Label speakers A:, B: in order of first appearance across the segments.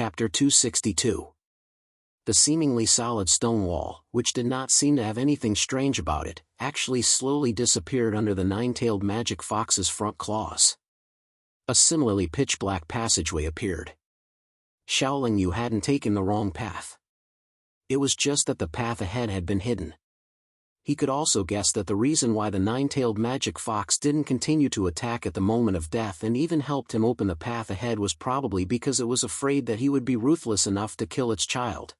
A: Chapter 262. The seemingly solid stone wall, which did not seem to have anything strange about it, actually slowly disappeared under the nine-tailed magic fox's front claws. A similarly pitch-black passageway appeared. Xiaoling Yu hadn't taken the wrong path. It was just that the path ahead had been hidden. He could also guess that the reason why the nine-tailed magic fox didn't continue to attack at the moment of death and even helped him open the path ahead was probably because it was afraid that he would be ruthless enough to kill its child.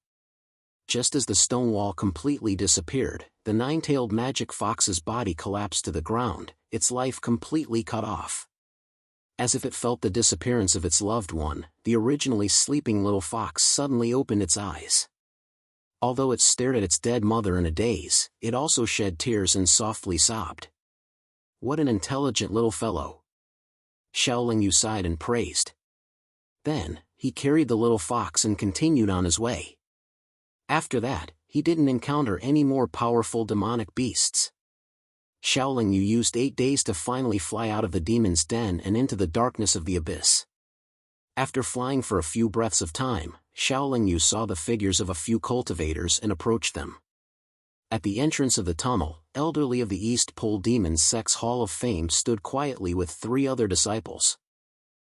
A: Just as the stone wall completely disappeared, the nine-tailed magic fox's body collapsed to the ground, its life completely cut off. As if it felt the disappearance of its loved one, the originally sleeping little fox suddenly opened its eyes. Although it stared at its dead mother in a daze, it also shed tears and softly sobbed. What an intelligent little fellow! Xiaoling Yu sighed and praised. Then, he carried the little fox and continued on his way. After that, he didn't encounter any more powerful demonic beasts. Xiaoling Yu used 8 days to finally fly out of the demon's den and into the darkness of the abyss. After flying for a few breaths of time, Xiaoling Yu saw the figures of a few cultivators and approached them. At the entrance of the tunnel, elderly of the East Pole Demon's Sex Hall of Fame stood quietly with 3 other disciples.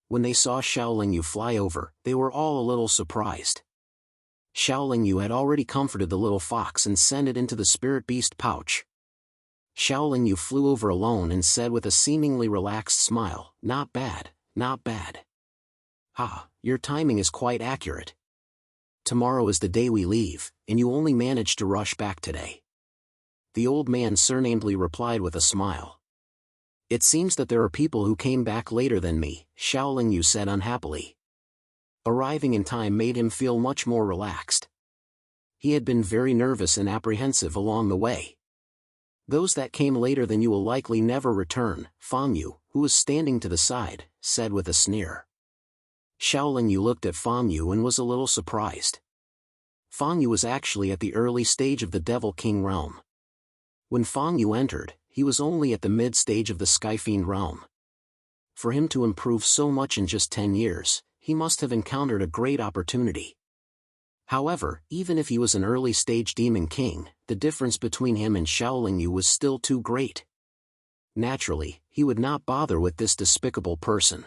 A: When they saw Xiaoling Yu fly over, they were all a little surprised. Xiaoling Yu had already comforted the little fox and sent it into the spirit beast pouch. Xiaoling Yu flew over alone and said with a seemingly relaxed smile, "Not bad, not bad. Your timing is quite accurate. Tomorrow is the day we leave, and you only managed to rush back today." The old man surnamedly replied with a smile. "It seems that there are people who came back later than me," Xiaoling Yu said unhappily. Arriving in time made him feel much more relaxed. He had been very nervous and apprehensive along the way. "Those that came later than you will likely never return," Fang Yu, who was standing to the side, said with a sneer. Xiaoling Yu looked at Fang Yu and was a little surprised. Fang Yu was actually at the early stage of the Devil King realm. When Fang Yu entered, he was only at the mid-stage of the Skyfiend realm. For him to improve so much in just 10 years, he must have encountered a great opportunity. However, even if he was an early-stage Demon King, the difference between him and Xiaoling Yu was still too great. Naturally, he would not bother with this despicable person.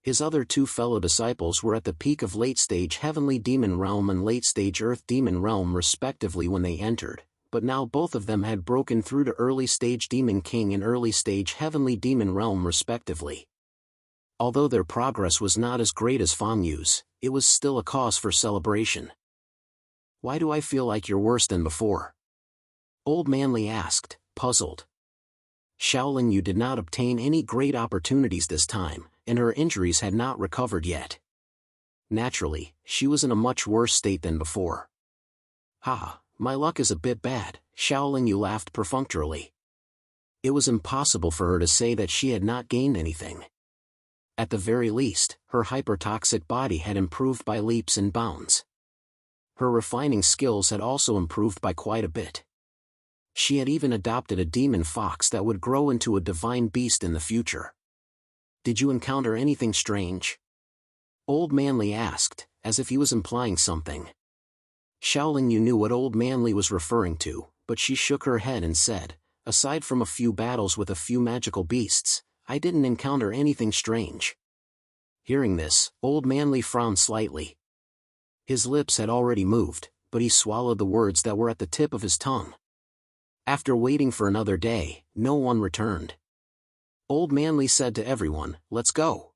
A: His other 2 fellow disciples were at the peak of late-stage Heavenly Demon Realm and late-stage Earth Demon Realm respectively when they entered, but now both of them had broken through to early-stage Demon King and early-stage Heavenly Demon Realm respectively. Although their progress was not as great as Fang Yu's, it was still a cause for celebration. "Why do I feel like you're worse than before?" Old Manly asked, puzzled. Xiaoling Yu did not obtain any great opportunities this time, and her injuries had not recovered yet. Naturally, she was in a much worse state than before. My luck is a bit bad," Xiaoling Yu laughed perfunctorily. It was impossible for her to say that she had not gained anything. At the very least, her hypertoxic body had improved by leaps and bounds. Her refining skills had also improved by quite a bit. She had even adopted a demon fox that would grow into a divine beast in the future. "Did you encounter anything strange?" Old Manly asked, as if he was implying something. Xiaoling Yu knew what Old Manly was referring to, but she shook her head and said, "Aside from a few battles with a few magical beasts, I didn't encounter anything strange." Hearing this, Old Manly frowned slightly. His lips had already moved, but he swallowed the words that were at the tip of his tongue. After waiting for another day, no one returned. Old Manly said to everyone, "Let's go.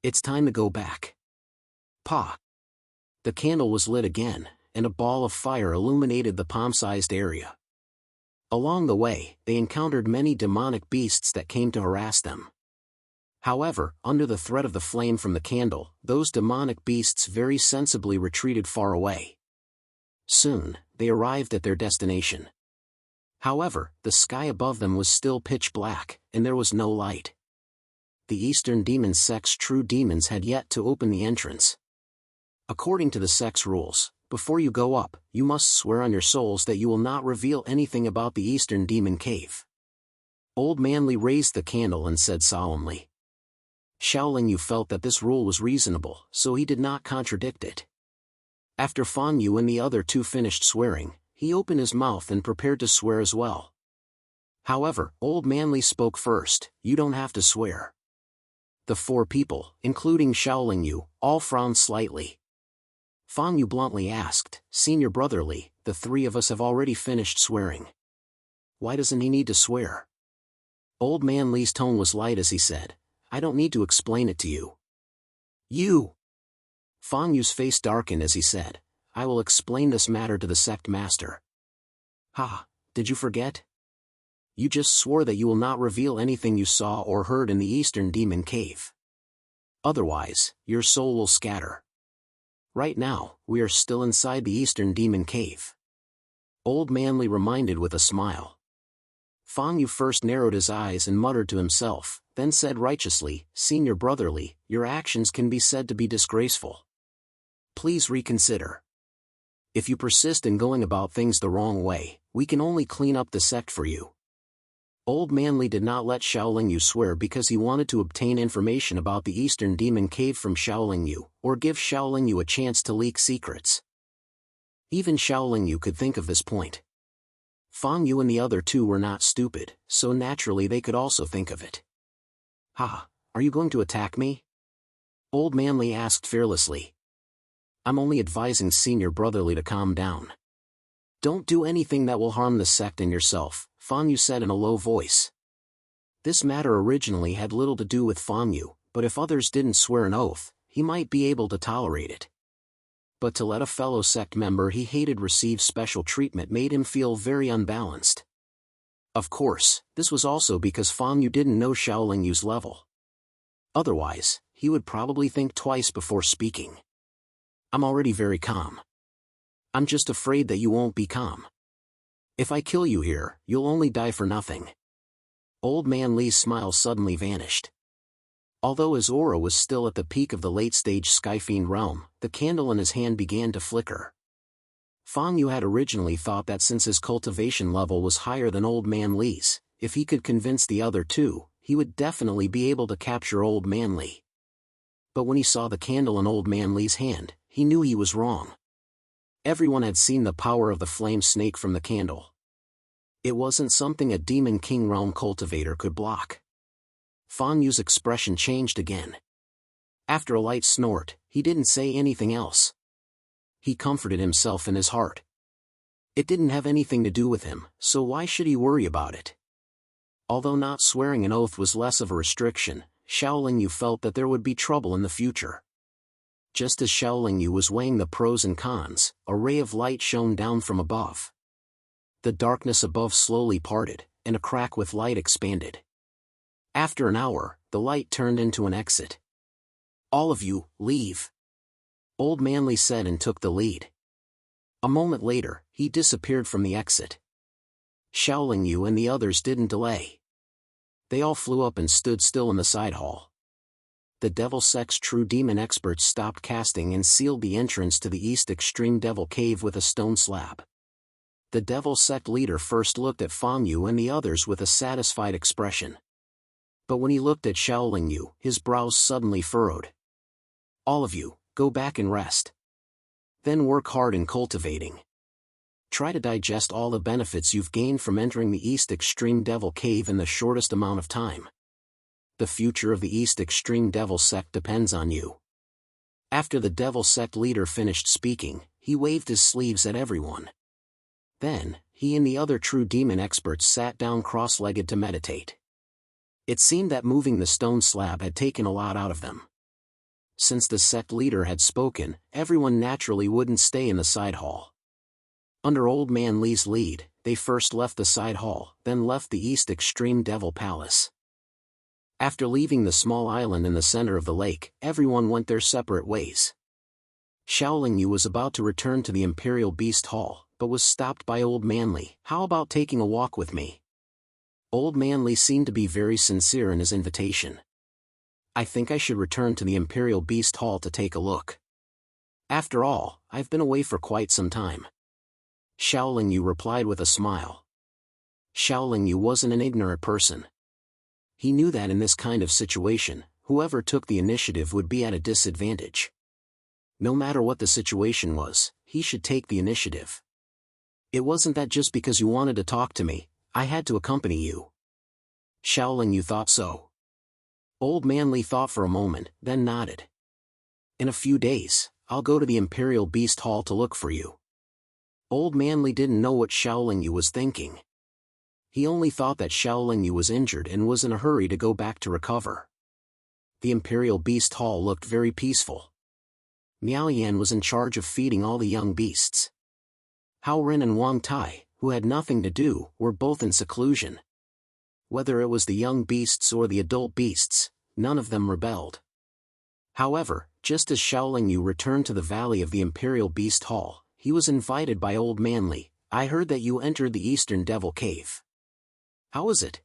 A: It's time to go back." The candle was lit again, and a ball of fire illuminated the palm-sized area. Along the way, they encountered many demonic beasts that came to harass them. However, under the threat of the flame from the candle, those demonic beasts very sensibly retreated far away. Soon, they arrived at their destination. However, the sky above them was still pitch black, and there was no light. The Eastern Demon Sect's true demons had yet to open the entrance. According to the sect's rules, before you go up, you must swear on your souls that you will not reveal anything about the Eastern Demon Cave. Old Manly raised the candle and said solemnly. Xiao Yu felt that this rule was reasonable, so he did not contradict it. After Fan Yu and the other two finished swearing, he opened his mouth and prepared to swear as well. However, Old Man Li spoke first. "You don't have to swear." The four people, including Xiao Yu, all frowned slightly. Fan Yu bluntly asked, "Senior Brother Li, the three of us have already finished swearing. Why doesn't he need to swear?" Old Man Li's tone was light as he said, "I don't need to explain it to you." "You!" Fan Yu's face darkened as he said, "I will explain this matter to the sect master." "Ha, did you forget? You just swore that you will not reveal anything you saw or heard in the Eastern Demon Cave. Otherwise, your soul will scatter. Right now, we are still inside the Eastern Demon Cave." Old Man Li reminded with a smile. Fan Yu first narrowed his eyes and muttered to himself, then said righteously, "Senior Brother Li, your actions can be said to be disgraceful. Please reconsider. If you persist in going about things the wrong way, we can only clean up the sect for you." Old Man Li did not let Xiao Yu swear because he wanted to obtain information about the Eastern Demon Cave from Xiao Yu, or give Xiao Yu a chance to leak secrets. Even Xiao Yu could think of this point. Fan Yu and the other two were not stupid, so naturally they could also think of it. "Ha, are you going to attack me?" Old Man Li asked fearlessly. "I'm only advising Senior Brother Li to calm down. Don't do anything that will harm the sect and yourself," Fan Yu said in a low voice. This matter originally had little to do with Fan Yu, but if others didn't swear an oath, he might be able to tolerate it. But to let a fellow sect member he hated receive special treatment made him feel very unbalanced. Of course, this was also because Fan Yu didn't know Xiao Yu's level. Otherwise, he would probably think twice before speaking. "I'm already very calm. I'm just afraid that you won't be calm. If I kill you here, you'll only die for nothing." Old Man Li's smile suddenly vanished. Although his aura was still at the peak of the late-stage Skyfiend realm, the candle in his hand began to flicker. Fan Yu had originally thought that since his cultivation level was higher than Old Man Li's, if he could convince the other two, he would definitely be able to capture Old Man Li. But when he saw the candle in Old Man Li's hand, he knew he was wrong. Everyone had seen the power of the flame snake from the candle. It wasn't something a Demon King realm cultivator could block. Fan Yu's expression changed again. After a light snort, he didn't say anything else. He comforted himself in his heart. It didn't have anything to do with him, so why should he worry about it? Although not swearing an oath was less of a restriction, Xiao Yu felt that there would be trouble in the future. Just as Xiao Yu was weighing the pros and cons, a ray of light shone down from above. The darkness above slowly parted, and a crack with light expanded. After an hour, the light turned into an exit. "All of you, leave," Old Man Li said and took the lead. A moment later, he disappeared from the exit. Xiao Yu and the others didn't delay. They all flew up and stood still in the side hall. The Devil Sect's true demon experts stopped casting and sealed the entrance to the East Extreme Devil Cave with a stone slab. The Devil Sect leader first looked at Fan Yu and the others with a satisfied expression. But when he looked at Xiao Yu, his brows suddenly furrowed. "All of you, go back and rest. Then work hard in cultivating. Try to digest all the benefits you've gained from entering the East Extreme Devil Cave in the shortest amount of time. The future of the East Extreme Devil Sect depends on you." After the Devil Sect leader finished speaking, he waved his sleeves at everyone. Then, he and the other true demon experts sat down cross-legged to meditate. It seemed that moving the stone slab had taken a lot out of them. Since the sect leader had spoken, everyone naturally wouldn't stay in the side hall. Under Old Man Li's lead, they first left the side hall, then left the East Extreme Devil Palace. After leaving the small island in the center of the lake, everyone went their separate ways. Xiao Yu was about to return to the Imperial Beast Hall, but was stopped by Old Man Li. "How about taking a walk with me?" Old Man Li seemed to be very sincere in his invitation. "I think I should return to the Imperial Beast Hall to take a look. After all, I've been away for quite some time." Xiao Yu replied with a smile. Xiao Yu wasn't an ignorant person. He knew that in this kind of situation, whoever took the initiative would be at a disadvantage. No matter what the situation was, he should take the initiative. It wasn't that just because you wanted to talk to me, I had to accompany you. Xiaoling, you thought so? Old Manly thought for a moment, then nodded. In a few days, I'll go to the Imperial Beast Hall to look for you. Old Manly didn't know what Xiaoling was thinking. He only thought that Xiaoling was injured and was in a hurry to go back to recover. The Imperial Beast Hall looked very peaceful. Miao Yan was in charge of feeding all the young beasts. Hao Ren and Wang Tai, who had nothing to do, were both in seclusion. Whether it was the young beasts or the adult beasts, none of them rebelled. However, just as Xiaoling returned to the valley of the Imperial Beast Hall, he was invited by Old Manly. I heard that you entered the Eastern Devil Cave. How was it?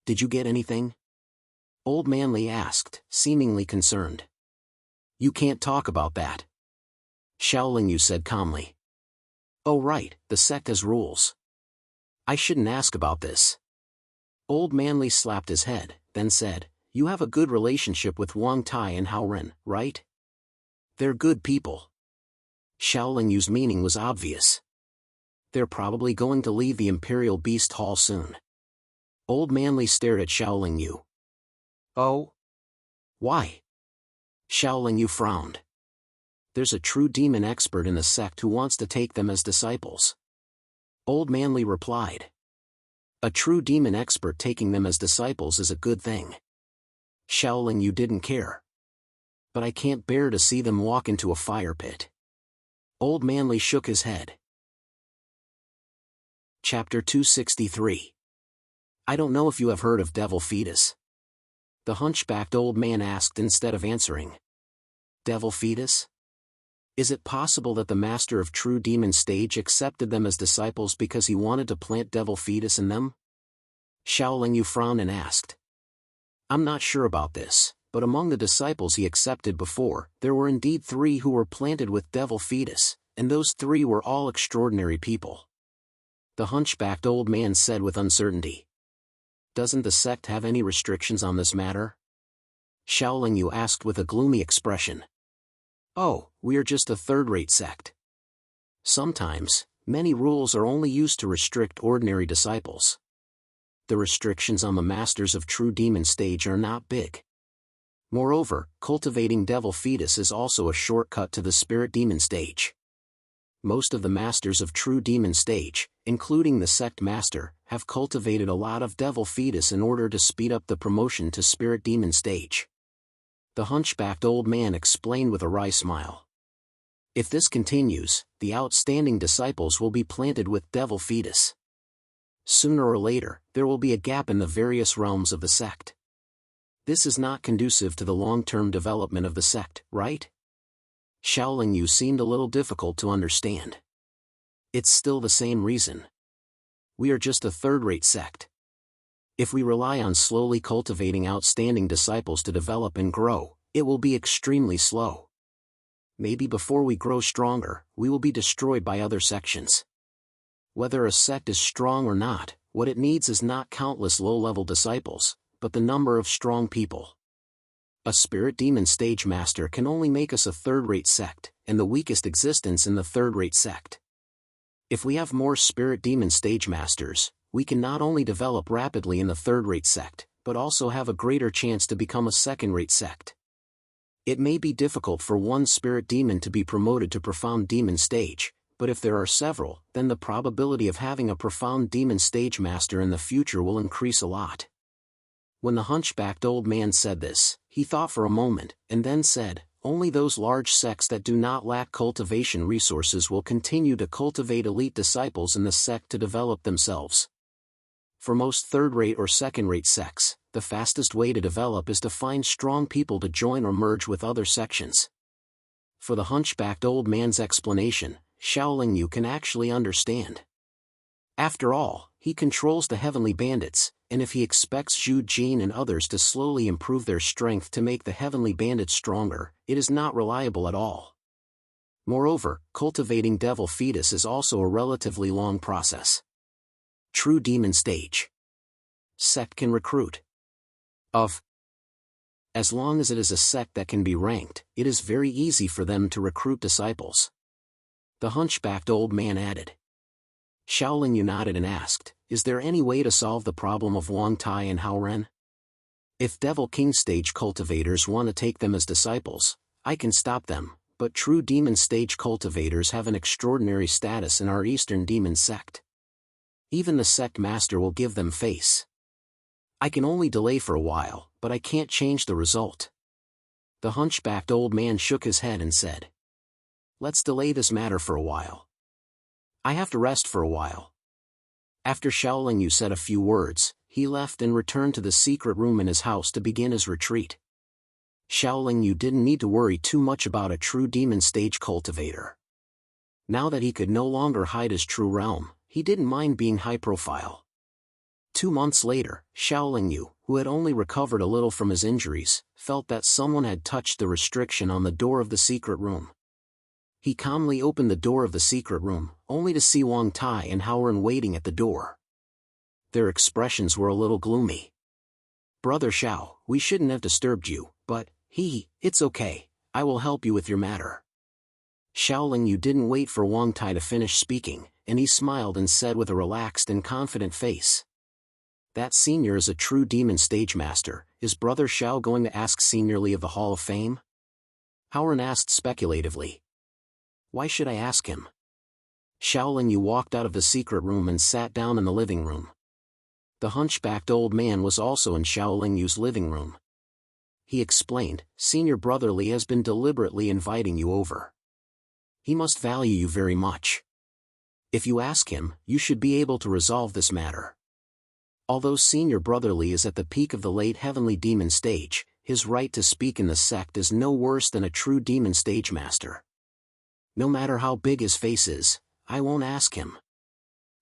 A: Did you get anything? Old Manly asked, seemingly concerned. You can't talk about that. Xiaoling said calmly. Oh right, the sect has rules. I shouldn't ask about this. Old Manly slapped his head, then said, you have a good relationship with Wang Tai and Hao Ren, right? They're good people. Xiaoling's meaning was obvious. They're probably going to leave the Imperial Beast Hall soon. Old Manly stared at Xiaoling. Oh? Why? Xiaoling frowned. There's a true demon expert in the sect who wants to take them as disciples. Old Manly replied. A true demon expert taking them as disciples is a good thing. Xiaoling didn't care. But I can't bear to see them walk into a fire pit. Old Manly shook his head. Chapter 263. I don't know if you have heard of Devil Fetus. The hunchbacked old man asked instead of answering. Devil Fetus? Is it possible that the master of True Demon Stage accepted them as disciples because he wanted to plant Devil Fetus in them? Xiaoling frowned and asked. I'm not sure about this, but among the disciples he accepted before, there were indeed 3 who were planted with Devil Fetus, and those 3 were all extraordinary people. The hunchbacked old man said with uncertainty. Doesn't the sect have any restrictions on this matter? Xiaoling asked with a gloomy expression. Oh, we are just a third-rate sect. Sometimes, many rules are only used to restrict ordinary disciples. The restrictions on the masters of True Demon Stage are not big. Moreover, cultivating Devil Fetus is also a shortcut to the Spirit Demon Stage. Most of the masters of True Demon Stage, including the sect master, have cultivated a lot of Devil Fetus in order to speed up the promotion to Spirit Demon Stage. The hunchbacked old man explained with a wry smile. If this continues, the outstanding disciples will be planted with Devil Fetus. Sooner or later, there will be a gap in the various realms of the sect. This is not conducive to the long-term development of the sect, right? Xiaoling seemed a little difficult to understand. It's still the same reason. We are just a third-rate sect. If we rely on slowly cultivating outstanding disciples to develop and grow, it will be extremely slow. Maybe before we grow stronger, we will be destroyed by other sections. Whether a sect is strong or not, what it needs is not countless low-level disciples, but the number of strong people. A Spirit Demon Stage Master can only make us a third-rate sect, and the weakest existence in the third-rate sect. If we have more Spirit Demon Stage Masters, we can not only develop rapidly in the third-rate sect, but also have a greater chance to become a second-rate sect. It may be difficult for one Spirit Demon to be promoted to Profound Demon Stage, but if there are several, then the probability of having a Profound Demon Stage Master in the future will increase a lot. When the hunchbacked old man said this, he thought for a moment, and then said, only those large sects that do not lack cultivation resources will continue to cultivate elite disciples in the sect to develop themselves. For most third-rate or second-rate sects, the fastest way to develop is to find strong people to join or merge with other sections. For the hunchbacked old man's explanation, Xiaoling can actually understand. After all, he controls the Heavenly Bandits, and if he expects Zhu Jin and others to slowly improve their strength to make the Heavenly Bandits stronger, it is not reliable at all. Moreover, cultivating Devil Fetus is also a relatively long process. True Demon Stage. Sect can recruit of As long as it is a sect that can be ranked, it is very easy for them to recruit disciples. The hunchbacked old man added. Shaolin Yu nodded and asked, is there any way to solve the problem of Wang Tai and Hao Ren? If Devil King stage cultivators want to take them as disciples, I can stop them, but true demon stage cultivators have an extraordinary status in our Eastern demon sect. Even the sect master will give them face. I can only delay for a while, but I can't change the result. The hunchbacked old man shook his head and said, let's delay this matter for a while. I have to rest for a while. After Shaolin Yu said a few words, he left and returned to the secret room in his house to begin his retreat. Shaolin Yu didn't need to worry too much about a true demon stage cultivator. Now that he could no longer hide his true realm, he didn't mind being high profile. 2 months later, Shaolin Yu, who had only recovered a little from his injuries, felt that someone had touched the restriction on the door of the secret room. He calmly opened the door of the secret room, only to see Wang Tai and Hao Ren waiting at the door. Their expressions were a little gloomy. Brother Shao, we shouldn't have disturbed you, but, it's okay, I will help you with your matter. Shaolin Yu didn't wait for Wang Tai to finish speaking, and he smiled and said with a relaxed and confident face. That senior is a true demon stage master. Is Brother Shao going to ask seniorly of the Hall of Fame? Hao Ren asked speculatively. Why should I ask him? Shaolin Yu walked out of the secret room and sat down in the living room. The hunchbacked old man was also in Shaolin Yu's living room. He explained, Senior Brotherly has been deliberately inviting you over. He must value you very much. If you ask him, you should be able to resolve this matter. Although Senior Brotherly is at the peak of the late heavenly demon stage, his right to speak in the sect is no worse than a true demon stage master. No matter how big his face is, I won't ask him.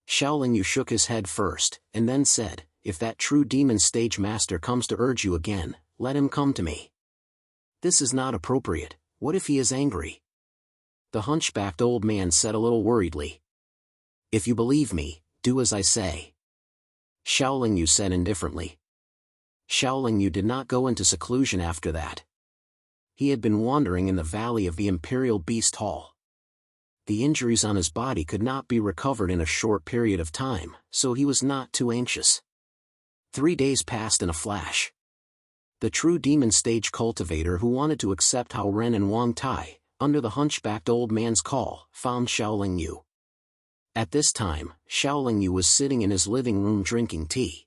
A: Shaolin Yu shook his head first, and then said, if that true demon stage master comes to urge you again, let him come to me. This is not appropriate. What if he is angry? The hunchbacked old man said a little worriedly. If you believe me, do as I say. Shaolin Yu said indifferently. Shaolin Yu did not go into seclusion after that. He had been wandering in the valley of the Imperial Beast Hall. The injuries on his body could not be recovered in a short period of time, so he was not too anxious. 3 days passed in a flash. The true demon stage cultivator who wanted to accept Hao Ren and Wang Tai, under the hunchbacked old man's call, found Shaolin Yu. At this time, Shaolin Yu was sitting in his living room drinking tea.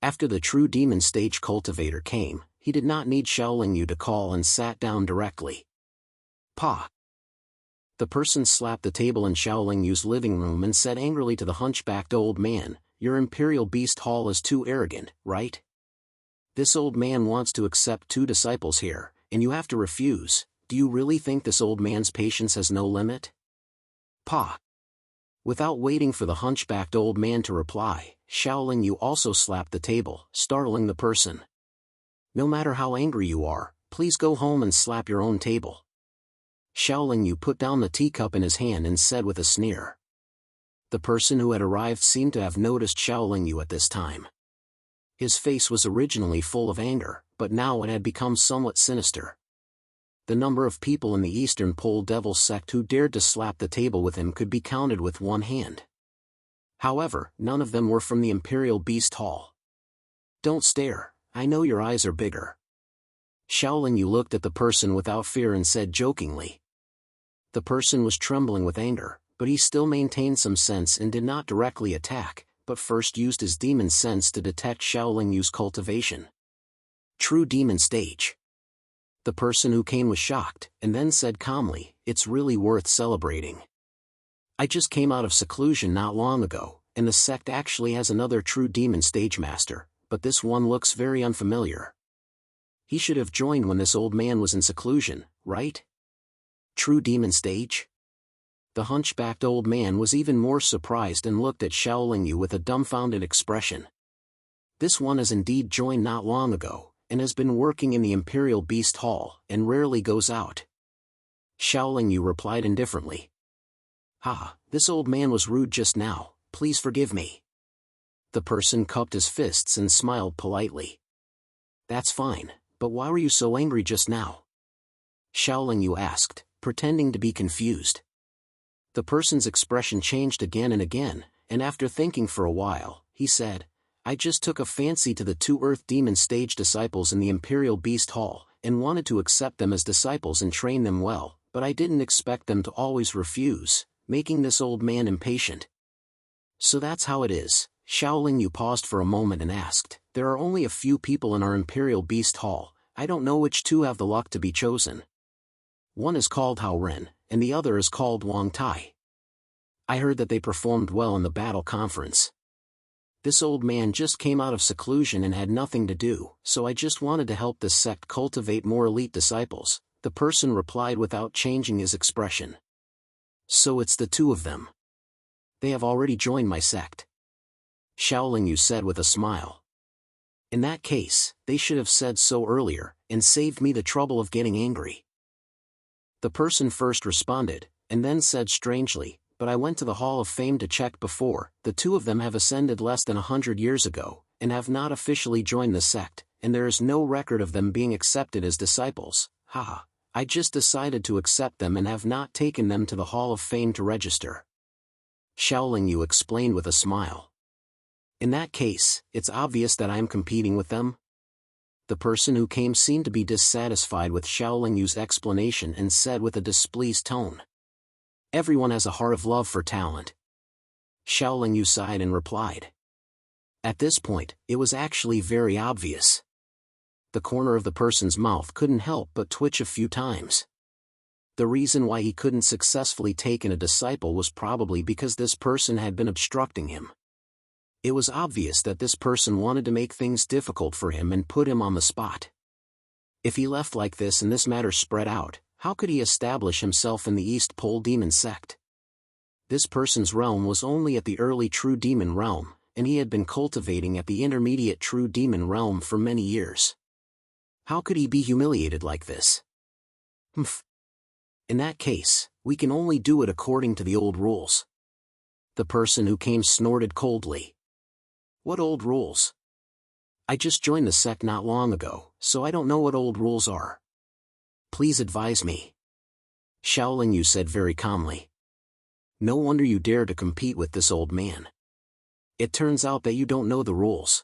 A: After the true demon stage cultivator came, he did not need Shaolin Yu to call and sat down directly. Pa! The person slapped the table in Shaolin Yu's living room and said angrily to the hunchbacked old man, your Imperial Beast Hall is too arrogant, right? This old man wants to accept 2 disciples here, and you have to refuse. Do you really think this old man's patience has no limit? Pa! Without waiting for the hunchbacked old man to reply, Shaolin Yu also slapped the table, startling the person. No matter how angry you are, please go home and slap your own table. Shaolin Yu put down the teacup in his hand and said with a sneer. The person who had arrived seemed to have noticed Shaolin Yu at this time. His face was originally full of anger, but now it had become somewhat sinister. The number of people in the Eastern Pole Devil sect who dared to slap the table with him could be counted with one hand. However, none of them were from the Imperial Beast Hall. Don't stare, I know your eyes are bigger. Shaolin Yu looked at the person without fear and said jokingly. The person was trembling with anger, but he still maintained some sense and did not directly attack, but first used his demon sense to detect Shaolin Yu's cultivation. True demon stage. The person who came was shocked, and then said calmly, it's really worth celebrating. I just came out of seclusion not long ago, and the sect actually has another true demon stage master, but this one looks very unfamiliar. He should have joined when this old man was in seclusion, right? True demon stage? The hunchbacked old man was even more surprised and looked at Shaolin Yu with a dumbfounded expression. This one has indeed joined not long ago, and has been working in the Imperial Beast Hall, and rarely goes out. Shaolin Yu replied indifferently. This old man was rude just now, please forgive me. The person cupped his fists and smiled politely. That's fine, But why were you so angry just now? Xiaoling Yu asked, pretending to be confused. The person's expression changed again and again, and after thinking for a while, he said, I just took a fancy to the two Earth Demon stage disciples in the Imperial Beast Hall, and wanted to accept them as disciples and train them well, but I didn't expect them to always refuse, making this old man impatient. So that's how it is. Xiaoling Yu paused for a moment and asked, there are only a few people in our Imperial Beast Hall, I don't know which two have the luck to be chosen. One is called Hao Ren, and the other is called Wang Tai. I heard that they performed well in the battle conference. This old man just came out of seclusion and had nothing to do, so I just wanted to help this sect cultivate more elite disciples, the person replied without changing his expression. So it's the two of them. They have already joined my sect. Xiaoling Yu said with a smile. In that case, they should have said so earlier, and saved me the trouble of getting angry. The person first responded, and then said strangely, but I went to the Hall of Fame to check before, the two of them have ascended less than 100 years ago, and have not officially joined the sect, and there is no record of them being accepted as disciples. Haha, I just decided to accept them and have not taken them to the Hall of Fame to register. Xiaoling Yu explained with a smile. In that case, it's obvious that I am competing with them? The person who came seemed to be dissatisfied with Xiaoling Yu's explanation and said with a displeased tone. Everyone has a heart of love for talent. Xiaoling Yu sighed and replied. At this point, it was actually very obvious. The corner of the person's mouth couldn't help but twitch a few times. The reason why he couldn't successfully take in a disciple was probably because this person had been obstructing him. It was obvious that this person wanted to make things difficult for him and put him on the spot. If he left like this and this matter spread out, how could he establish himself in the East Pole Demon sect? This person's realm was only at the early True Demon realm, and he had been cultivating at the intermediate True Demon realm for many years. How could he be humiliated like this? Humph. In that case, we can only do it according to the old rules. The person who came snorted coldly. What old rules? I just joined the sect not long ago, so I don't know what old rules are. Please advise me. Xiaoling Yu said very calmly. No wonder you dare to compete with this old man. It turns out that you don't know the rules.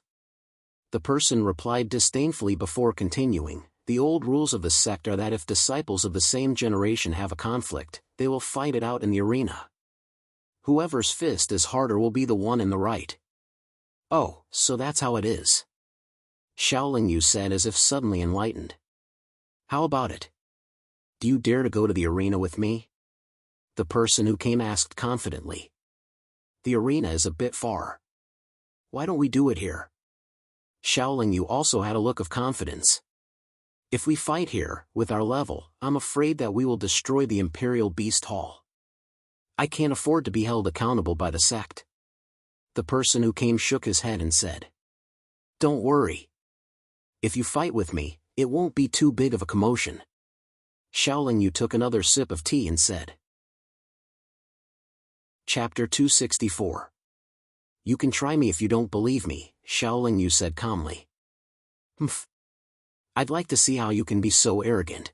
A: The person replied disdainfully before continuing, the old rules of the sect are that if disciples of the same generation have a conflict, they will fight it out in the arena. Whoever's fist is harder will be the one in the right. Oh, so that's how it is. Xiaoling Yu said as if suddenly enlightened. How about it? Do you dare to go to the arena with me? The person who came asked confidently. The arena is a bit far. Why don't we do it here? Xiaoling Yu also had a look of confidence. If we fight here, with our level, I'm afraid that we will destroy the Imperial Beast Hall. I can't afford to be held accountable by the sect. The person who came shook his head and said. Don't worry. If you fight with me, it won't be too big of a commotion. Xiaoling Yu took another sip of tea and said. Chapter 264. You can try me if you don't believe me, Xiaoling Yu said calmly. Humph. I'd like to see how you can be so arrogant.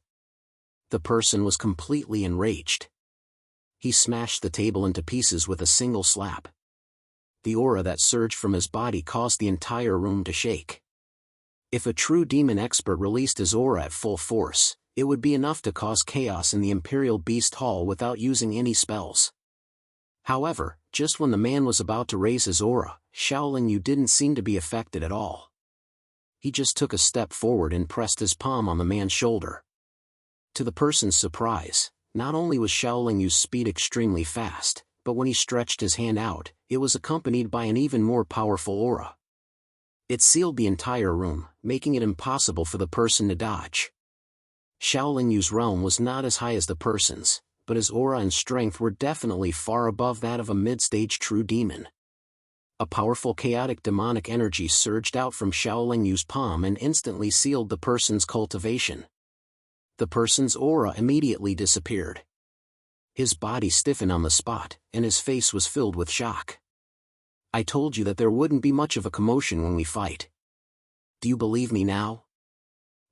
A: The person was completely enraged. He smashed the table into pieces with a single slap. The aura that surged from his body caused the entire room to shake. If a true demon expert released his aura at full force, it would be enough to cause chaos in the Imperial Beast Hall without using any spells. However, just when the man was about to raise his aura, Xiaoling Yu didn't seem to be affected at all. He just took a step forward and pressed his palm on the man's shoulder. To the person's surprise, not only was Xiaoling Yu's speed extremely fast, but when he stretched his hand out, it was accompanied by an even more powerful aura. It sealed the entire room, making it impossible for the person to dodge. Xiaoling Yu's realm was not as high as the person's, but his aura and strength were definitely far above that of a mid-stage true demon. A powerful chaotic demonic energy surged out from Xiaoling Yu's palm and instantly sealed the person's cultivation. The person's aura immediately disappeared. His body stiffened on the spot, and his face was filled with shock. I told you that there wouldn't be much of a commotion when we fight. Do you believe me now?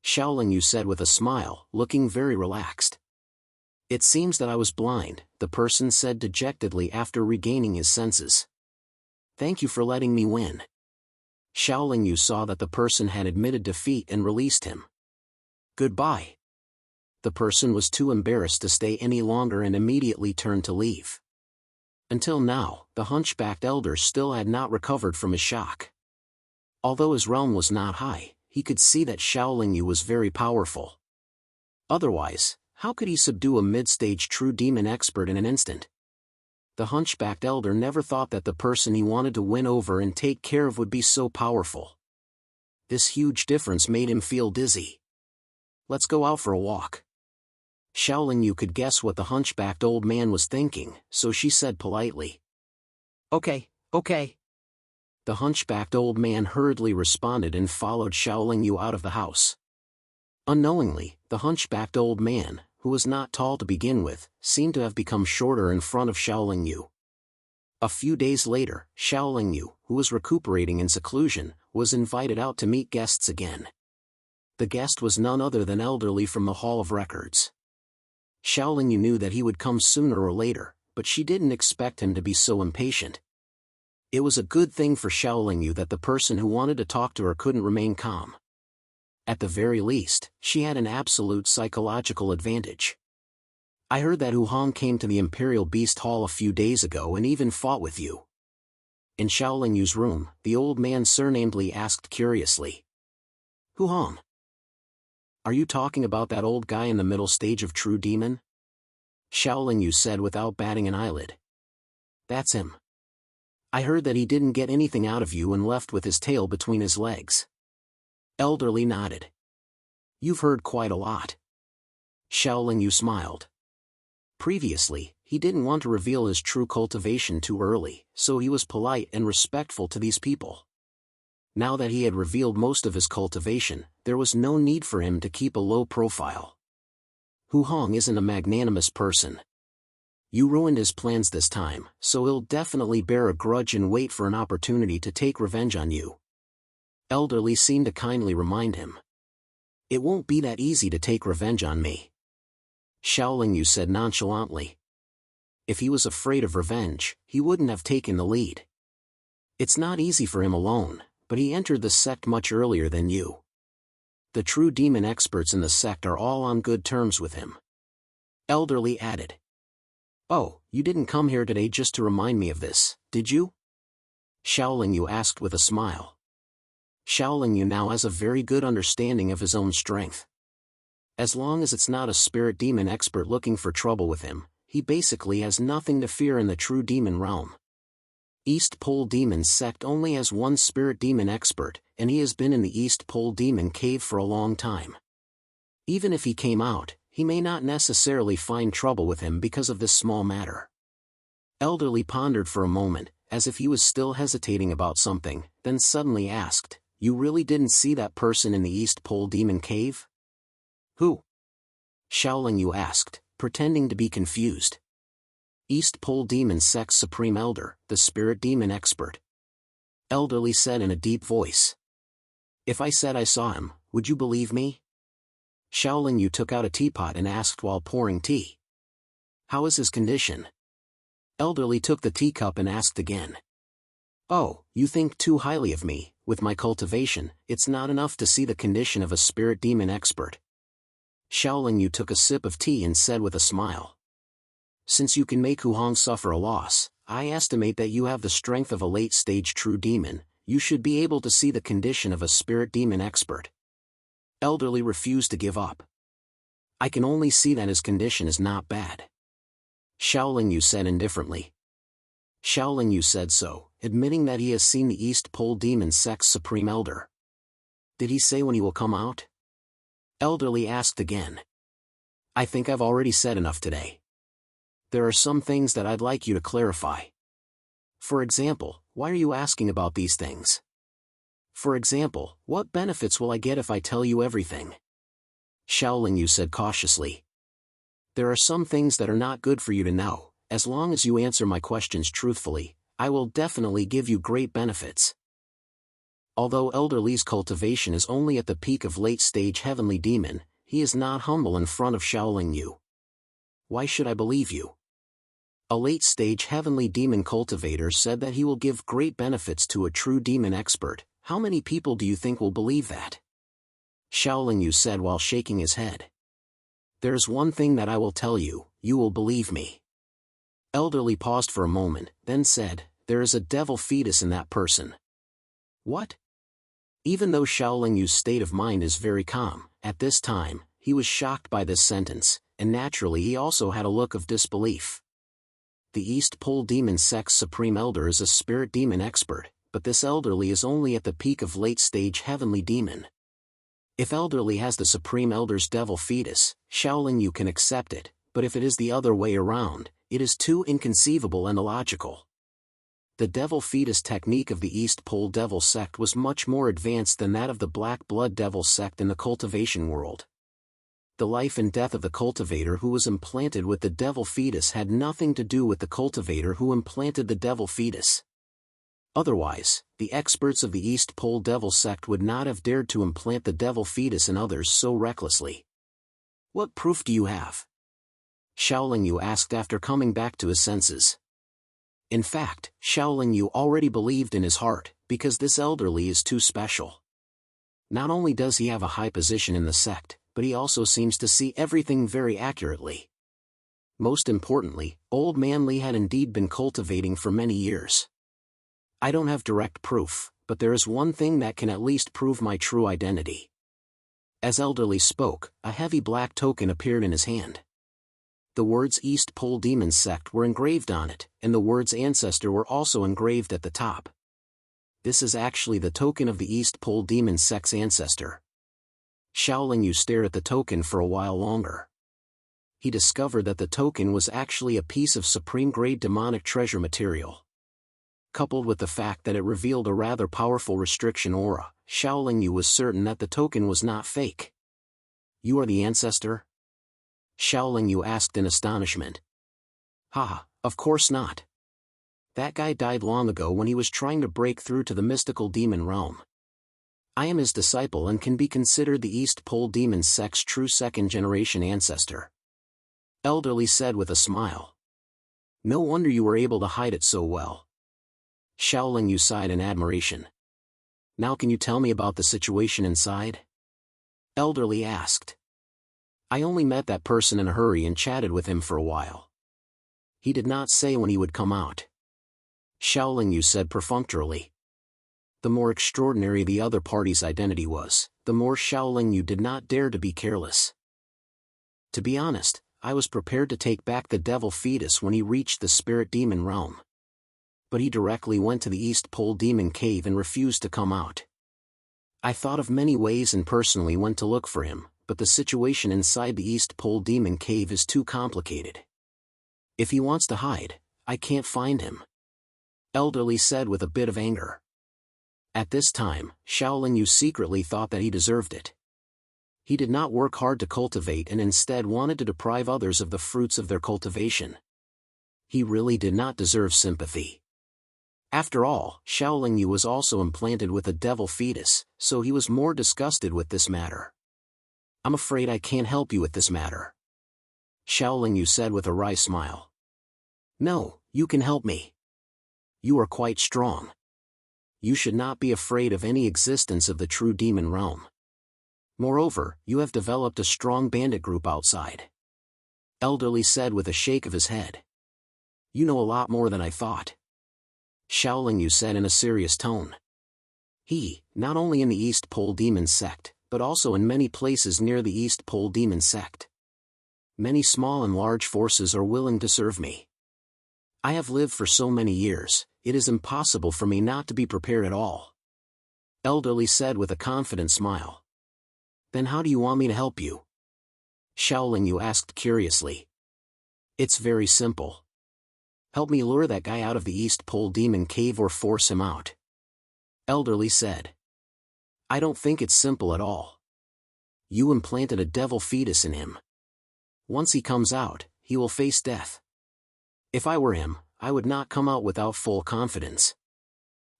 A: Xiaoling Yu said with a smile, looking very relaxed. It seems that I was blind, the person said dejectedly after regaining his senses. Thank you for letting me win. Xiaoling Yu saw that the person had admitted defeat and released him. Goodbye. The person was too embarrassed to stay any longer and immediately turned to leave. Until now, the hunchbacked elder still had not recovered from his shock. Although his realm was not high, he could see that Xiaoling Yu was very powerful. Otherwise, how could he subdue a mid-stage true demon expert in an instant? The hunchbacked elder never thought that the person he wanted to win over and take care of would be so powerful. This huge difference made him feel dizzy. Let's go out for a walk. Xiaoling Yu could guess what the hunchbacked old man was thinking, so she said politely. Okay. The hunchbacked old man hurriedly responded and followed Xiaoling Yu out of the house. Unknowingly, the hunchbacked old man, who was not tall to begin with, seemed to have become shorter in front of Xiaoling Yu. A few days later, Xiaoling Yu, who was recuperating in seclusion, was invited out to meet guests again. The guest was none other than Elderly from the Hall of Records. Xiaoling Yu knew that he would come sooner or later, but she didn't expect him to be so impatient. It was a good thing for Xiaoling Yu that the person who wanted to talk to her couldn't remain calm. At the very least, she had an absolute psychological advantage. I heard that Hu Hong came to the Imperial Beast Hall a few days ago and even fought with you. In Xiaoling Yu's room, the old man surnamedly asked curiously. Hu Hong? Are you talking about that old guy in the middle stage of True Demon? Xiaoling Yu said without batting an eyelid. That's him. I heard that he didn't get anything out of you and left with his tail between his legs. Elderly nodded. You've heard quite a lot. Xiaoling Yu smiled. Previously, he didn't want to reveal his true cultivation too early, so he was polite and respectful to these people. Now that he had revealed most of his cultivation, there was no need for him to keep a low profile. Hu Hong isn't a magnanimous person. You ruined his plans this time, so he'll definitely bear a grudge and wait for an opportunity to take revenge on you. Elderly seemed to kindly remind him. It won't be that easy to take revenge on me. Xiaoling Yu said nonchalantly. If he was afraid of revenge, he wouldn't have taken the lead. It's not easy for him alone, but he entered the sect much earlier than you. The true demon experts in the sect are all on good terms with him. Elderly added. Oh, you didn't come here today just to remind me of this, did you? Xiaoling Yu asked with a smile. Xiaoling Yu now has a very good understanding of his own strength. As long as it's not a spirit demon expert looking for trouble with him, he basically has nothing to fear in the true demon realm. East Pole Demon Sect only has one spirit demon expert, and he has been in the East Pole Demon Cave for a long time. Even if he came out, he may not necessarily find trouble with him because of this small matter. Elderly pondered for a moment, as if he was still hesitating about something, then suddenly asked, You really didn't see that person in the East Pole Demon Cave? Who? Xiaoling Yu asked, pretending to be confused. East Pole Demon Sect's Supreme Elder, the Spirit Demon Expert. Elderly said in a deep voice. If I said I saw him, would you believe me? Xiaoling Yu took out a teapot and asked while pouring tea. How is his condition? Elderly took the teacup and asked again. Oh, you think too highly of me. With my cultivation, it's not enough to see the condition of a spirit demon expert. Xiaoling Yu took a sip of tea and said with a smile. Since you can make Hu Hong suffer a loss, I estimate that you have the strength of a late-stage true demon. You should be able to see the condition of a spirit demon expert. Elderly refused to give up. I can only see that his condition is not bad. Xiaoling Yu said indifferently. Xiaoling Yu said so, admitting that he has seen the East Pole Demon Sect's Supreme Elder. Did he say when he will come out? Elderly asked again. I think I've already said enough today. There are some things that I'd like you to clarify. For example, why are you asking about these things? For example, what benefits will I get if I tell you everything? Xiaoling Yu said cautiously. There are some things that are not good for you to know. As long as you answer my questions truthfully, I will definitely give you great benefits. Although Elderly's cultivation is only at the peak of late-stage heavenly demon, he is not humble in front of Shaolin Yu. Why should I believe you? A late-stage heavenly demon cultivator said that he will give great benefits to a true demon expert. How many people do you think will believe that? Shaolin Yu said while shaking his head. There's one thing that I will tell you, you will believe me. Elderly paused for a moment, then said, there is a devil fetus in that person. What? Even though Shaolin Yu's state of mind is very calm, at this time, he was shocked by this sentence, and naturally he also had a look of disbelief. The East Pole Demon Sect's Supreme Elder is a spirit demon expert, but this Elderly is only at the peak of late-stage heavenly demon. If Elderly has the Supreme Elder's devil fetus, Shaolin Yu can accept it, but if it is the other way around, it is too inconceivable and illogical. The devil fetus technique of the East Pole Devil Sect was much more advanced than that of the Black Blood Devil Sect in the cultivation world. The life and death of the cultivator who was implanted with the devil fetus had nothing to do with the cultivator who implanted the devil fetus. Otherwise, the experts of the East Pole Devil Sect would not have dared to implant the devil fetus in others so recklessly. What proof do you have? Shaolin Yu asked after coming back to his senses. In fact, Shaolin Yu already believed in his heart, because this Elderly is too special. Not only does he have a high position in the sect, but he also seems to see everything very accurately. Most importantly, Old Man Lee had indeed been cultivating for many years. I don't have direct proof, but there is one thing that can at least prove my true identity. As Elderly spoke, a heavy black token appeared in his hand. The words East Pole Demon Sect were engraved on it, and the words Ancestor were also engraved at the top. This is actually the token of the East Pole Demon Sect's ancestor. Shaolin Yu stared at the token for a while longer. He discovered that the token was actually a piece of supreme-grade demonic treasure material. Coupled with the fact that it revealed a rather powerful restriction aura, Shaolin Yu was certain that the token was not fake. You are the ancestor? Shaolin Yu asked in astonishment. Haha, of course not. That guy died long ago when he was trying to break through to the mystical demon realm. I am his disciple and can be considered the East Pole Demon Sect's true second-generation ancestor. Elderly said with a smile. No wonder you were able to hide it so well. Shaolin Yu sighed in admiration. Now can you tell me about the situation inside? Elderly asked. I only met that person in a hurry and chatted with him for a while. He did not say when he would come out. Shaolin Yu said perfunctorily. The more extraordinary the other party's identity was, the more Shaolin Yu did not dare to be careless. To be honest, I was prepared to take back the devil fetus when he reached the spirit demon realm. But he directly went to the East Pole Demon Cave and refused to come out. I thought of many ways and personally went to look for him, but the situation inside the East Pole Demon Cave is too complicated. If he wants to hide, I can't find him. Elderly said with a bit of anger. At this time, Shaolin Yu secretly thought that he deserved it. He did not work hard to cultivate and instead wanted to deprive others of the fruits of their cultivation. He really did not deserve sympathy. After all, Shaolin Yu was also implanted with a devil fetus, so he was more disgusted with this matter. I'm afraid I can't help you with this matter. Shaolin Yu said with a wry smile. No, you can help me. You are quite strong. You should not be afraid of any existence of the true demon realm. Moreover, you have developed a strong bandit group outside. Elderly said with a shake of his head. You know a lot more than I thought. Shaolin Yu said in a serious tone. He, not only in the East Pole Demon Sect, but also in many places near the East Pole Demon Sect. Many small and large forces are willing to serve me. I have lived for so many years, it is impossible for me not to be prepared at all. Elderly said with a confident smile. Then how do you want me to help you? Shaolin Yu asked curiously. It's very simple. Help me lure that guy out of the East Pole Demon Cave or force him out. Elderly said. I don't think it's simple at all. You implanted a devil fetus in him. Once he comes out, he will face death. If I were him, I would not come out without full confidence.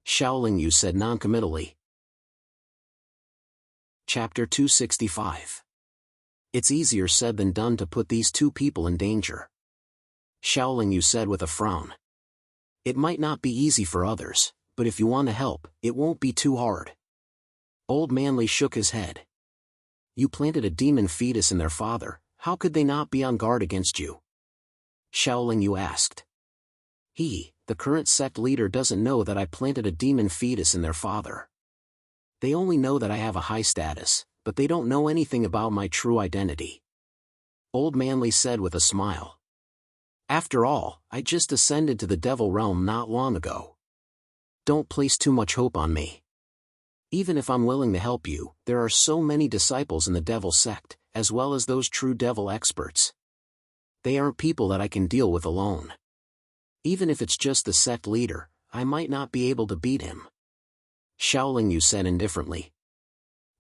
A: Shaolin Yu said noncommittally. Chapter 265. It's easier said than done to put these two people in danger. Xiaoling Yu said with a frown. It might not be easy for others, but if you want to help, it won't be too hard. Old Manly shook his head. You planted a demon fetus in their father, how could they not be on guard against you? Xiaoling Yu asked. The current sect leader doesn't know that I planted a demon fetus in their father. They only know that I have a high status, but they don't know anything about my true identity. Old Manly said with a smile. After all, I just ascended to the devil realm not long ago. Don't place too much hope on me. Even if I'm willing to help you, there are so many disciples in the devil sect, as well as those true devil experts. They aren't people that I can deal with alone. Even if it's just the sect leader, I might not be able to beat him. Xiaoling Yu said indifferently.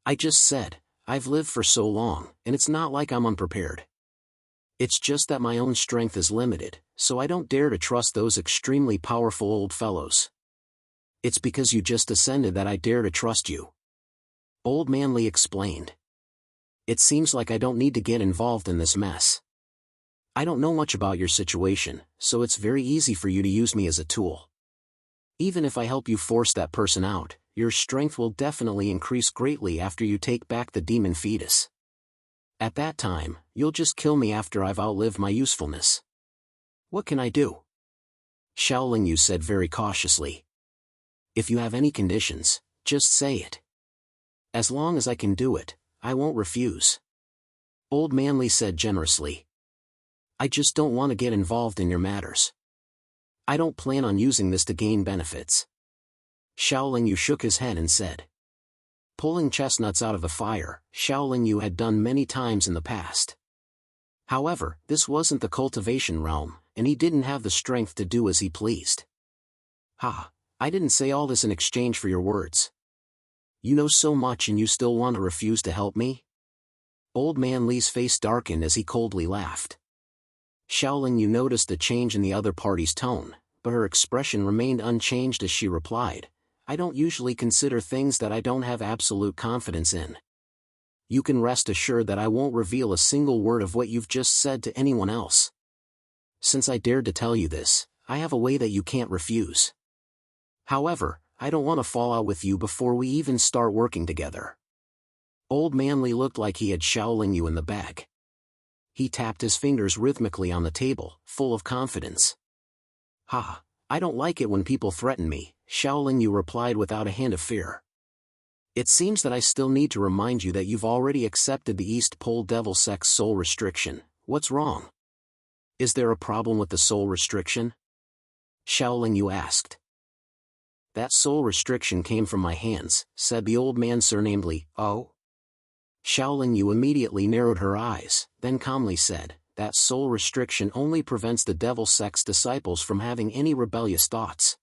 A: I just said, I've lived for so long, and it's not like I'm unprepared. It's just that my own strength is limited, so I don't dare to trust those extremely powerful old fellows. It's because you just ascended that I dare to trust you. Old Manly explained. It seems like I don't need to get involved in this mess. I don't know much about your situation, so it's very easy for you to use me as a tool. Even if I help you force that person out, your strength will definitely increase greatly after you take back the demon fetus. At that time, you'll just kill me after I've outlived my usefulness. What can I do? Xiaoling Yu said very cautiously. If you have any conditions, just say it. As long as I can do it, I won't refuse. Old Manly said generously. I just don't want to get involved in your matters. I don't plan on using this to gain benefits. Xiaoling Yu shook his head and said. Pulling chestnuts out of the fire, Xiaoling Yu had done many times in the past. However, this wasn't the cultivation realm, and he didn't have the strength to do as he pleased. I didn't say all this in exchange for your words. You know so much and you still want to refuse to help me? Old Manly's face darkened as he coldly laughed. Xiaoling Yu noticed a change in the other party's tone, but her expression remained unchanged as she replied, I don't usually consider things that I don't have absolute confidence in. You can rest assured that I won't reveal a single word of what you've just said to anyone else. Since I dared to tell you this, I have a way that you can't refuse. However, I don't want to fall out with you before we even start working together. Old Manly looked like he had Xiaoling Yu in the bag. He tapped his fingers rhythmically on the table, full of confidence. I don't like it when people threaten me, Xiaoling Yu replied without a hint of fear. It seems that I still need to remind you that you've already accepted the East Pole Devil Sect's soul restriction. What's wrong? Is there a problem with the soul restriction? Xiaoling Yu asked. That soul restriction came from my hands, said the old man serenely. Oh? Xiaoling Yu immediately narrowed her eyes, then calmly said, that soul restriction only prevents the devil sect's disciples from having any rebellious thoughts.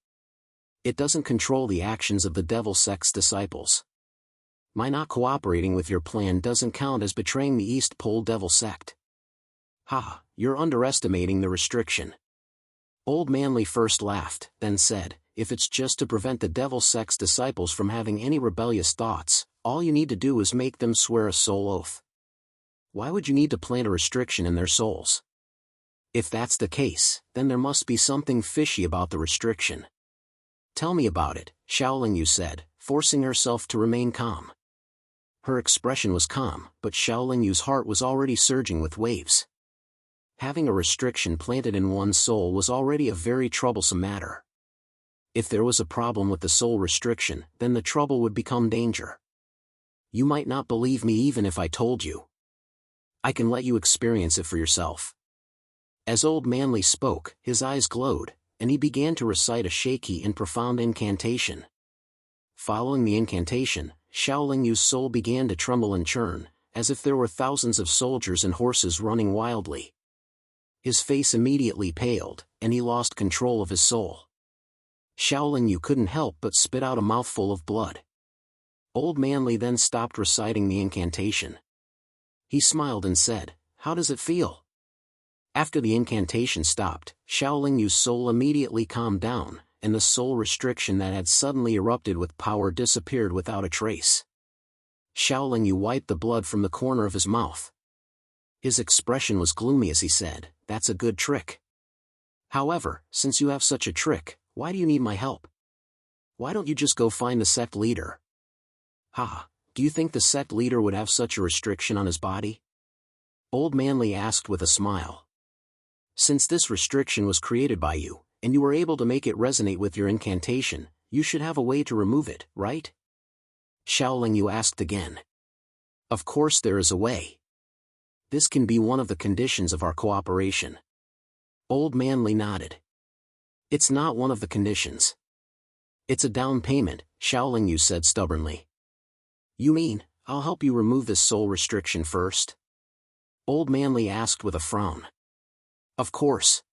A: It doesn't control the actions of the devil sect's disciples. My not cooperating with your plan doesn't count as betraying the East Pole Devil Sect. You're underestimating the restriction. Old Manly first laughed, then said, if it's just to prevent the devil sect's disciples from having any rebellious thoughts, all you need to do is make them swear a soul oath. Why would you need to plant a restriction in their souls? If that's the case, then there must be something fishy about the restriction. Tell me about it, Xiaoling Yu said, forcing herself to remain calm. Her expression was calm, but Xiaoling Yu's heart was already surging with waves. Having a restriction planted in one's soul was already a very troublesome matter. If there was a problem with the soul restriction, then the trouble would become danger. You might not believe me even if I told you. I can let you experience it for yourself. As Old Manly spoke, his eyes glowed, and he began to recite a shaky and profound incantation. Following the incantation, Xiaoling Yu's soul began to tremble and churn, as if there were thousands of soldiers and horses running wildly. His face immediately paled, and he lost control of his soul. Xiaoling Yu couldn't help but spit out a mouthful of blood. Old Manly then stopped reciting the incantation. He smiled and said, How does it feel? After the incantation stopped, Xiaoling Yu's soul immediately calmed down, and the soul restriction that had suddenly erupted with power disappeared without a trace. Xiao Yu wiped the blood from the corner of his mouth. His expression was gloomy as he said, "That's a good trick. However, since you have such a trick, why do you need my help? Why don't you just go find the sect leader?" "Ha, do you think the sect leader would have such a restriction on his body?" Old Manly asked with a smile. "Since this restriction was created by you, and you were able to make it resonate with your incantation, you should have a way to remove it, right?" Xiao Yu asked again. "Of course there is a way. This can be one of the conditions of our cooperation." Old Manly nodded. "It's not one of the conditions. It's a down payment," Xiao Yu said stubbornly. "You mean, I'll help you remove this soul restriction first?" Old Manly asked with a frown. "Of course.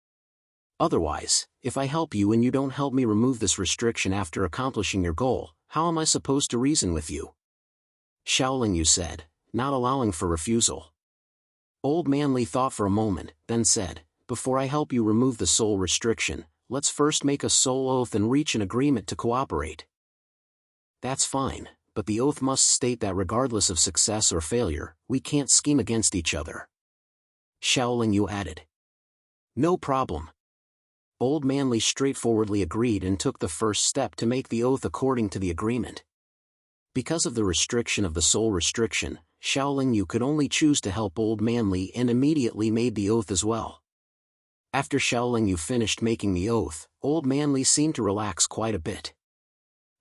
A: Otherwise, if I help you and you don't help me remove this restriction after accomplishing your goal, how am I supposed to reason with you?" Xiao Yu said, not allowing for refusal. Old Manly thought for a moment, then said, "Before I help you remove the soul restriction, let's first make a soul oath and reach an agreement to cooperate." "That's fine, but the oath must state that regardless of success or failure, we can't scheme against each other." Xiao Yu added. "No problem." Old Manly straightforwardly agreed and took the first step to make the oath according to the agreement. Because of the restriction of the soul restriction, Xiao Yu could only choose to help Old Manly and immediately made the oath as well. After Xiao Yu finished making the oath, Old Manly seemed to relax quite a bit.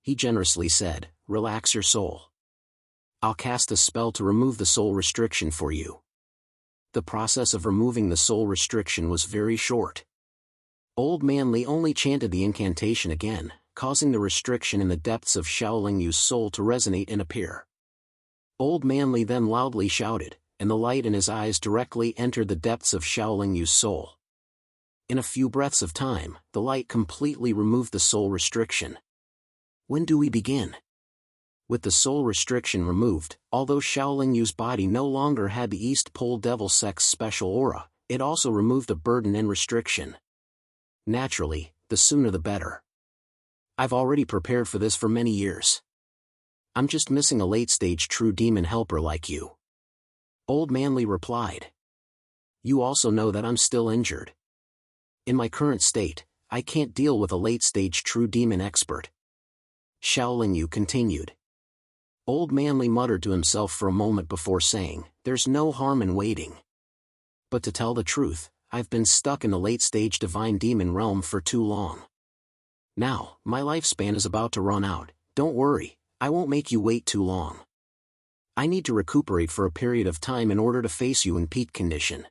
A: He generously said, "Relax your soul. I'll cast a spell to remove the soul restriction for you." The process of removing the soul restriction was very short. Old Manly only chanted the incantation again, causing the restriction in the depths of Xiao Yu's soul to resonate and appear. Old Manly then loudly shouted, and the light in his eyes directly entered the depths of Xiao Yu's soul. In a few breaths of time, the light completely removed the soul restriction. "When do we begin?" With the soul restriction removed, although Xiao Yu's body no longer had the East Pole Devil Sect's special aura, it also removed a burden and restriction. Naturally, the sooner the better. I've already prepared for this for many years. I'm just missing a late-stage true demon helper like you. Old Manly replied. You also know that I'm still injured. In my current state, I can't deal with a late-stage true demon expert. Xiao Yu continued. Old Manly muttered to himself for a moment before saying, there's no harm in waiting. But to tell the truth, I've been stuck in the late-stage divine demon realm for too long. Now, my lifespan is about to run out. Don't worry, I won't make you wait too long. I need to recuperate for a period of time in order to face you in peak condition.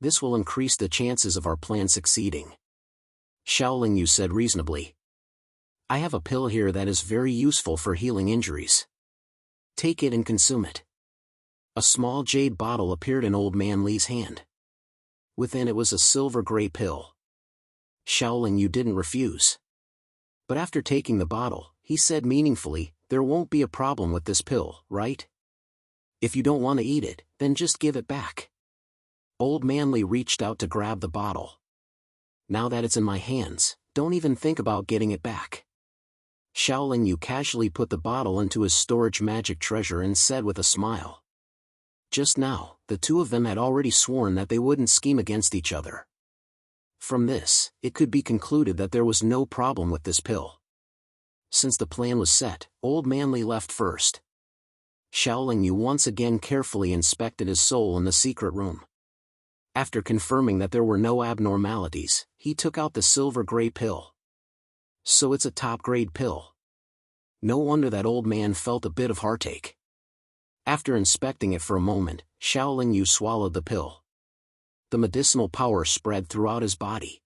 A: This will increase the chances of our plan succeeding. Xiao Yu said reasonably. I have a pill here that is very useful for healing injuries. Take it and consume it. A small jade bottle appeared in Old Manly's hand. Within it was a silver gray pill. Xiao Yu didn't refuse. But after taking the bottle, he said meaningfully, there won't be a problem with this pill, right? If you don't want to eat it, then just give it back. Old Manly reached out to grab the bottle. Now that it's in my hands, don't even think about getting it back. Xiao Yu casually put the bottle into his storage magic treasure and said with a smile. Just now, the two of them had already sworn that they wouldn't scheme against each other. From this, it could be concluded that there was no problem with this pill. Since the plan was set, Old Manly left first. Xiao Yu once again carefully inspected his soul in the secret room. After confirming that there were no abnormalities, he took out the silver gray pill. So it's a top-grade pill. No wonder that old man felt a bit of heartache. After inspecting it for a moment, Xiao Yu swallowed the pill. The medicinal power spread throughout his body.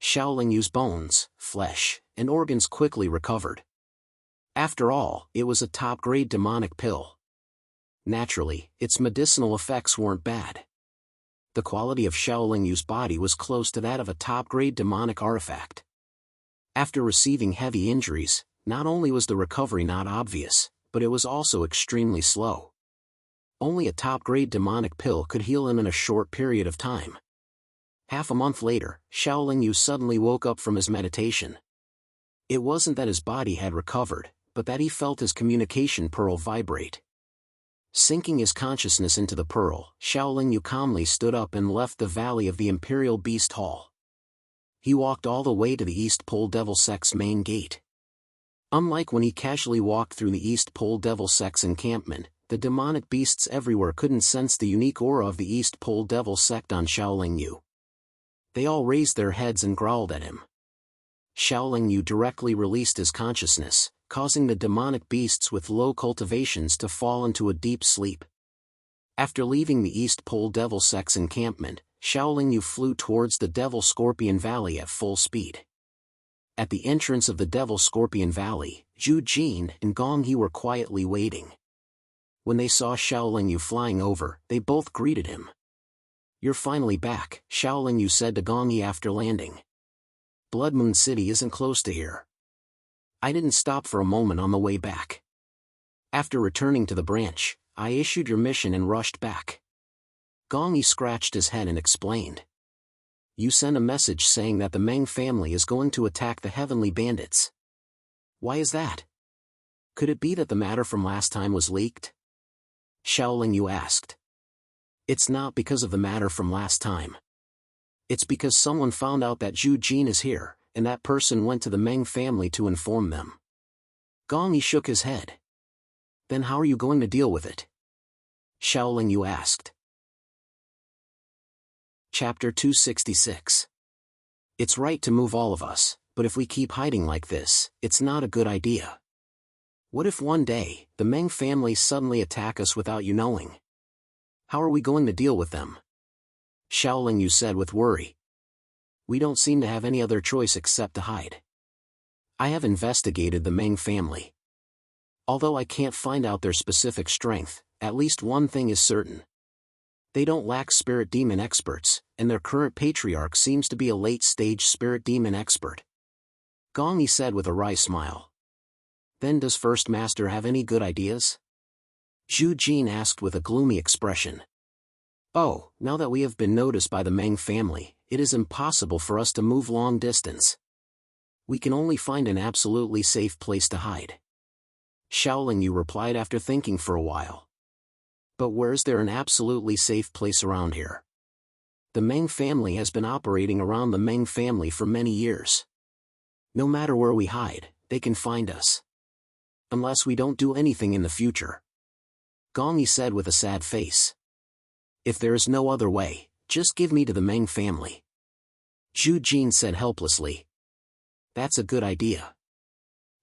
A: Xiao Yu's bones, flesh, and organs quickly recovered. After all, it was a top-grade demonic pill. Naturally, its medicinal effects weren't bad. The quality of Xiao Yu's body was close to that of a top-grade demonic artifact. After receiving heavy injuries, not only was the recovery not obvious, but it was also extremely slow. Only a top-grade demonic pill could heal him in a short period of time. Half a month later, Xiao Yu suddenly woke up from his meditation. It wasn't that his body had recovered, but that he felt his communication pearl vibrate. Sinking his consciousness into the pearl, Xiaolingyu calmly stood up and left the valley of the Imperial Beast Hall. He walked all the way to the East Pole Devil Sect's main gate. Unlike when he casually walked through the East Pole Devil Sect's encampment, the demonic beasts everywhere couldn't sense the unique aura of the East Pole Devil Sect on Xiaolingyu. They all raised their heads and growled at him. Xiaolingyu directly released his consciousness, causing the demonic beasts with low cultivations to fall into a deep sleep. After leaving the East Pole Devil Sect's encampment, Xiaolingyu flew towards the Devil Scorpion Valley at full speed. At the entrance of the Devil Scorpion Valley, Zhu Jin and Gong He were quietly waiting. When they saw Xiaolingyu flying over, they both greeted him. "You're finally back," Xiaolingyu said to Gong He after landing. "Blood Moon City isn't close to here. I didn't stop for a moment on the way back. After returning to the branch, I issued your mission and rushed back." Gong Yi scratched his head and explained. "You sent a message saying that the Meng family is going to attack the Heavenly Bandits. Why is that? Could it be that the matter from last time was leaked?" Xiaolingyu asked. "It's not because of the matter from last time. It's because someone found out that Zhu Jin is here, and that person went to the Meng family to inform them." Gong Yi shook his head. "Then how are you going to deal with it?" Xiaolingyu asked. Chapter 266. It's right to move all of us, but if we keep hiding like this, it's not a good idea. What if one day, the Meng family suddenly attack us without you knowing? How are we going to deal with them? Xiaolingyu said with worry. "We don't seem to have any other choice except to hide. I have investigated the Meng family. Although I can't find out their specific strength, at least one thing is certain. They don't lack spirit demon experts, and their current patriarch seems to be a late-stage spirit demon expert." Gong Yi said with a wry smile. "Then does First Master have any good ideas?" Zhu Jin asked with a gloomy expression. "Oh, now that we have been noticed by the Meng family, it is impossible for us to move long distance. We can only find an absolutely safe place to hide." Xiaolingyu replied after thinking for a while. "But where's there an absolutely safe place around here? The Meng family has been operating around the Meng family for many years. No matter where we hide, they can find us. Unless we don't do anything in the future." Gong Yi said with a sad face. "If there is no other way, just give me to the Meng family." Zhu Jin said helplessly. "That's a good idea."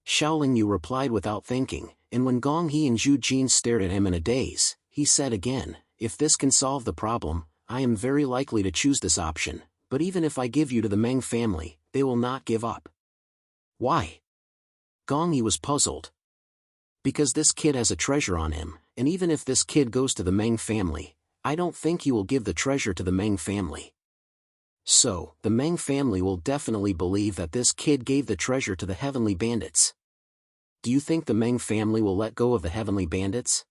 A: Xiaolingyu replied without thinking, and when Gong He and Zhu Jin stared at him in a daze, he said again, "If this can solve the problem, I am very likely to choose this option, but even if I give you to the Meng family, they will not give up." "Why?" Gong He was puzzled. "Because this kid has a treasure on him, and even if this kid goes to the Meng family, I don't think he will give the treasure to the Meng family. So, the Meng family will definitely believe that this kid gave the treasure to the Heavenly Bandits. Do you think the Meng family will let go of the Heavenly Bandits?"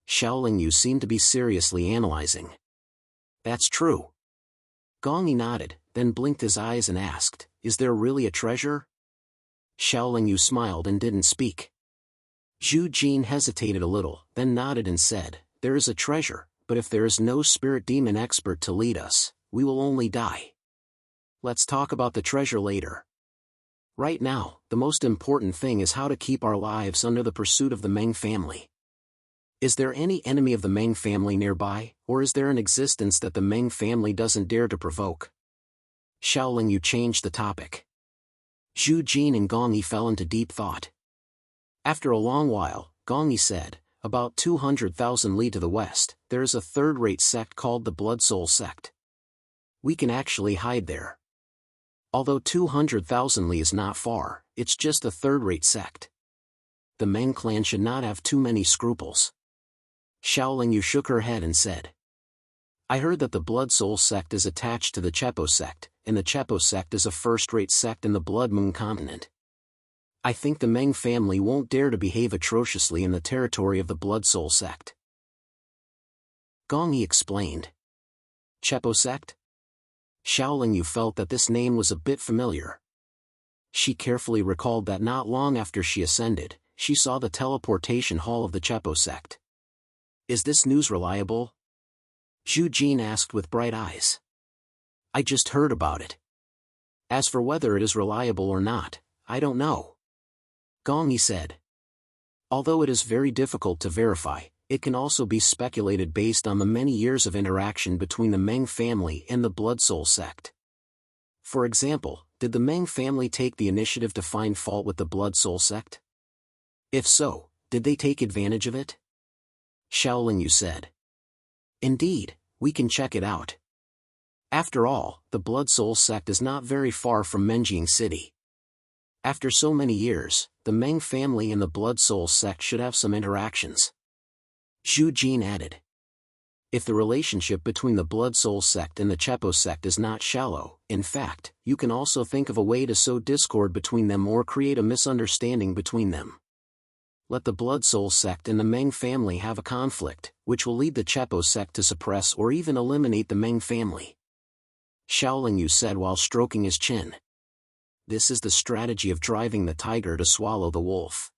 A: Xiaolingyu seemed to be seriously analyzing. "That's true." Gong Yi nodded, then blinked his eyes and asked, "Is there really a treasure?" Xiaolingyu smiled and didn't speak. Zhu Jin hesitated a little, then nodded and said, "There is a treasure, but if there is no spirit demon expert to lead us, we will only die. Let's talk about the treasure later. Right now, the most important thing is how to keep our lives under the pursuit of the Meng family. Is there any enemy of the Meng family nearby, or is there an existence that the Meng family doesn't dare to provoke?" Xiaolingyu changed the topic. Zhu Jin and Gong Yi fell into deep thought. After a long while, Gong Yi said, "About 200,000 li to the west, there is a third-rate sect called the Blood Soul sect. We can actually hide there. Although 200,000 li is not far, it's just a third-rate sect. The Meng clan should not have too many scruples." Xiaolingyu shook her head and said, "I heard that the Blood Soul sect is attached to the Chepo sect, and the Chepo sect is a first-rate sect in the Blood Moon continent. I think the Meng family won't dare to behave atrociously in the territory of the Blood Soul sect." Gong Yi explained. "Chepo sect?" Xiaolingyu felt that this name was a bit familiar. She carefully recalled that not long after she ascended, she saw the teleportation hall of the Chepo sect. "Is this news reliable?" Zhu Jin asked with bright eyes. "I just heard about it. As for whether it is reliable or not, I don't know," Gong Yi said. "Although it is very difficult to verify, it can also be speculated based on the many years of interaction between the Meng family and the Blood Soul sect. For example, did the Meng family take the initiative to find fault with the Blood Soul sect? If so, did they take advantage of it?" Xiaolin Yu said. "Indeed, we can check it out. After all, the Blood Soul sect is not very far from Menjing City. After so many years, the Meng family and the Blood Soul sect should have some interactions." Zhu Jin added. "If the relationship between the Blood Soul sect and the Chepo sect is not shallow, in fact, you can also think of a way to sow discord between them or create a misunderstanding between them. Let the Blood Soul sect and the Meng family have a conflict, which will lead the Chepo sect to suppress or even eliminate the Meng family," Xiaolin Yu said while stroking his chin. "This is the strategy of driving the tiger to swallow the wolf.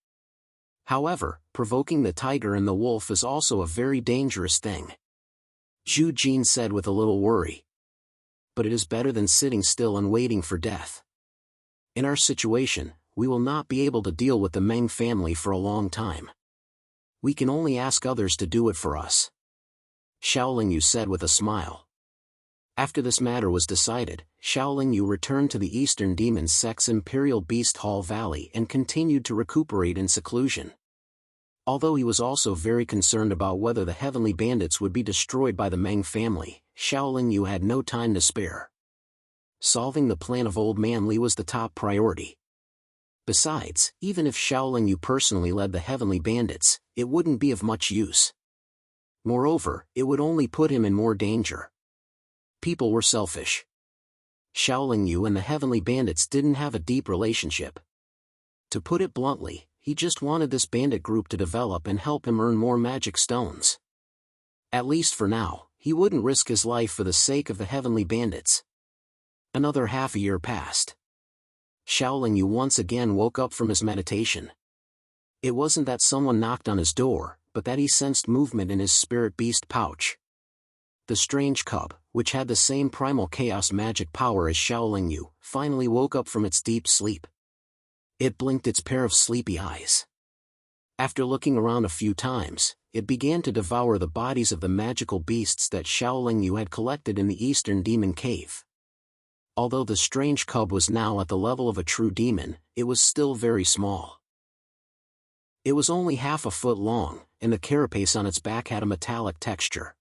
A: However, provoking the tiger and the wolf is also a very dangerous thing," Zhu Jin said with a little worry. "But it is better than sitting still and waiting for death. In our situation, we will not be able to deal with the Meng family for a long time. We can only ask others to do it for us," Xiaolin Yu said with a smile. After this matter was decided, Xiaolin Yu returned to the Eastern Demon Sect's Imperial Beast Hall Valley and continued to recuperate in seclusion. Although he was also very concerned about whether the Heavenly Bandits would be destroyed by the Meng family, Xiaolin Yu had no time to spare. Solving the plan of Old Man Li was the top priority. Besides, even if Xiaolin Yu personally led the Heavenly Bandits, it wouldn't be of much use. Moreover, it would only put him in more danger. People were selfish. Xiaolin Yu and the Heavenly Bandits didn't have a deep relationship. To put it bluntly, he just wanted this bandit group to develop and help him earn more magic stones. At least for now, he wouldn't risk his life for the sake of the Heavenly Bandits. Another half a year passed. Xiaolin Yu once again woke up from his meditation. It wasn't that someone knocked on his door, but that he sensed movement in his spirit beast pouch. The strange cub, which had the same primal chaos magic power as Xiaolin Yu, finally woke up from its deep sleep. It blinked its pair of sleepy eyes. After looking around a few times, it began to devour the bodies of the magical beasts that Xiaolin Yu had collected in the Eastern Demon Cave. Although the strange cub was now at the level of a true demon, it was still very small. It was only half a foot long, and the carapace on its back had a metallic texture.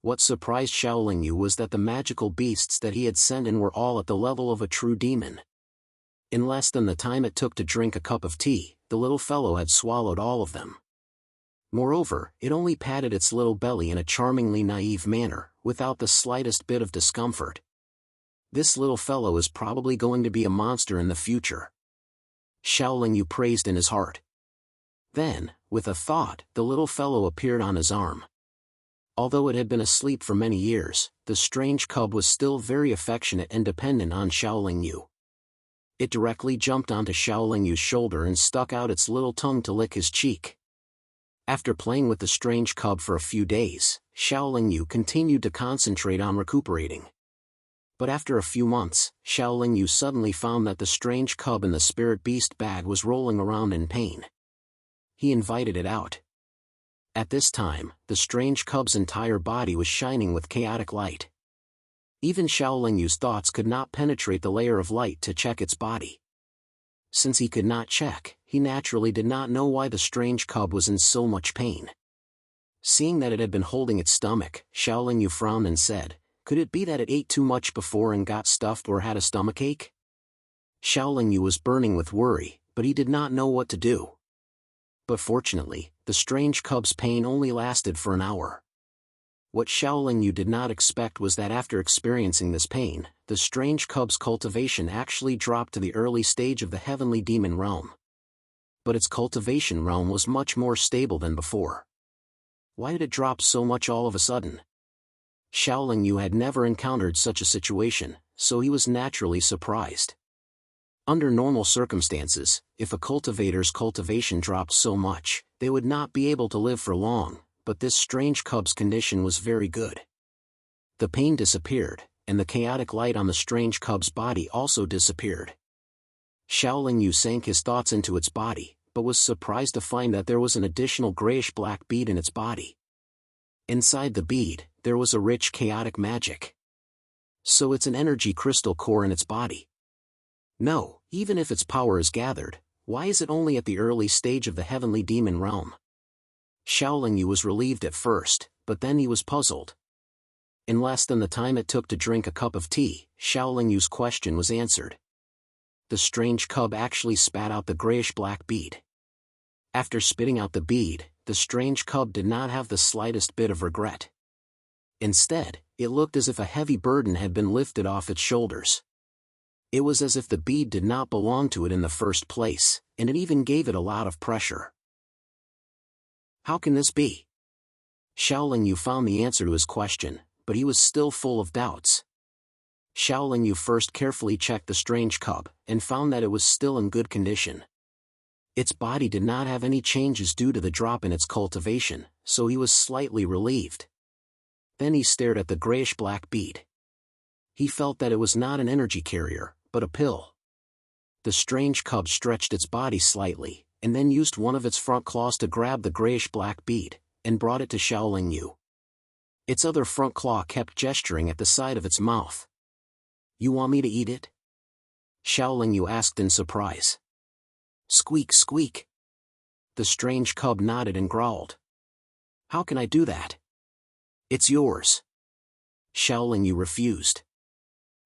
A: What surprised Xiaolin Yu was that the magical beasts that he had sent in were all at the level of a true demon. In less than the time it took to drink a cup of tea, the little fellow had swallowed all of them. Moreover, it only patted its little belly in a charmingly naive manner, without the slightest bit of discomfort. This little fellow is probably going to be a monster in the future, Xiaolin Yu praised in his heart. Then, with a thought, the little fellow appeared on his arm. Although it had been asleep for many years, the strange cub was still very affectionate and dependent on Xiaolin Yu. It directly jumped onto Xiaolin Yu's shoulder and stuck out its little tongue to lick his cheek. After playing with the strange cub for a few days, Xiaolin Yu continued to concentrate on recuperating. But after a few months, Xiaolin Yu suddenly found that the strange cub in the spirit beast bag was rolling around in pain. He invited it out. At this time, the strange cub's entire body was shining with chaotic light. Even Xiaolin Yu's thoughts could not penetrate the layer of light to check its body. Since he could not check, he naturally did not know why the strange cub was in so much pain. Seeing that it had been holding its stomach, Xiaolin Yu frowned and said, "Could it be that it ate too much before and got stuffed or had a stomachache?" Xiaolin Yu was burning with worry, but he did not know what to do. But fortunately, the strange cub's pain only lasted for an hour. What Xiaolin Yu did not expect was that after experiencing this pain, the strange cub's cultivation actually dropped to the early stage of the heavenly demon realm. But its cultivation realm was much more stable than before. Why did it drop so much all of a sudden? Xiaolin Yu had never encountered such a situation, so he was naturally surprised. Under normal circumstances, if a cultivator's cultivation dropped so much, they would not be able to live for long, but this strange cub's condition was very good. The pain disappeared, and the chaotic light on the strange cub's body also disappeared. Xiaoling Yu sank his thoughts into its body, but was surprised to find that there was an additional grayish-black bead in its body. Inside the bead, there was a rich chaotic magic. So it's an energy crystal core in its body. No, even if its power is gathered, why is it only at the early stage of the heavenly demon realm? Xiaoling Yu was relieved at first, but then he was puzzled. In less than the time it took to drink a cup of tea, Xiaoling Yu's question was answered. The strange cub actually spat out the grayish-black bead. After spitting out the bead, the strange cub did not have the slightest bit of regret. Instead, it looked as if a heavy burden had been lifted off its shoulders. It was as if the bead did not belong to it in the first place, and it even gave it a lot of pressure. How can this be? Xiaoling Yu found the answer to his question, but he was still full of doubts. Xiaoling Yu first carefully checked the strange cub, and found that it was still in good condition. Its body did not have any changes due to the drop in its cultivation, so he was slightly relieved. Then he stared at the grayish-black bead. He felt that it was not an energy carrier, but a pill. The strange cub stretched its body slightly, and then used one of its front claws to grab the grayish-black bead, and brought it to Xiaoling Yu. Its other front claw kept gesturing at the side of its mouth. You want me to eat it? Xiaoling Yu asked in surprise. Squeak, squeak. The strange cub nodded and growled. How can I do that? It's yours. Xiaoling Yu refused.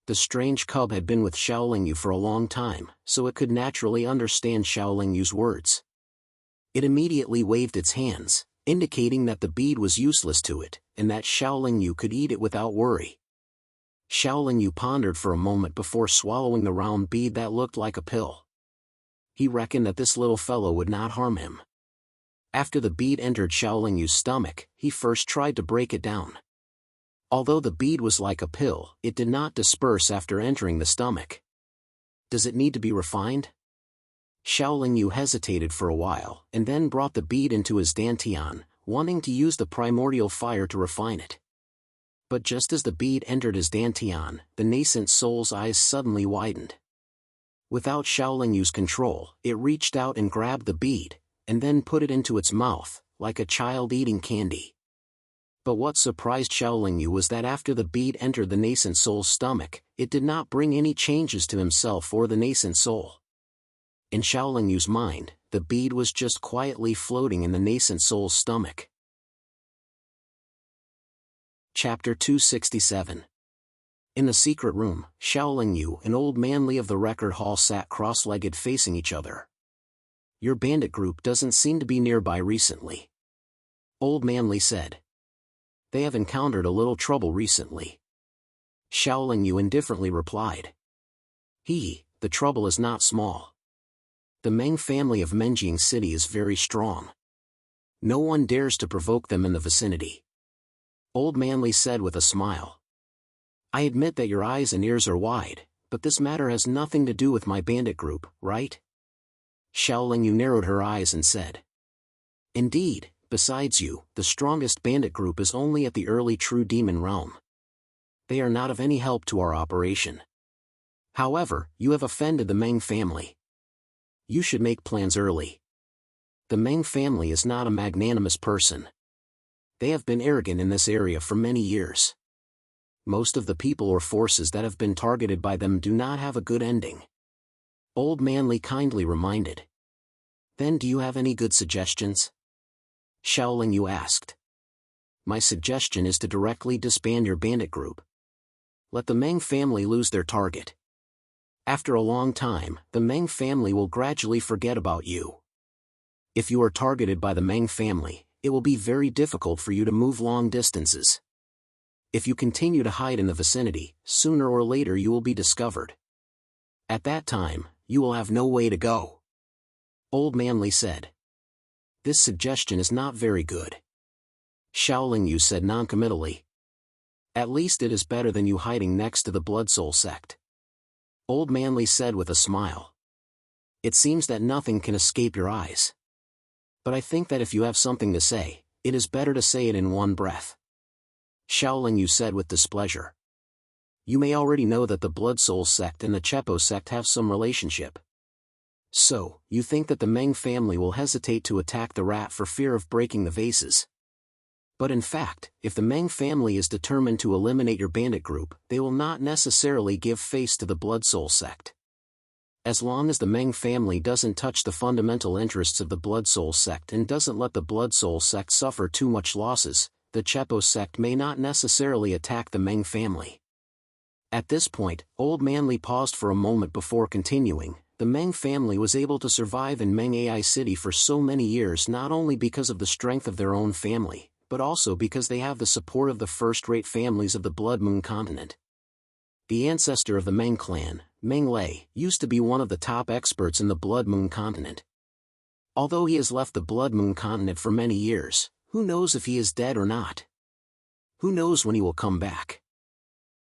A: The strange cub had been with Xiaoling Yu for a long time, so it could naturally understand Xiaoling Yu's words. It immediately waved its hands, indicating that the bead was useless to it, and that Xiaoling Yu could eat it without worry. Xiaoling Yu pondered for a moment before swallowing the round bead that looked like a pill. He reckoned that this little fellow would not harm him. After the bead entered Xiaoling Yu's stomach, he first tried to break it down. Although the bead was like a pill, it did not disperse after entering the stomach. Does it need to be refined? Xiaoling Yu hesitated for a while, and then brought the bead into his dantian, wanting to use the primordial fire to refine it. But just as the bead entered his dantian, the nascent soul's eyes suddenly widened. Without Xiaoling Yu's control, it reached out and grabbed the bead, and then put it into its mouth, like a child eating candy. But what surprised Xiaoling Yu was that after the bead entered the nascent soul's stomach, it did not bring any changes to himself or the nascent soul. In Xiaoling Yu's mind, the bead was just quietly floating in the nascent soul's stomach. Chapter 267. In the secret room, Xiaoling Yu and Old Manly of the record hall sat cross-legged facing each other. Your bandit group doesn't seem to be nearby recently. Old Manly said. They have encountered a little trouble recently. Xiaoling Yu indifferently replied. The trouble is not small. The Meng family of Menjing City is very strong. No one dares to provoke them in the vicinity. Old Manly said with a smile. I admit that your eyes and ears are wide, but this matter has nothing to do with my bandit group, right? Xiaoling Yu narrowed her eyes and said. Indeed, besides you, the strongest bandit group is only at the early true demon realm. They are not of any help to our operation. However, you have offended the Meng family. You should make plans early. The Meng family is not a magnanimous person. They have been arrogant in this area for many years. Most of the people or forces that have been targeted by them do not have a good ending. Old Manly kindly reminded. Then do you have any good suggestions? Xiaoling Yu asked. My suggestion is to directly disband your bandit group. Let the Meng family lose their target. After a long time, the Meng family will gradually forget about you. If you are targeted by the Meng family, it will be very difficult for you to move long distances. If you continue to hide in the vicinity, sooner or later you will be discovered. At that time, you will have no way to go. Old Manly said. This suggestion is not very good. Xiaoling Yu said noncommittally. At least it is better than you hiding next to the Blood Soul sect. Old Manly said with a smile. It seems that nothing can escape your eyes. But I think that if you have something to say, it is better to say it in one breath. Shaolin Yu said with displeasure. You may already know that the Blood Soul sect and the Chepo sect have some relationship. So, you think that the Meng family will hesitate to attack the rat for fear of breaking the vases. But in fact, if the Meng family is determined to eliminate your bandit group, they will not necessarily give face to the Blood Soul sect. As long as the Meng family doesn't touch the fundamental interests of the Blood Soul sect and doesn't let the Blood Soul sect suffer too much losses, the Chepo sect may not necessarily attack the Meng family. At this point, Old Manly paused for a moment before continuing. The Meng family was able to survive in Meng AI City for so many years not only because of the strength of their own family, but also because they have the support of the first-rate families of the Blood Moon continent. The ancestor of the Meng clan, Meng Lei, used to be one of the top experts in the Blood Moon continent. Although he has left the Blood Moon continent for many years, who knows if he is dead or not? Who knows when he will come back?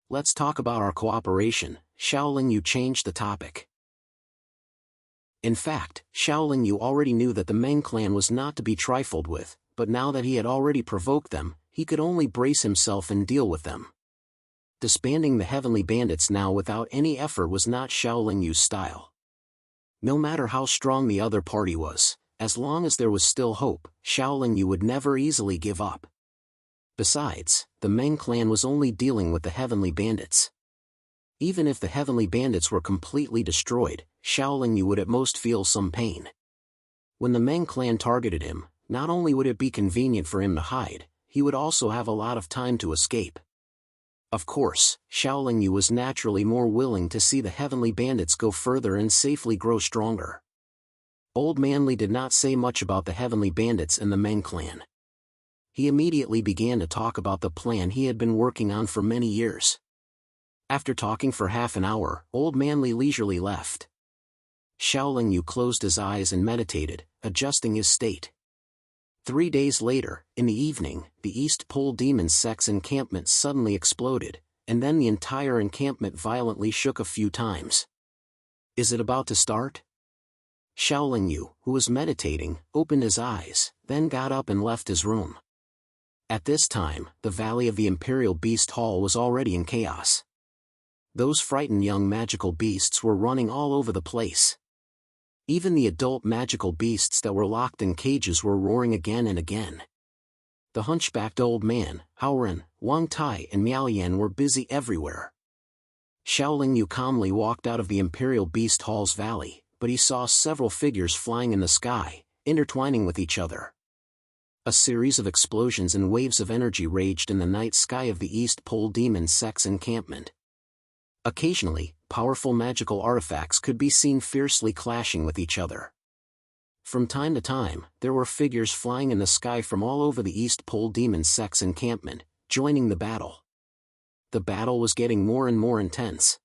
A: Let's talk about our cooperation. Shaolin Yu changed the topic. In fact, Shaolin Yu already knew that the Meng clan was not to be trifled with, but now that he had already provoked them, he could only brace himself and deal with them. Disbanding the Heavenly Bandits now without any effort was not Shaolin Yu's style. No matter how strong the other party was, as long as there was still hope, Shaolin Yu would never easily give up. Besides, the Meng clan was only dealing with the Heavenly Bandits. Even if the Heavenly Bandits were completely destroyed, Shaolin Yu would at most feel some pain. When the Meng clan targeted him, not only would it be convenient for him to hide, he would also have a lot of time to escape. Of course, Shaolin Yu was naturally more willing to see the Heavenly Bandits go further and safely grow stronger. Old Manly did not say much about the Heavenly Bandits and the Meng clan. He immediately began to talk about the plan he had been working on for many years. After talking for half an hour, Old Manly leisurely left. Shaolin Yu closed his eyes and meditated, adjusting his state. 3 days later, in the evening, the East Pole Demon Sect's encampment suddenly exploded, and then the entire encampment violently shook a few times. Is it about to start? Shaolin Yu, who was meditating, opened his eyes, then got up and left his room. At this time, the valley of the Imperial Beast Hall was already in chaos. Those frightened young magical beasts were running all over the place. Even the adult magical beasts that were locked in cages were roaring again and again. The hunchbacked old man, Haoren, Wang Tai and Miao Yan were busy everywhere. Shaolin Yu calmly walked out of the Imperial Beast Hall's valley, but he saw several figures flying in the sky, intertwining with each other. A series of explosions and waves of energy raged in the night sky of the East Pole Demon Sect's encampment. Occasionally, powerful magical artifacts could be seen fiercely clashing with each other. From time to time, there were figures flying in the sky from all over the East Pole Demon Sect's encampment, joining the battle. The battle was getting more and more intense.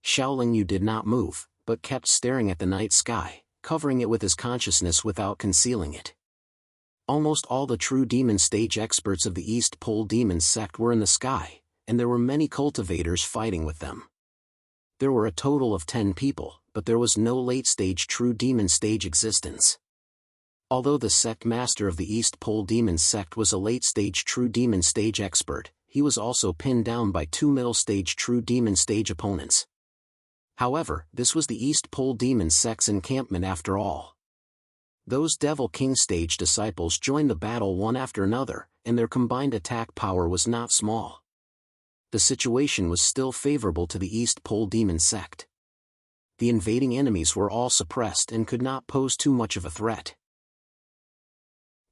A: Shaolin Yu did not move, but kept staring at the night sky, covering it with his consciousness without concealing it. Almost all the true demon stage experts of the East Pole Demon Sect were in the sky, and there were many cultivators fighting with them. There were a total of 10 people, but there was no late-stage true demon stage existence. Although the sect master of the East Pole Demon Sect was a late-stage true demon stage expert, he was also pinned down by 2 middle-stage true demon stage opponents. However, this was the East Pole Demon Sect's encampment after all. Those Devil King stage disciples joined the battle one after another, and their combined attack power was not small. The situation was still favorable to the East Pole Demon Sect. The invading enemies were all suppressed and could not pose too much of a threat.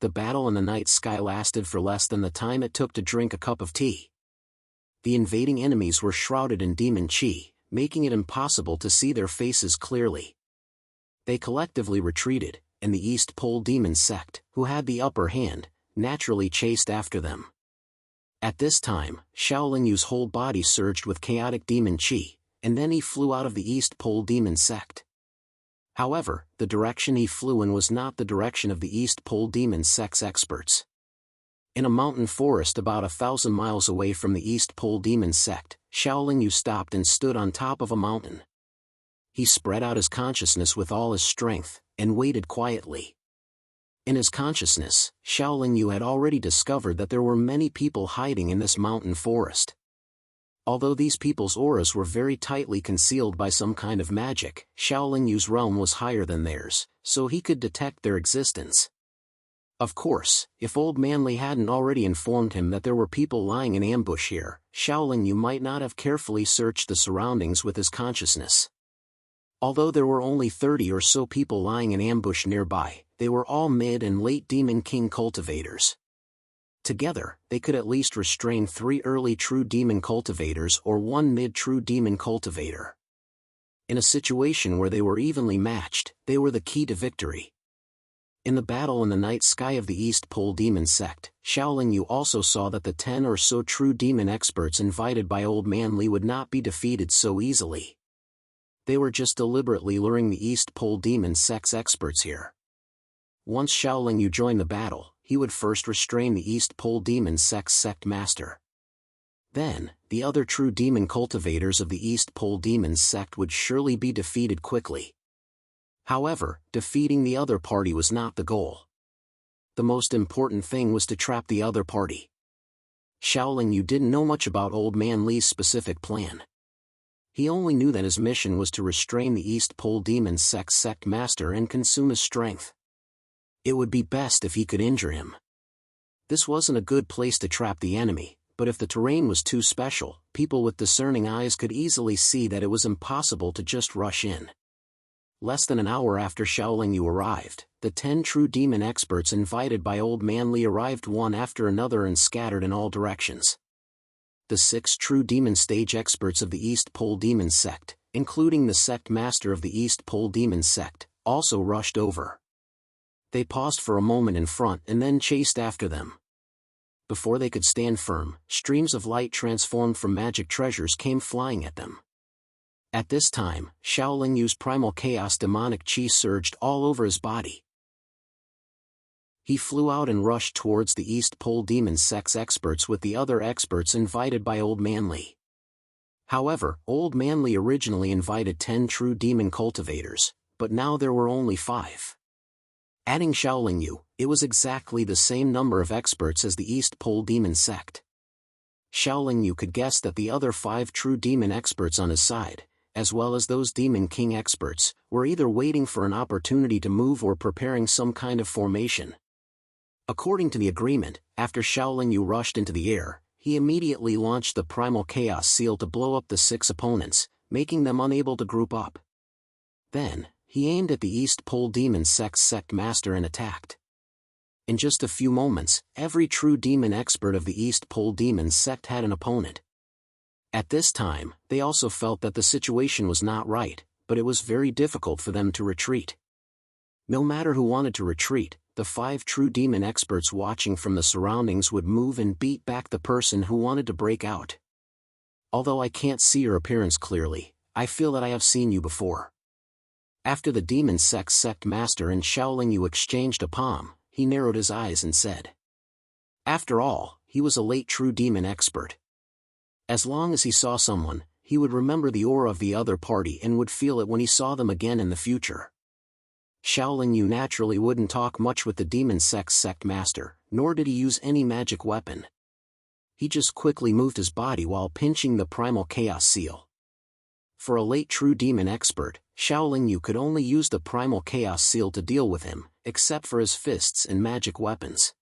A: The battle in the night sky lasted for less than the time it took to drink a cup of tea. The invading enemies were shrouded in demon chi, making it impossible to see their faces clearly. They collectively retreated, and the East Pole Demon Sect, who had the upper hand, naturally chased after them. At this time, Shaolin Yu's whole body surged with chaotic demon chi, and then he flew out of the East Pole Demon Sect. However, the direction he flew in was not the direction of the East Pole Demon Sect's experts. In a mountain forest about 1,000 miles away from the East Pole Demon Sect, Shaolin Yu stopped and stood on top of a mountain. He spread out his consciousness with all his strength, and waited quietly. In his consciousness, Shaolin Yu had already discovered that there were many people hiding in this mountain forest. Although these people's auras were very tightly concealed by some kind of magic, Shaolin Yu's realm was higher than theirs, so he could detect their existence. Of course, if Old Manly hadn't already informed him that there were people lying in ambush here, Shaolin Yu might not have carefully searched the surroundings with his consciousness. Although there were only 30 or so people lying in ambush nearby, they were all mid and late Demon King cultivators. Together, they could at least restrain 3 early true demon cultivators or 1 mid-true demon cultivator. In a situation where they were evenly matched, they were the key to victory. In the battle in the night sky of the East Pole Demon Sect, Shaolin Yu also saw that the 10 or so true demon experts invited by Old Manly would not be defeated so easily. They were just deliberately luring the East Pole Demon Sect's experts here. Once Shaolin Yu joined the battle, he would first restrain the East Pole Demon Sect's sect master. Then, the other true demon cultivators of the East Pole Demon Sect would surely be defeated quickly. However, defeating the other party was not the goal. The most important thing was to trap the other party. Shaolin Yu didn't know much about Old Man Li's specific plan. He only knew that his mission was to restrain the East Pole Demon Sect's sect master and consume his strength. It would be best if he could injure him. This wasn't a good place to trap the enemy, but if the terrain was too special, people with discerning eyes could easily see that it was impossible to just rush in. Less than an hour after Shaolin Yu arrived, the 10 true demon experts invited by Old Manly arrived one after another and scattered in all directions. The 6 true demon stage experts of the East Pole Demon Sect, including the sect master of the East Pole Demon Sect, also rushed over. They paused for a moment in front and then chased after them. Before they could stand firm, streams of light transformed from magic treasures came flying at them. At this time, Shaolin Yu's primal chaos demonic chi surged all over his body. He flew out and rushed towards the East Pole Demon Sect's experts with the other experts invited by Old Manly. However, Old Manly originally invited 10 true demon cultivators, but now there were only 5. Adding Shaolin Yu, it was exactly the same number of experts as the East Pole Demon Sect. Shaolin Yu could guess that the other 5 true demon experts on his side, as well as those Demon King experts, were either waiting for an opportunity to move or preparing some kind of formation. According to the agreement, after Shaolin Yu rushed into the air, he immediately launched the Primal Chaos Seal to blow up the 6 opponents, making them unable to group up. Then, he aimed at the East Pole Demon Sect's sect master and attacked. In just a few moments, every true demon expert of the East Pole Demon Sect had an opponent. At this time, they also felt that the situation was not right, but it was very difficult for them to retreat. No matter who wanted to retreat, the 5 true demon experts watching from the surroundings would move and beat back the person who wanted to break out. Although I can't see your appearance clearly, I feel that I have seen you before. After the Demon Sect's sect master and Shaolin Yu exchanged a palm, he narrowed his eyes and said. After all, he was a late true demon expert. As long as he saw someone, he would remember the aura of the other party and would feel it when he saw them again in the future. Shaolin Yu naturally wouldn't talk much with the Demon Sect's sect master, nor did he use any magic weapon. He just quickly moved his body while pinching the Primal Chaos Seal. For a late true demon expert, Shaolin Yu could only use the Primal Chaos Seal to deal with him, except for his fists and magic weapons.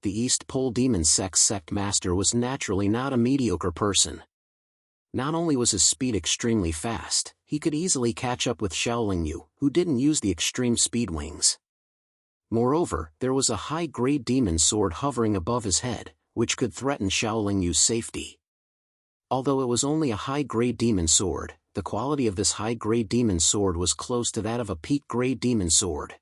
A: The East Pole Demon Sect's sect master was naturally not a mediocre person. Not only was his speed extremely fast, he could easily catch up with Shaolin Yu, who didn't use the extreme speed wings. Moreover, there was a high-grade demon sword hovering above his head, which could threaten Shaolin Yu's safety. Although it was only a high-grade demon sword, the quality of this high-grade demon sword was close to that of a peak-grade demon sword.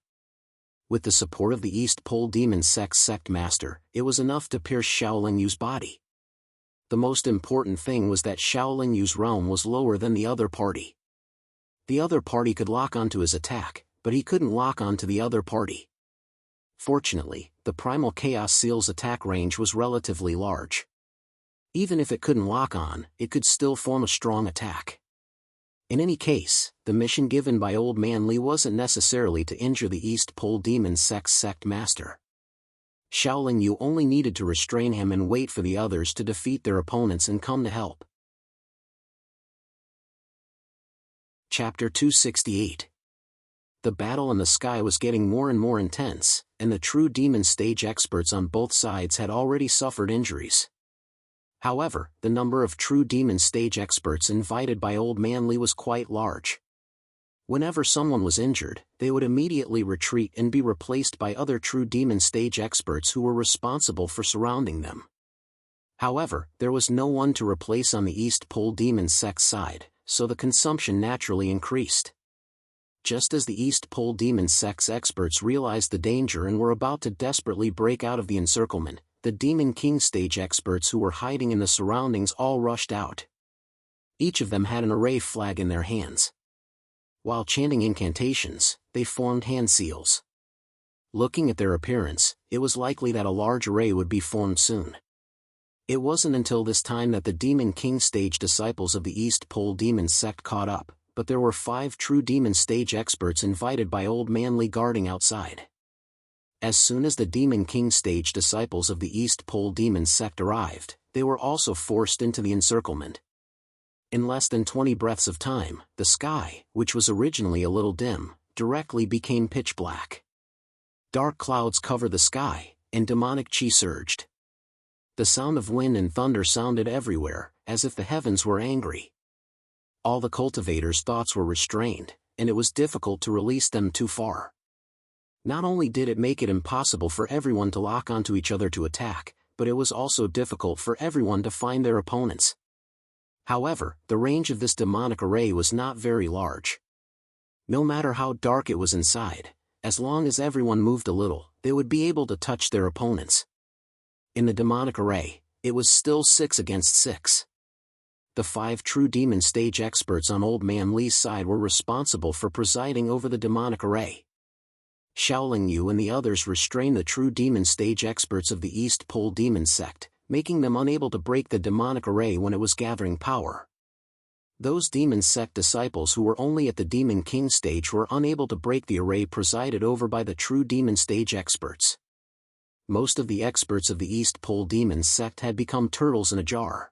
A: With the support of the East Pole Demon Sect's sect master, it was enough to pierce Shaolin Yu's body. The most important thing was that Shaolin Yu's realm was lower than the other party. The other party could lock onto his attack, but he couldn't lock onto the other party. Fortunately, the Primal Chaos Seal's attack range was relatively large. Even if it couldn't lock on, it could still form a strong attack. In any case, the mission given by Old Man Li wasn't necessarily to injure the East Pole Demon Sect's sect master. Shaolin Yu only needed to restrain him and wait for the others to defeat their opponents and come to help. Chapter 268. The battle in the sky was getting more and more intense, and the true demon stage experts on both sides had already suffered injuries. However, the number of true demon stage experts invited by Old Man Li was quite large. Whenever someone was injured, they would immediately retreat and be replaced by other true demon stage experts who were responsible for surrounding them. However, there was no one to replace on the East Pole Demon Sect's side, so the consumption naturally increased. Just as the East Pole Demon Sect's experts realized the danger and were about to desperately break out of the encirclement, the Demon King stage experts who were hiding in the surroundings all rushed out. Each of them had an array flag in their hands. While chanting incantations, they formed hand seals. Looking at their appearance, it was likely that a large array would be formed soon. It wasn't until this time that the Demon King stage disciples of the East Pole Demon Sect caught up, but there were 5 true demon stage experts invited by Old Man Li guarding outside. As soon as the Demon King stage disciples of the East Pole Demon Sect arrived, they were also forced into the encirclement. In less than 20 breaths of time, the sky, which was originally a little dim, directly became pitch black. Dark clouds covered the sky, and demonic chi surged. The sound of wind and thunder sounded everywhere, as if the heavens were angry. All the cultivators' thoughts were restrained, and it was difficult to release them too far. Not only did it make it impossible for everyone to lock onto each other to attack, but it was also difficult for everyone to find their opponents. However, the range of this demonic array was not very large. No matter how dark it was inside, as long as everyone moved a little, they would be able to touch their opponents. In the demonic array, it was still 6 against 6. The 5 true demon stage experts on Old Man Li's side were responsible for presiding over the demonic array. Shaolin Yu and the others restrained the true demon stage experts of the East Pole Demon Sect, making them unable to break the demonic array when it was gathering power. Those demon sect disciples who were only at the Demon King stage were unable to break the array presided over by the true demon stage experts. Most of the experts of the East Pole Demon Sect had become turtles in a jar.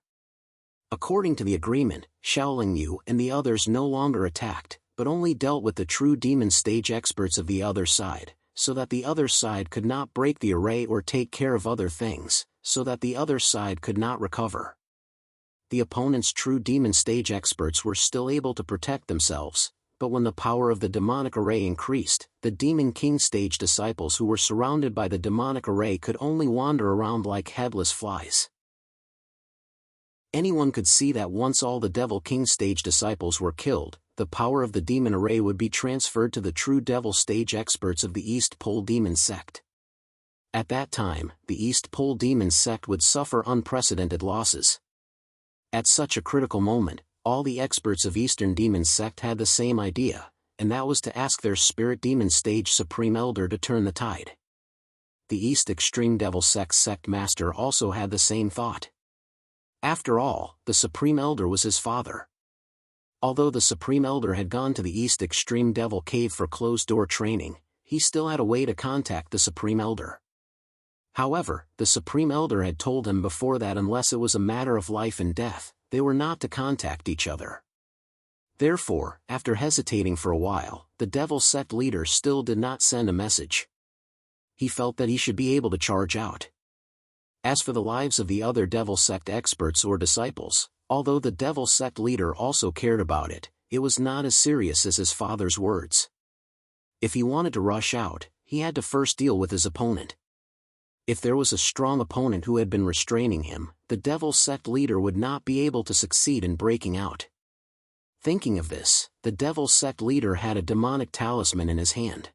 A: According to the agreement, Shaolin Yu and the others no longer attacked, but only dealt with the true demon stage experts of the other side, so that the other side could not break the array or take care of other things, so that the other side could not recover. The opponent's true demon stage experts were still able to protect themselves, but when the power of the demonic array increased, the Demon King stage disciples who were surrounded by the demonic array could only wander around like headless flies. Anyone could see that once all the Devil King stage disciples were killed, the power of the demon array would be transferred to the true devil stage experts of the East Pole Demon Sect. At that time, the East Pole Demon Sect would suffer unprecedented losses. At such a critical moment, all the experts of Eastern Demon Sect had the same idea, and that was to ask their Spirit Demon Stage Supreme Elder to turn the tide. The East Extreme Devil Sect Master also had the same thought. After all, the Supreme Elder was his father. Although the Supreme Elder had gone to the East Extreme Devil Cave for closed-door training, he still had a way to contact the Supreme Elder. However, the Supreme Elder had told him before that unless it was a matter of life and death, they were not to contact each other. Therefore, after hesitating for a while, the Devil Sect leader still did not send a message. He felt that he should be able to charge out. As for the lives of the other Devil Sect experts or disciples, although the Devil Sect leader also cared about it, it was not as serious as his father's words. If he wanted to rush out, he had to first deal with his opponent. If there was a strong opponent who had been restraining him, the Devil Sect leader would not be able to succeed in breaking out. Thinking of this, the Devil Sect leader had a demonic talisman in his hand.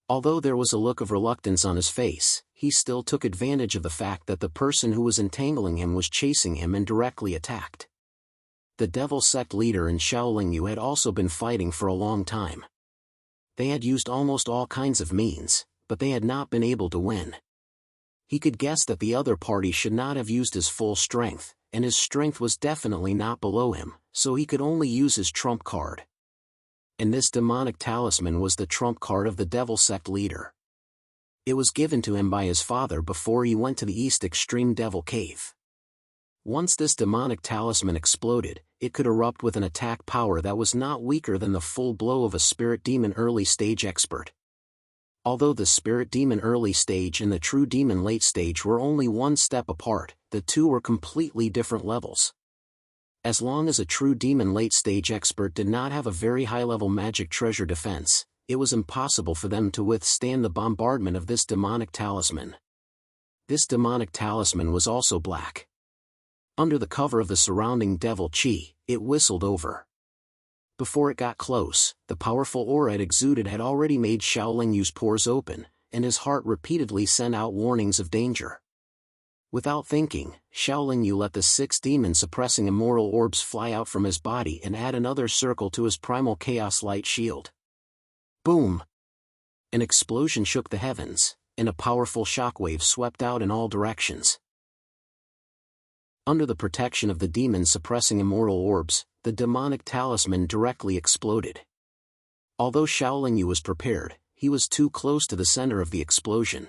A: Although there was a look of reluctance on his face, he still took advantage of the fact that the person who was entangling him was chasing him and directly attacked. The Devil Sect leader and Shaolin Yu had also been fighting for a long time. They had used almost all kinds of means, but they had not been able to win. He could guess that the other party should not have used his full strength, and his strength was definitely not below him, so he could only use his trump card. And this demonic talisman was the trump card of the devil sect leader. It was given to him by his father before he went to the East Extreme Devil Cave. Once this demonic talisman exploded, it could erupt with an attack power that was not weaker than the full blow of a spirit demon early stage expert. Although the spirit demon early stage and the true demon late stage were only one step apart, the two were completely different levels. As long as a true demon late stage expert did not have a very high level magic treasure defense, it was impossible for them to withstand the bombardment of this demonic talisman. This demonic talisman was also black. Under the cover of the surrounding devil chi, it whistled over. Before it got close, the powerful aura it exuded had already made Shaolin Yu's pores open, and his heart repeatedly sent out warnings of danger. Without thinking, Shaolin Yu let the 6 demon-suppressing immoral orbs fly out from his body and add another circle to his primal chaos light shield. Boom! An explosion shook the heavens, and a powerful shockwave swept out in all directions. Under the protection of the demon-suppressing immoral orbs, the demonic talisman directly exploded. Although Shaolin Yu was prepared, he was too close to the center of the explosion.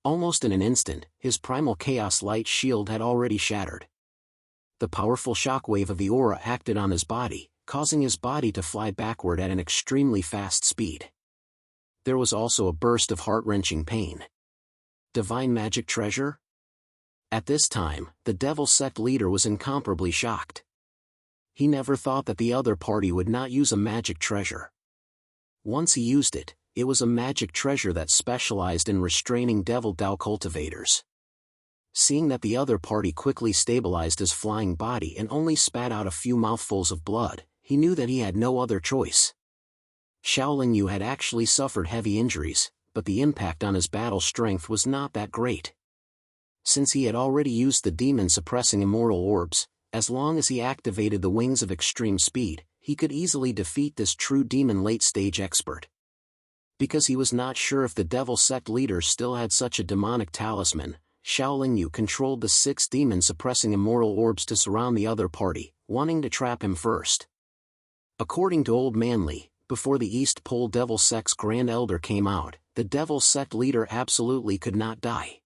A: Almost in an instant, his primal chaos light shield had already shattered. The powerful shockwave of the aura acted on his body, causing his body to fly backward at an extremely fast speed. There was also a burst of heart-wrenching pain. Divine magic treasure? At this time, the devil sect leader was incomparably shocked. He never thought that the other party would not use a magic treasure. Once he used it, it was a magic treasure that specialized in restraining devil Dao cultivators. Seeing that the other party quickly stabilized his flying body and only spat out a few mouthfuls of blood, he knew that he had no other choice. Shaolin Yu had actually suffered heavy injuries, but the impact on his battle strength was not that great. Since he had already used the demon-suppressing immoral orbs, as long as he activated the wings of extreme speed, he could easily defeat this true demon late-stage expert. Because he was not sure if the devil sect leader still had such a demonic talisman, Shaolin Yu controlled the 6 demon-suppressing immoral orbs to surround the other party, wanting to trap him first. According to Old Manly, before the East Pole Devil Sect's Grand Elder came out, the devil sect leader absolutely could not die.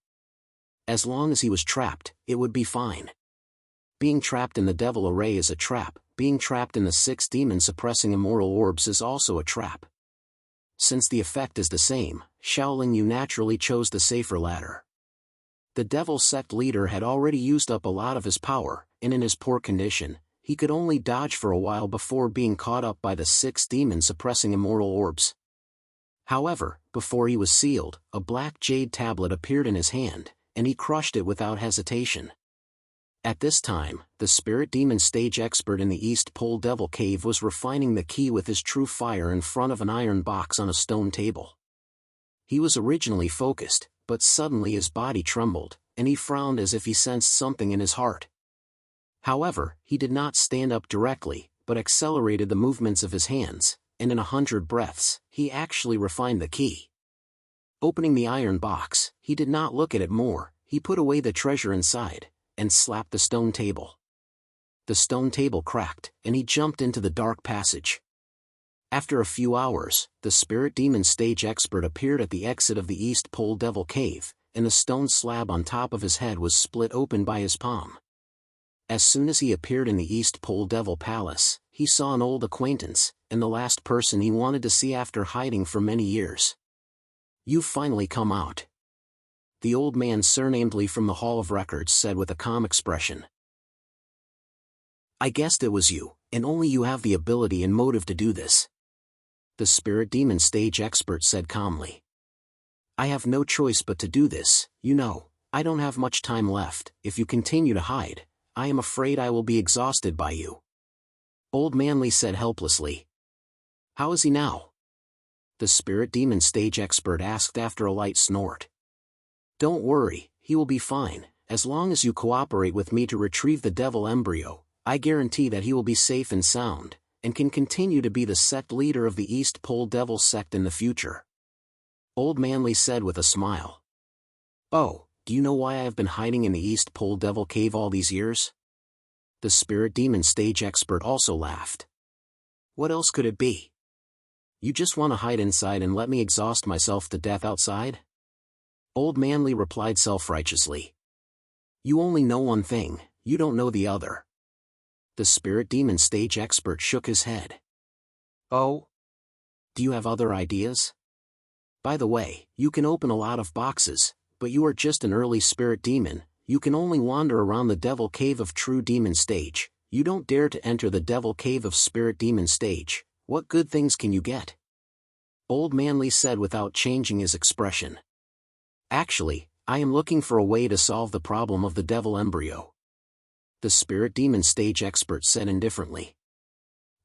A: As long as he was trapped, it would be fine. Being trapped in the devil array is a trap, being trapped in the 6 demon-suppressing immoral orbs is also a trap. Since the effect is the same, Shaolin Yu naturally chose the safer ladder. The devil sect leader had already used up a lot of his power, and in his poor condition, he could only dodge for a while before being caught up by the 6 demon-suppressing immoral orbs. However, before he was sealed, a black jade tablet appeared in his hand, and he crushed it without hesitation. At this time, the spirit demon stage expert in the East Pole Devil Cave was refining the key with his true fire in front of an iron box on a stone table. He was originally focused, but suddenly his body trembled, and he frowned as if he sensed something in his heart. However, he did not stand up directly, but accelerated the movements of his hands, and in 100 breaths, he actually refined the key. Opening the iron box, he did not look at it more, he put away the treasure inside, and slapped the stone table. The stone table cracked, and he jumped into the dark passage. After a few hours, the spirit demon stage expert appeared at the exit of the East Pole Devil Cave, and the stone slab on top of his head was split open by his palm. As soon as he appeared in the East Pole Devil Palace, he saw an old acquaintance, and the last person he wanted to see after hiding for many years. "You've finally come out," the old man surnamedly from the Hall of Records said with a calm expression. "I guessed it was you, and only you have the ability and motive to do this," the spirit demon stage expert said calmly. "I have no choice but to do this, you know. I don't have much time left. If you continue to hide, I am afraid I will be exhausted by you," Old Manly said helplessly. "How is he now?" the spirit demon stage expert asked after a light snort. "Don't worry, he will be fine. As long as you cooperate with me to retrieve the devil embryo, I guarantee that he will be safe and sound, and can continue to be the sect leader of the East Pole Devil Sect in the future," Old Manly said with a smile. "Oh, do you know why I have been hiding in the East Pole Devil Cave all these years?" the spirit demon stage expert also laughed. "What else could it be? You just want to hide inside and let me exhaust myself to death outside? Old Manly replied self-righteously. You only know one thing, you don't know the other. The spirit demon stage expert shook his head. Oh? Do you have other ideas? By the way, you can open a lot of boxes, but you are just an early spirit demon. You can only wander around the devil cave of true demon stage. You don't dare to enter the devil cave of spirit demon stage. What good things can you get? Old Manly said without changing his expression. Actually, I am looking for a way to solve the problem of the devil embryo. The spirit demon stage expert said indifferently.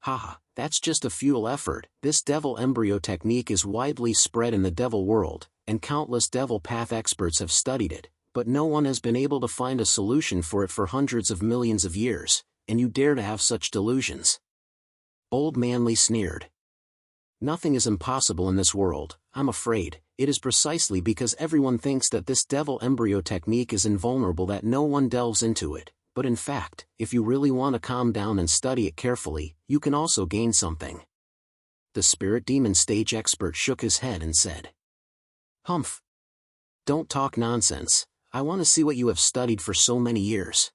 A: Haha, that's just a futile effort. This devil embryo technique is widely spread in the devil world, and countless devil path experts have studied it, but no one has been able to find a solution for it for hundreds of millions of years, and you dare to have such delusions. Old Manly sneered. Nothing is impossible in this world, I'm afraid. It is precisely because everyone thinks that this devil embryo technique is invulnerable that no one delves into it, but in fact, if you really want to calm down and study it carefully, you can also gain something. The spirit demon stage expert shook his head and said. Humph. Don't talk nonsense, I want to see what you have studied for so many years.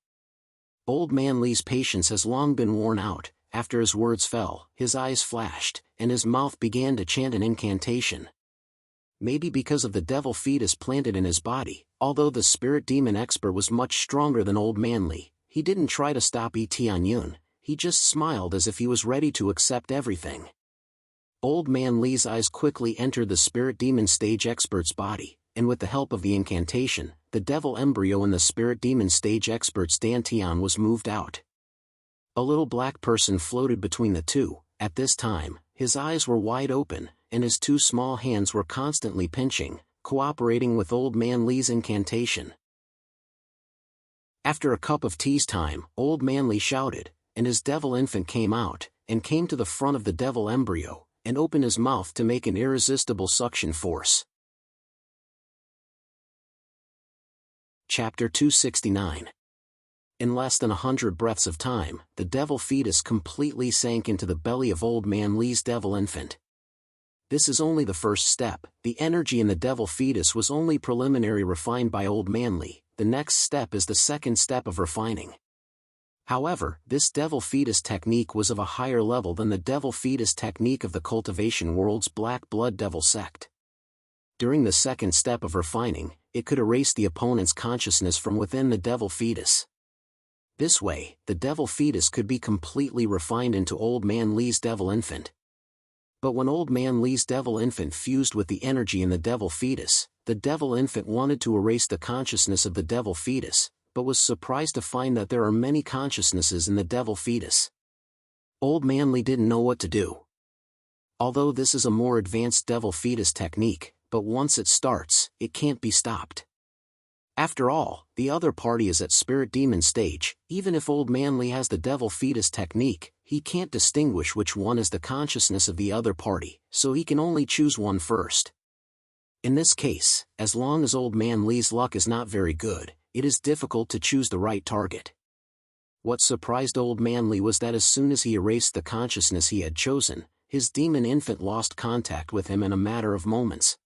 A: Old Manly's patience has long been worn out. After his words fell, his eyes flashed, and his mouth began to chant an incantation. Maybe because of the devil fetus planted in his body, although the spirit demon expert was much stronger than Old Manly, he didn't try to stop Tianyun, he just smiled as if he was ready to accept everything. Old Manly's eyes quickly entered the spirit demon stage expert's body, and with the help of the incantation, the devil embryo in the spirit demon stage expert's dantian was moved out. A little black person floated between the two. At this time, his eyes were wide open, and his two small hands were constantly pinching, cooperating with Old Manly's incantation. After a cup of tea's time, Old Manly shouted, and his devil infant came out, and came to the front of the devil embryo, and opened his mouth to make an irresistible suction force. Chapter 269. In less than 100 breaths of time, the devil fetus completely sank into the belly of Old Manly's devil infant. This is only the first step. The energy in the devil fetus was only preliminary refined by Old Manly. The next step is the second step of refining. However, this devil fetus technique was of a higher level than the devil fetus technique of the cultivation world's black blood devil sect. During the second step of refining, it could erase the opponent's consciousness from within the devil fetus. This way, the devil fetus could be completely refined into Old Manly's devil infant. But when Old Manly's devil infant fused with the energy in the devil fetus, the devil infant wanted to erase the consciousness of the devil fetus, but was surprised to find that there are many consciousnesses in the devil fetus. Old Manly didn't know what to do. Although this is a more advanced devil fetus technique, but once it starts, it can't be stopped. After all, the other party is at spirit demon stage. Even if Old Manly has the devil fetus technique, he can't distinguish which one is the consciousness of the other party, so he can only choose one first. In this case, as long as Old Manly's luck is not very good, it is difficult to choose the right target. What surprised Old Manly was that as soon as he erased the consciousness he had chosen, his demon infant lost contact with him in a matter of moments.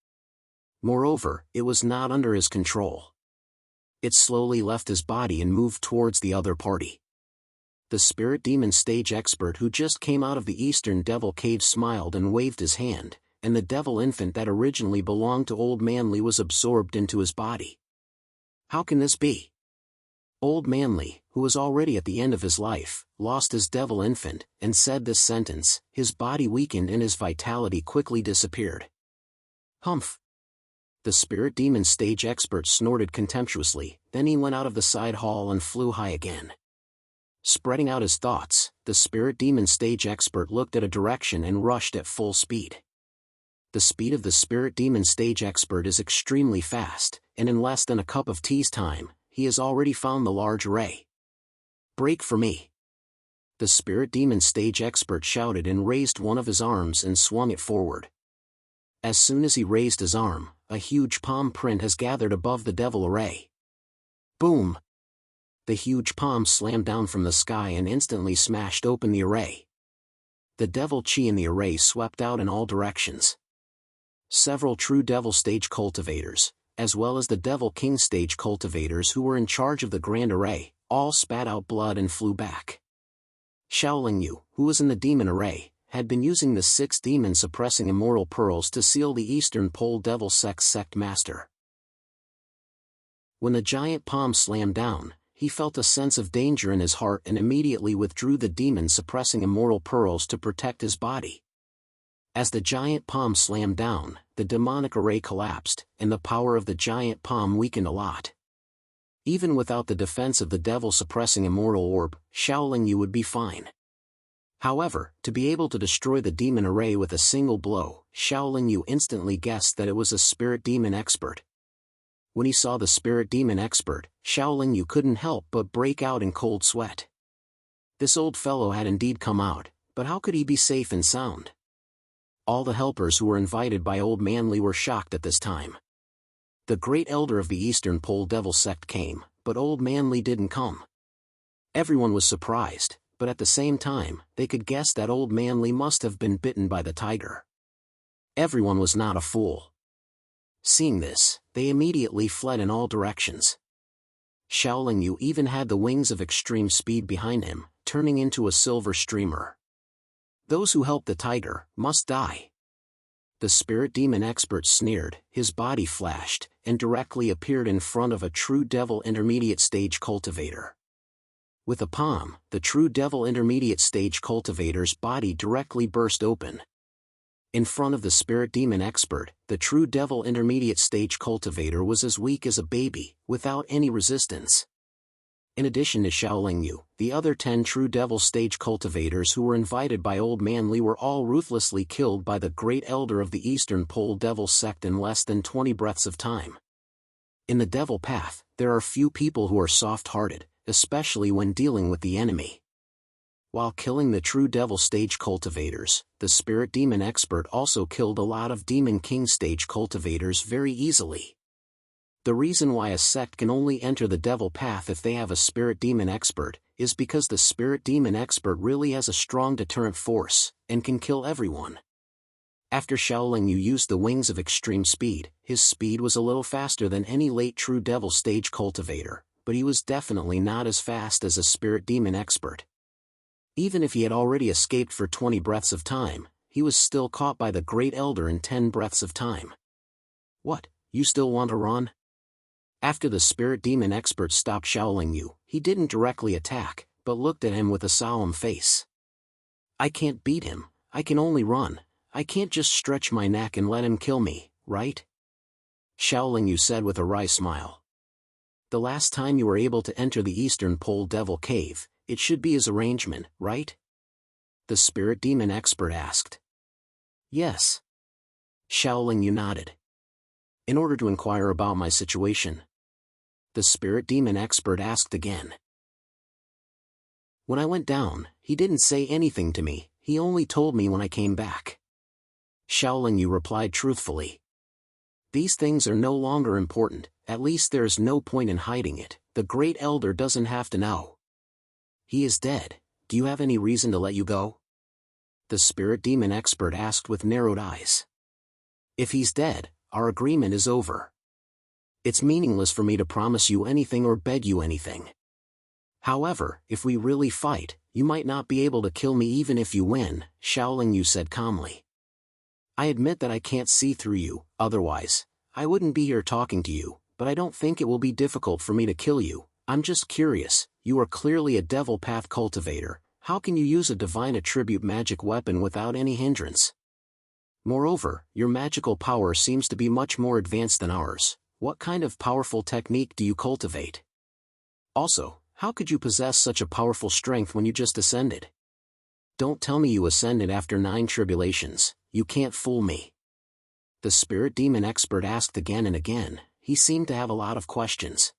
A: Moreover, it was not under his control. It slowly left his body and moved towards the other party. The spirit demon stage expert who just came out of the eastern devil cave smiled and waved his hand, and the devil infant that originally belonged to Old Manly was absorbed into his body. How can this be? Old Manly, who was already at the end of his life, lost his devil infant, and said this sentence. His body weakened and his vitality quickly disappeared. Humph! The spirit demon stage expert snorted contemptuously, then he went out of the side hall and flew high again. Spreading out his thoughts, the spirit demon stage expert looked at a direction and rushed at full speed. The speed of the spirit demon stage expert is extremely fast, and in less than a cup of tea's time, he has already found the large array. Break for me! The spirit demon stage expert shouted and raised one of his arms and swung it forward. As soon as he raised his arm, a huge palm print has gathered above the devil array. Boom! The huge palm slammed down from the sky and instantly smashed open the array. The devil chi in the array swept out in all directions. Several true devil stage cultivators, as well as the devil king stage cultivators who were in charge of the grand array, all spat out blood and flew back. Shaolin Yu, who was in the demon array, had been using the 6 demon-suppressing immortal pearls to seal the Eastern Pole Devil sect master. When the giant palm slammed down, he felt a sense of danger in his heart and immediately withdrew the demon-suppressing immortal pearls to protect his body. As the giant palm slammed down, the demonic array collapsed, and the power of the giant palm weakened a lot. Even without the defense of the devil-suppressing immortal orb, Shaolin Yu would be fine. However, to be able to destroy the demon array with a single blow, Shaolin Yu instantly guessed that it was a spirit demon expert. When he saw the spirit demon expert, Shaolin Yu couldn't help but break out in cold sweat. This old fellow had indeed come out, but how could he be safe and sound? All the helpers who were invited by Old Man Li were shocked at this time. The great elder of the Eastern Pole Devil sect came, but Old Man Li didn't come. Everyone was surprised, but at the same time, they could guess that Old Man Li must have been bitten by the tiger. Everyone was not a fool. Seeing this, they immediately fled in all directions. Shaolin Yu even had the wings of extreme speed behind him, turning into a silver streamer. Those who helped the tiger must die. The spirit demon expert sneered, his body flashed, and directly appeared in front of a true devil intermediate stage cultivator. With a palm, the true devil intermediate stage cultivator's body directly burst open. In front of the spirit demon expert, the true devil intermediate stage cultivator was as weak as a baby, without any resistance. In addition to Shaolin Yu, the other 10 true devil stage cultivators who were invited by Old Man Li were all ruthlessly killed by the great elder of the Eastern Pole Devil sect in less than 20 breaths of time. In the devil path, there are few people who are soft-hearted, especially when dealing with the enemy. While killing the true devil stage cultivators, the spirit demon expert also killed a lot of demon king stage cultivators very easily. The reason why a sect can only enter the devil path if they have a spirit demon expert, is because the spirit demon expert really has a strong deterrent force, and can kill everyone. After Shaolin Yu used the wings of extreme speed, his speed was a little faster than any late true devil stage cultivator, but he was definitely not as fast as a spirit demon expert. Even if he had already escaped for 20 breaths of time, he was still caught by the great elder in 10 breaths of time. What, you still want to run? After the spirit demon expert stopped Shaolin Yu, he didn't directly attack, but looked at him with a solemn face. I can't beat him, I can only run, I can't just stretch my neck and let him kill me, right? Shaolin Yu said with a wry smile. The last time you were able to enter the Eastern Pole Devil Cave, it should be his arrangement, right? The spirit demon expert asked. Yes. Shaolin Yu nodded. In order to inquire about my situation, the spirit demon expert asked again. When I went down, he didn't say anything to me, he only told me when I came back. Shaolin Yu replied truthfully. These things are no longer important, at least there's no point in hiding it, the great elder doesn't have to know. He is dead, do you have any reason to let you go? The spirit demon expert asked with narrowed eyes. If he's dead, our agreement is over. It's meaningless for me to promise you anything or beg you anything. However, if we really fight, you might not be able to kill me even if you win, Shaolin Yu said calmly. I admit that I can't see through you, otherwise, I wouldn't be here talking to you, but I don't think it will be difficult for me to kill you. I'm just curious, you are clearly a devil path cultivator, how can you use a divine attribute magic weapon without any hindrance? Moreover, your magical power seems to be much more advanced than ours. What kind of powerful technique do you cultivate? Also, how could you possess such a powerful strength when you just ascended? Don't tell me you ascended after 9 tribulations, you can't fool me. The spirit demon expert asked again and again, he seemed to have a lot of questions.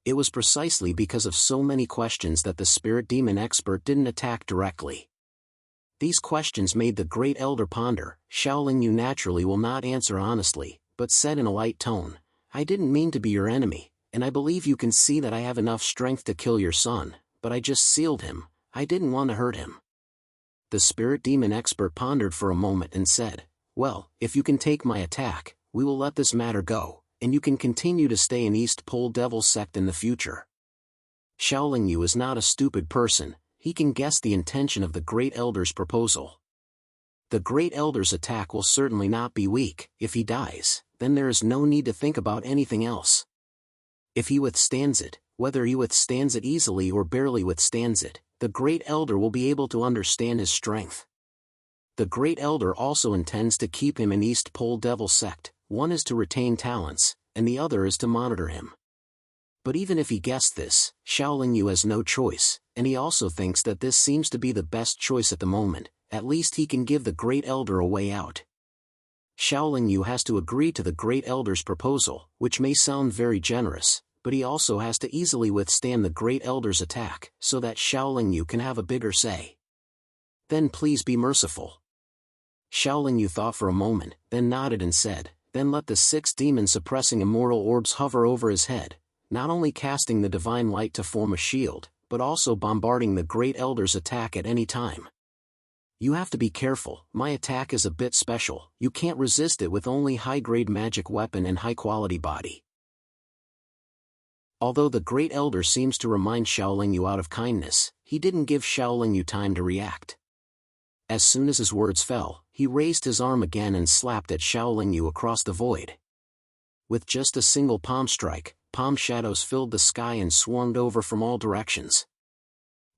A: It was precisely because of so many questions that the spirit demon expert didn't attack directly. These questions made the great elder ponder. Shaolin Yu naturally will not answer honestly, but said in a light tone, I didn't mean to be your enemy, and I believe you can see that I have enough strength to kill your son, but I just sealed him, I didn't want to hurt him. The spirit demon expert pondered for a moment and said, "Well, if you can take my attack, we will let this matter go, and you can continue to stay in East Pole Devil sect in the future." Shaolin Yu is not a stupid person, he can guess the intention of the Great Elder's proposal. The Great Elder's attack will certainly not be weak. If he dies, then there is no need to think about anything else. If he withstands it, whether he withstands it easily or barely withstands it, the Great Elder will be able to understand his strength. The Great Elder also intends to keep him in East Pole Devil sect. One is to retain talents, and the other is to monitor him. But even if he guessed this, Shaolin Yu has no choice, and he also thinks that this seems to be the best choice at the moment. At least he can give the Great Elder a way out. Shaolin Yu has to agree to the Great Elder's proposal, which may sound very generous, but he also has to easily withstand the Great Elder's attack, so that Shaolin Yu can have a bigger say. "Then please be merciful." Shaolin Yu thought for a moment, then nodded and said, "Then let the 6 demon-suppressing immortal orbs hover over his head, not only casting the divine light to form a shield, but also bombarding the Great Elder's attack at any time. You have to be careful, my attack is a bit special, you can't resist it with only high-grade magic weapon and high-quality body." Although the Great Elder seems to remind Shaolin Yu out of kindness, he didn't give Shaolin Yu time to react. As soon as his words fell, he raised his arm again and slapped at Shaolin Yu across the void. With just a single palm strike, palm shadows filled the sky and swarmed over from all directions.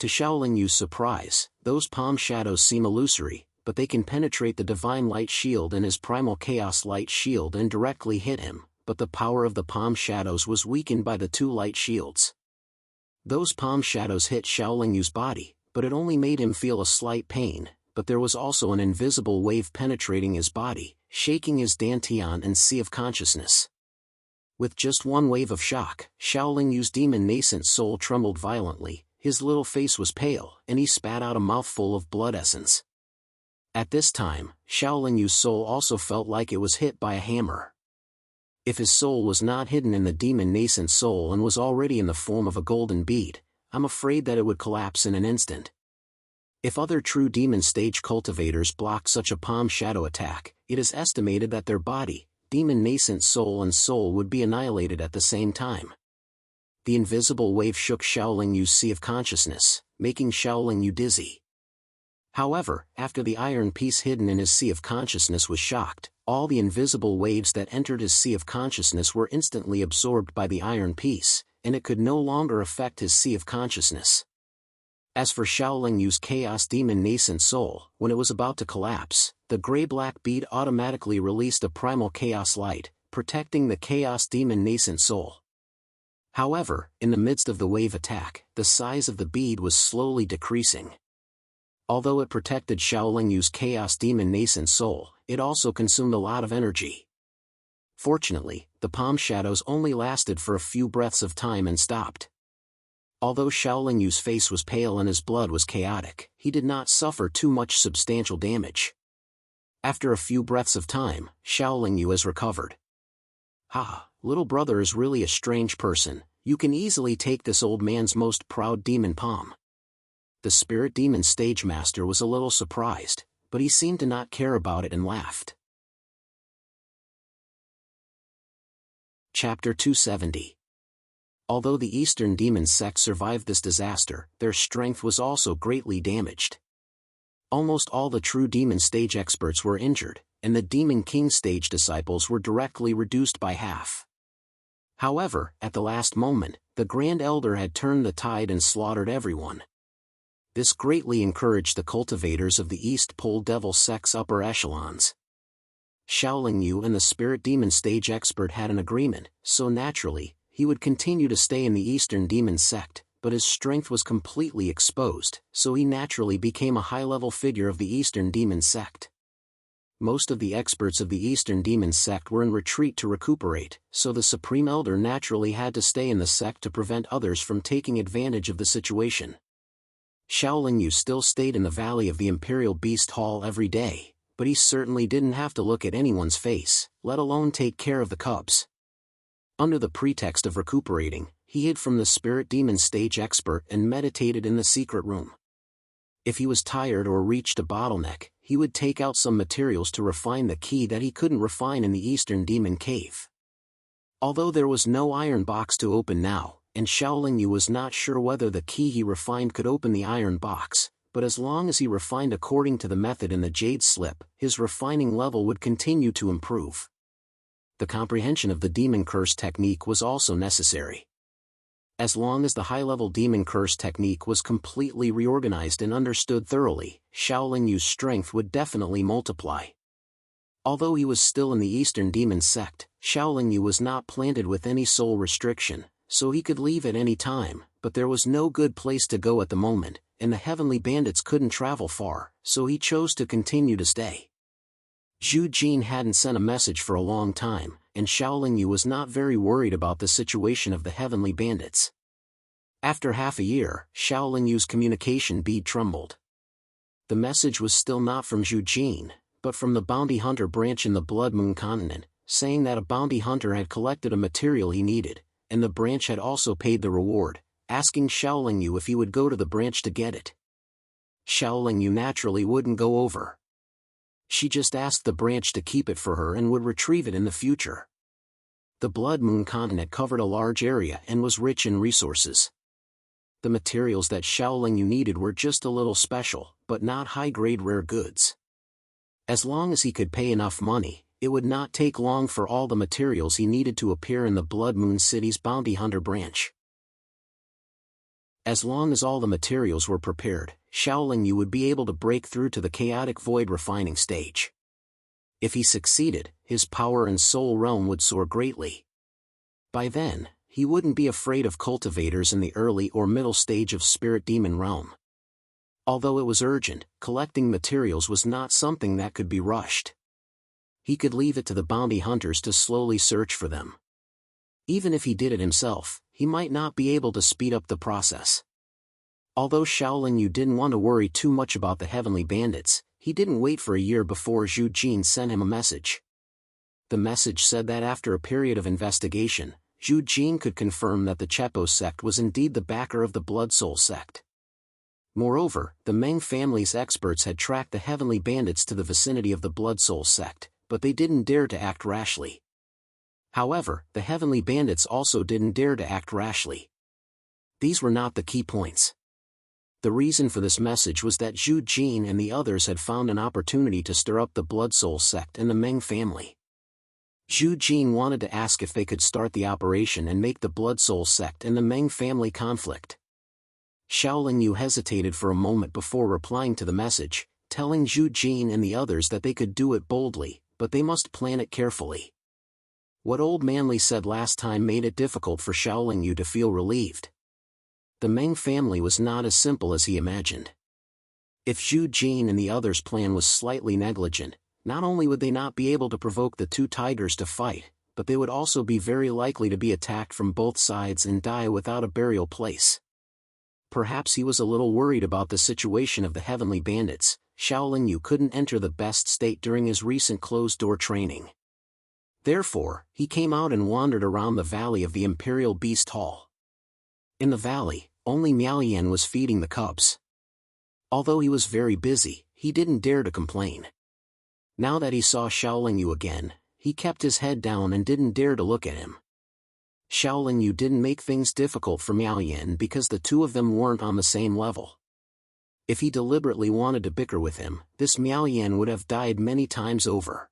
A: To Shaolin Yu's surprise, those palm shadows seem illusory, but they can penetrate the divine light shield and his primal chaos light shield and directly hit him, but the power of the palm shadows was weakened by the 2 light shields. Those palm shadows hit Shaolin Yu's body, but it only made him feel a slight pain, but there was also an invisible wave penetrating his body, shaking his dantian and sea of consciousness. With just one wave of shock, Shaolin Yu's demon nascent soul trembled violently, his little face was pale, and he spat out a mouthful of blood essence. At this time, Shaolin Yu's soul also felt like it was hit by a hammer. If his soul was not hidden in the demon nascent soul and was already in the form of a golden bead, I'm afraid that it would collapse in an instant. If other true demon stage cultivators blocked such a palm shadow attack, it is estimated that their body, demon nascent soul and soul would be annihilated at the same time. The invisible wave shook Shaolin Yu's sea of consciousness, making Shaolin Yu dizzy. However, after the iron piece hidden in his sea of consciousness was shocked, all the invisible waves that entered his sea of consciousness were instantly absorbed by the iron piece, and it could no longer affect his sea of consciousness. As for Shaolin Yu's chaos demon nascent soul, when it was about to collapse, the gray-black bead automatically released a primal chaos light, protecting the chaos demon nascent soul. However, in the midst of the wave attack, the size of the bead was slowly decreasing. Although it protected Shaolin Yu's chaos demon nascent soul, it also consumed a lot of energy. Fortunately, the palm shadows only lasted for a few breaths of time and stopped. Although Shaolin Yu's face was pale and his blood was chaotic, he did not suffer too much substantial damage. After a few breaths of time, Shaolin Yu has recovered. "Ha, little brother is really a strange person, you can easily take this old man's most proud demon palm." The spirit demon stage master was a little surprised, but he seemed to not care about it and laughed. Chapter 270. Although the Eastern Demon sect survived this disaster, their strength was also greatly damaged. Almost all the true demon stage experts were injured, and the Demon King stage disciples were directly reduced by half. However, at the last moment, the Grand Elder had turned the tide and slaughtered everyone. This greatly encouraged the cultivators of the East Pole Devil sect's upper echelons. Shaolin Yu and the Spirit Demon stage expert had an agreement, so naturally, he would continue to stay in the Eastern Demon sect, but his strength was completely exposed, so he naturally became a high-level figure of the Eastern Demon sect. Most of the experts of the Eastern Demon sect were in retreat to recuperate, so the Supreme Elder naturally had to stay in the sect to prevent others from taking advantage of the situation. Shaolin Yu still stayed in the Valley of the Imperial Beast Hall every day, but he certainly didn't have to look at anyone's face, let alone take care of the cubs. Under the pretext of recuperating, he hid from the Spirit Demon stage expert and meditated in the secret room. If he was tired or reached a bottleneck, he would take out some materials to refine the key that he couldn't refine in the Eastern Demon Cave. Although there was no iron box to open now, and Shaolin Yu was not sure whether the key he refined could open the iron box, but as long as he refined according to the method in the jade slip, his refining level would continue to improve. The comprehension of the demon curse technique was also necessary. As long as the high-level demon curse technique was completely reorganized and understood thoroughly, Shaolin Yu's strength would definitely multiply. Although he was still in the Eastern Demon Sect, Shaolin Yu was not planted with any soul restriction, so he could leave at any time, but there was no good place to go at the moment, and the Heavenly Bandits couldn't travel far, so he chose to continue to stay. Zhu Jin hadn't sent a message for a long time, and Shaolin Yu was not very worried about the situation of the Heavenly Bandits. After half a year, Shaolin Yu's communication bead trembled. The message was still not from Zhu Jin, but from the bounty hunter branch in the Blood Moon continent, saying that a bounty hunter had collected a material he needed, and the branch had also paid the reward, asking Shaolin Yu if he would go to the branch to get it. Shaolin Yu naturally wouldn't go over. She just asked the branch to keep it for her and would retrieve it in the future. The Blood Moon continent covered a large area and was rich in resources. The materials that Shaolin Yu needed were just a little special, but not high-grade rare goods. As long as he could pay enough money, it would not take long for all the materials he needed to appear in the Blood Moon City's bounty hunter branch. As long as all the materials were prepared, Shaolin Yu would be able to break through to the chaotic void refining stage. If he succeeded, his power and soul realm would soar greatly. By then, he wouldn't be afraid of cultivators in the early or middle stage of spirit demon realm. Although it was urgent, collecting materials was not something that could be rushed. He could leave it to the bounty hunters to slowly search for them. Even if he did it himself, he might not be able to speed up the process. Although Shaolin Yu didn't want to worry too much about the Heavenly Bandits, he didn't wait for a year before Zhu Jin sent him a message. The message said that after a period of investigation, Zhu Jin could confirm that the Chepo sect was indeed the backer of the Blood Soul sect. Moreover, the Meng family's experts had tracked the Heavenly Bandits to the vicinity of the Blood Soul sect, but they didn't dare to act rashly. However, the Heavenly Bandits also didn't dare to act rashly. These were not the key points. The reason for this message was that Zhu Jin and the others had found an opportunity to stir up the Blood Soul sect and the Meng family. Zhu Jin wanted to ask if they could start the operation and make the Blood Soul sect and the Meng family conflict. Shaolin Yu hesitated for a moment before replying to the message, telling Zhu Jin and the others that they could do it boldly, but they must plan it carefully. What Old Manly said last time made it difficult for Shaolin Yu to feel relieved. The Meng family was not as simple as he imagined. If Zhu Jin and the others' plan was slightly negligent, not only would they not be able to provoke the two tigers to fight, but they would also be very likely to be attacked from both sides and die without a burial place. Perhaps he was a little worried about the situation of the Heavenly Bandits. Shaolin Yu couldn't enter the best state during his recent closed-door training. Therefore, he came out and wandered around the valley of the Imperial Beast Hall. In the valley, only Miao Yan was feeding the cubs. Although he was very busy, he didn't dare to complain. Now that he saw Shaolin Yu again, he kept his head down and didn't dare to look at him. Shaolin Yu didn't make things difficult for Miao Yan because the two of them weren't on the same level. If he deliberately wanted to bicker with him, this Miao Yan would have died many times over.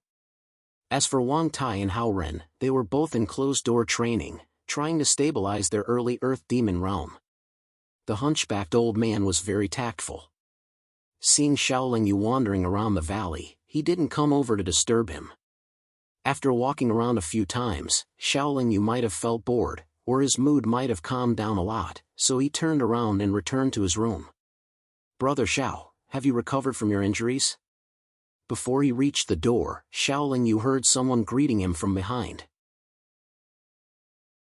A: As for Wang Tai and Hao Ren, they were both in closed-door training, trying to stabilize their early Earth Demon realm. The hunchbacked old man was very tactful. Seeing Shaolin Yu wandering around the valley, he didn't come over to disturb him. After walking around a few times, Shaolin Yu might have felt bored, or his mood might have calmed down a lot, so he turned around and returned to his room. "Brother Shao, have you recovered from your injuries?" Before he reached the door, Shaolin Yu heard someone greeting him from behind.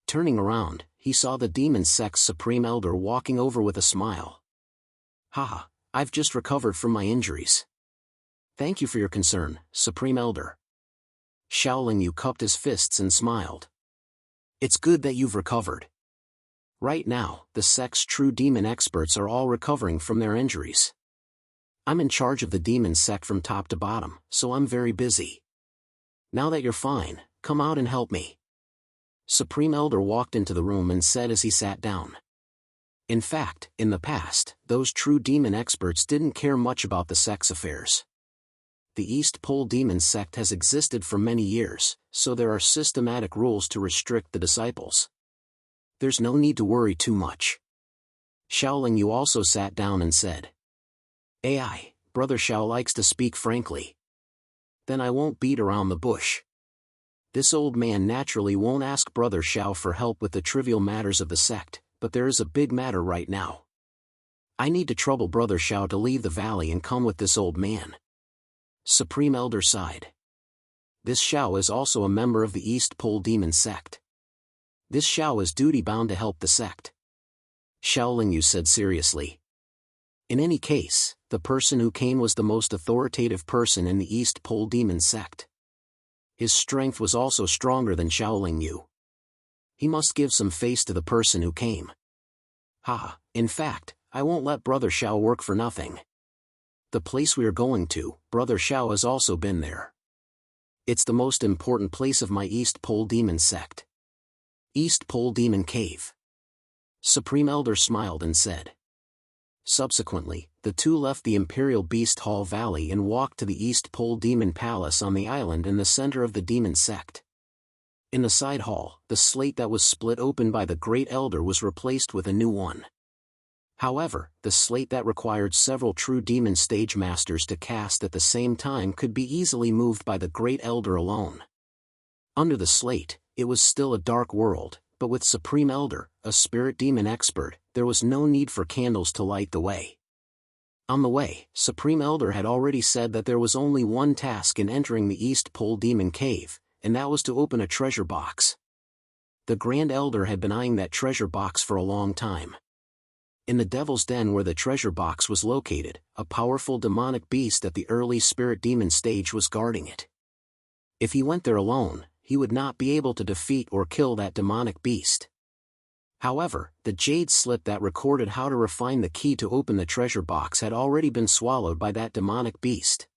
A: Turning around, he saw the Demon Sect's Supreme Elder walking over with a smile. "Haha, I've just recovered from my injuries. Thank you for your concern, Supreme Elder." Shaolin Yu cupped his fists and smiled. "It's good that you've recovered. Right now, the sect's true demon experts are all recovering from their injuries. I'm in charge of the demon sect from top to bottom, so I'm very busy. Now that you're fine, come out and help me." Supreme Elder walked into the room and said as he sat down. In fact, in the past, those true demon experts didn't care much about the sect's affairs. The East Pole Demon Sect has existed for many years, so there are systematic rules to restrict the disciples. There's no need to worry too much. Shaolin Yu also sat down and said, "AI, Brother Shao likes to speak frankly. Then I won't beat around the bush. This old man naturally won't ask Brother Shao for help with the trivial matters of the sect, but there is a big matter right now. I need to trouble Brother Shao to leave the valley and come with this old man." Supreme Elder sighed. This Shao is also a member of the East Pole Demon Sect. This Shao is duty-bound to help the sect. Shaolin Yu said seriously. In any case, the person who came was the most authoritative person in the East Pole Demon Sect. His strength was also stronger than Shaolin Yu. He must give some face to the person who came. In fact, I won't let Brother Shao work for nothing. The place we are going to, Brother Shao has also been there. It's the most important place of my East Pole Demon Sect. East Pole Demon Cave. Supreme Elder smiled and said. Subsequently, the two left the Imperial Beast Hall Valley and walked to the East Pole Demon Palace on the island in the center of the Demon Sect. In the side hall, the slate that was split open by the Great Elder was replaced with a new one. However, the slate that required several true demon stage masters to cast at the same time could be easily moved by the Great Elder alone. Under the slate, it was still a dark world, but with Supreme Elder, a spirit demon expert, there was no need for candles to light the way. On the way, Supreme Elder had already said that there was only one task in entering the East Pole Demon Cave, and that was to open a treasure box. The Grand Elder had been eyeing that treasure box for a long time. In the Devil's Den where the treasure box was located, a powerful demonic beast at the early spirit demon stage was guarding it. If he went there alone, he would not be able to defeat or kill that demonic beast. However, the jade slip that recorded how to refine the key to open the treasure box had already been swallowed by that demonic beast.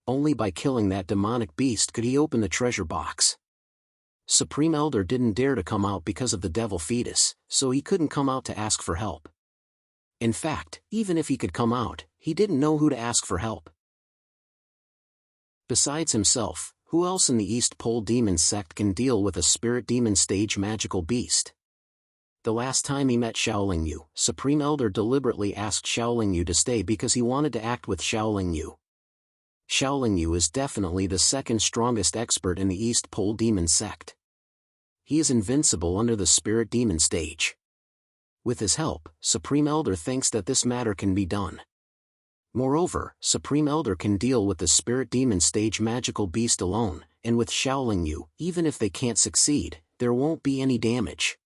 A: Only by killing that demonic beast could he open the treasure box. Supreme Elder didn't dare to come out because of the devil fetus, so he couldn't come out to ask for help. In fact, even if he could come out, he didn't know who to ask for help. Besides himself, who else in the East Pole Demon Sect can deal with a spirit demon stage magical beast? The last time he met Shaolin Yu, Supreme Elder deliberately asked Shaolin Yu to stay because he wanted to act with Shaolin Yu. Shaolin Yu is definitely the second strongest expert in the East Pole Demon Sect. He is invincible under the spirit demon stage. With his help, Supreme Elder thinks that this matter can be done. Moreover, Supreme Elder can deal with the spirit demon stage magical beast alone, and with Shaolin Yu, even if they can't succeed, there won't be any damage.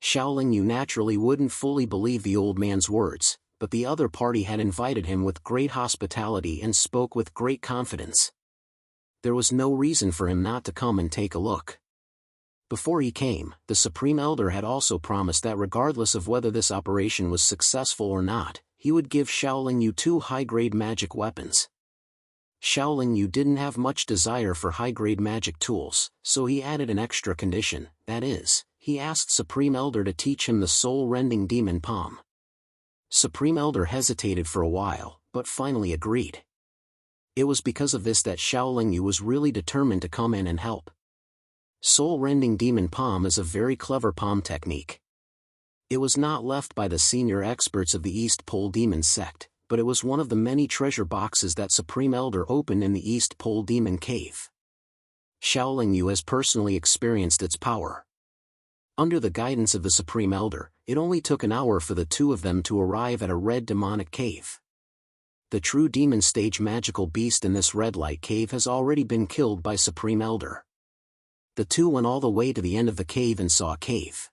A: Shaolin Yu naturally wouldn't fully believe the old man's words, but the other party had invited him with great hospitality and spoke with great confidence. There was no reason for him not to come and take a look. Before he came, the Supreme Elder had also promised that regardless of whether this operation was successful or not, he would give Shaolin Yu 2 high-grade magic weapons. Shaolin Yu didn't have much desire for high-grade magic tools, so he added an extra condition, that is, he asked Supreme Elder to teach him the soul-rending demon palm. Supreme Elder hesitated for a while, but finally agreed. It was because of this that Shaolin Yu was really determined to come in and help. Soul-rending demon palm is a very clever palm technique. It was not left by the senior experts of the East Pole Demon Sect, but it was one of the many treasure boxes that Supreme Elder opened in the East Pole Demon Cave. Shaolin Yu has personally experienced its power. Under the guidance of the Supreme Elder, it only took an hour for the two of them to arrive at a red demonic cave. The true demon stage magical beast in this red light cave has already been killed by Supreme Elder. The two went all the way to the end of the cave and saw a cave.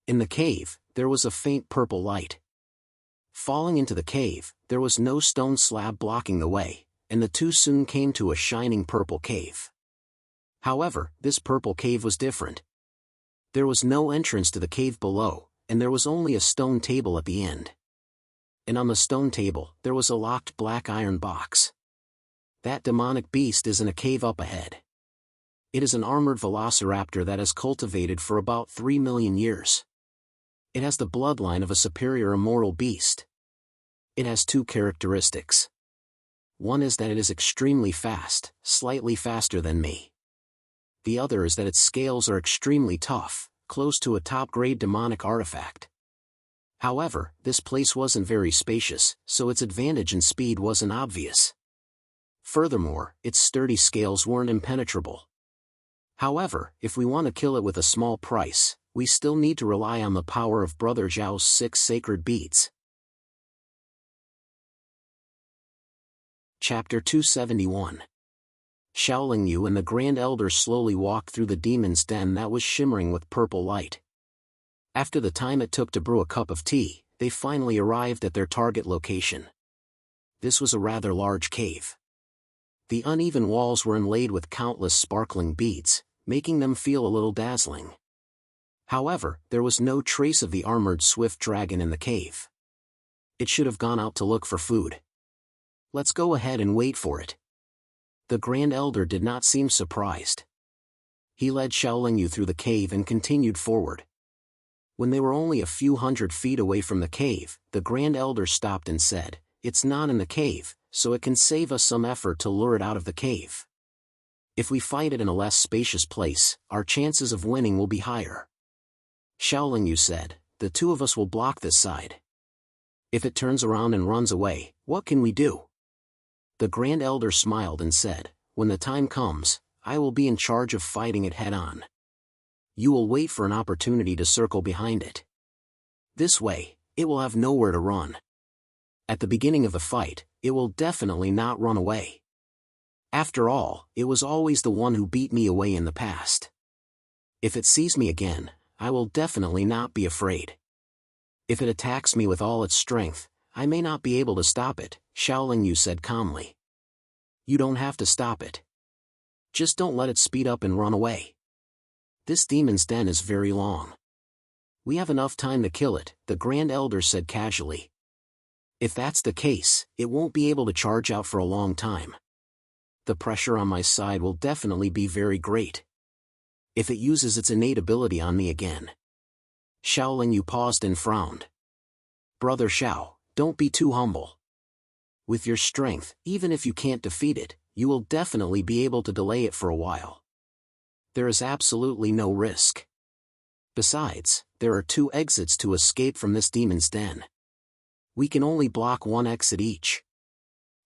A: In the cave, there was a faint purple light. Falling into the cave, there was no stone slab blocking the way, and the two soon came to a shining purple cave. However, this purple cave was different. There was no entrance to the cave below, and there was only a stone table at the end. and on the stone table there was a locked black iron box. That demonic beast is in a cave up ahead. It is an armored velociraptor that has cultivated for about 3 million years. It has the bloodline of a superior immortal beast. It has two characteristics. One is that it is extremely fast, slightly faster than me. The other is that its scales are extremely tough, close to a top-grade demonic artifact. However, this place wasn't very spacious, so its advantage in speed wasn't obvious. Furthermore, its sturdy scales weren't impenetrable. However, if we want to kill it with a small price, we still need to rely on the power of Brother Zhao's 6 sacred beads. Chapter 271. Xiaoling Yu and the Grand Elder slowly walked through the demon's den that was shimmering with purple light. After the time it took to brew a cup of tea, they finally arrived at their target location. This was a rather large cave. The uneven walls were inlaid with countless sparkling beads, making them feel a little dazzling. However, there was no trace of the armored swift dragon in the cave. It should have gone out to look for food. Let's go ahead and wait for it. The Grand Elder did not seem surprised. He led Xiaoling Yu through the cave and continued forward. When they were only a few hundred feet away from the cave, the Grand Elder stopped and said, "It's not in the cave, so it can save us some effort to lure it out of the cave. If we fight it in a less spacious place, our chances of winning will be higher." Xiaoling Yu said, "The two of us will block this side. If it turns around and runs away, what can we do?" The Grand Elder smiled and said, "When the time comes, I will be in charge of fighting it head-on. You will wait for an opportunity to circle behind it. This way, it will have nowhere to run. At the beginning of the fight, it will definitely not run away. After all, it was always the one who beat me away in the past. If it sees me again, I will definitely not be afraid. If it attacks me with all its strength, I may not be able to stop it," Xiaoling Yu said calmly. "You don't have to stop it. Just don't let it speed up and run away. This demon's den is very long. We have enough time to kill it," the Grand Elder said casually. "If that's the case, it won't be able to charge out for a long time. The pressure on my side will definitely be very great. If it uses its innate ability on me again." Xiaoling Yu paused and frowned. "Brother Xiao, don't be too humble. With your strength, even if you can't defeat it, you will definitely be able to delay it for a while. There is absolutely no risk. Besides, there are 2 exits to escape from this demon's den. We can only block 1 exit each."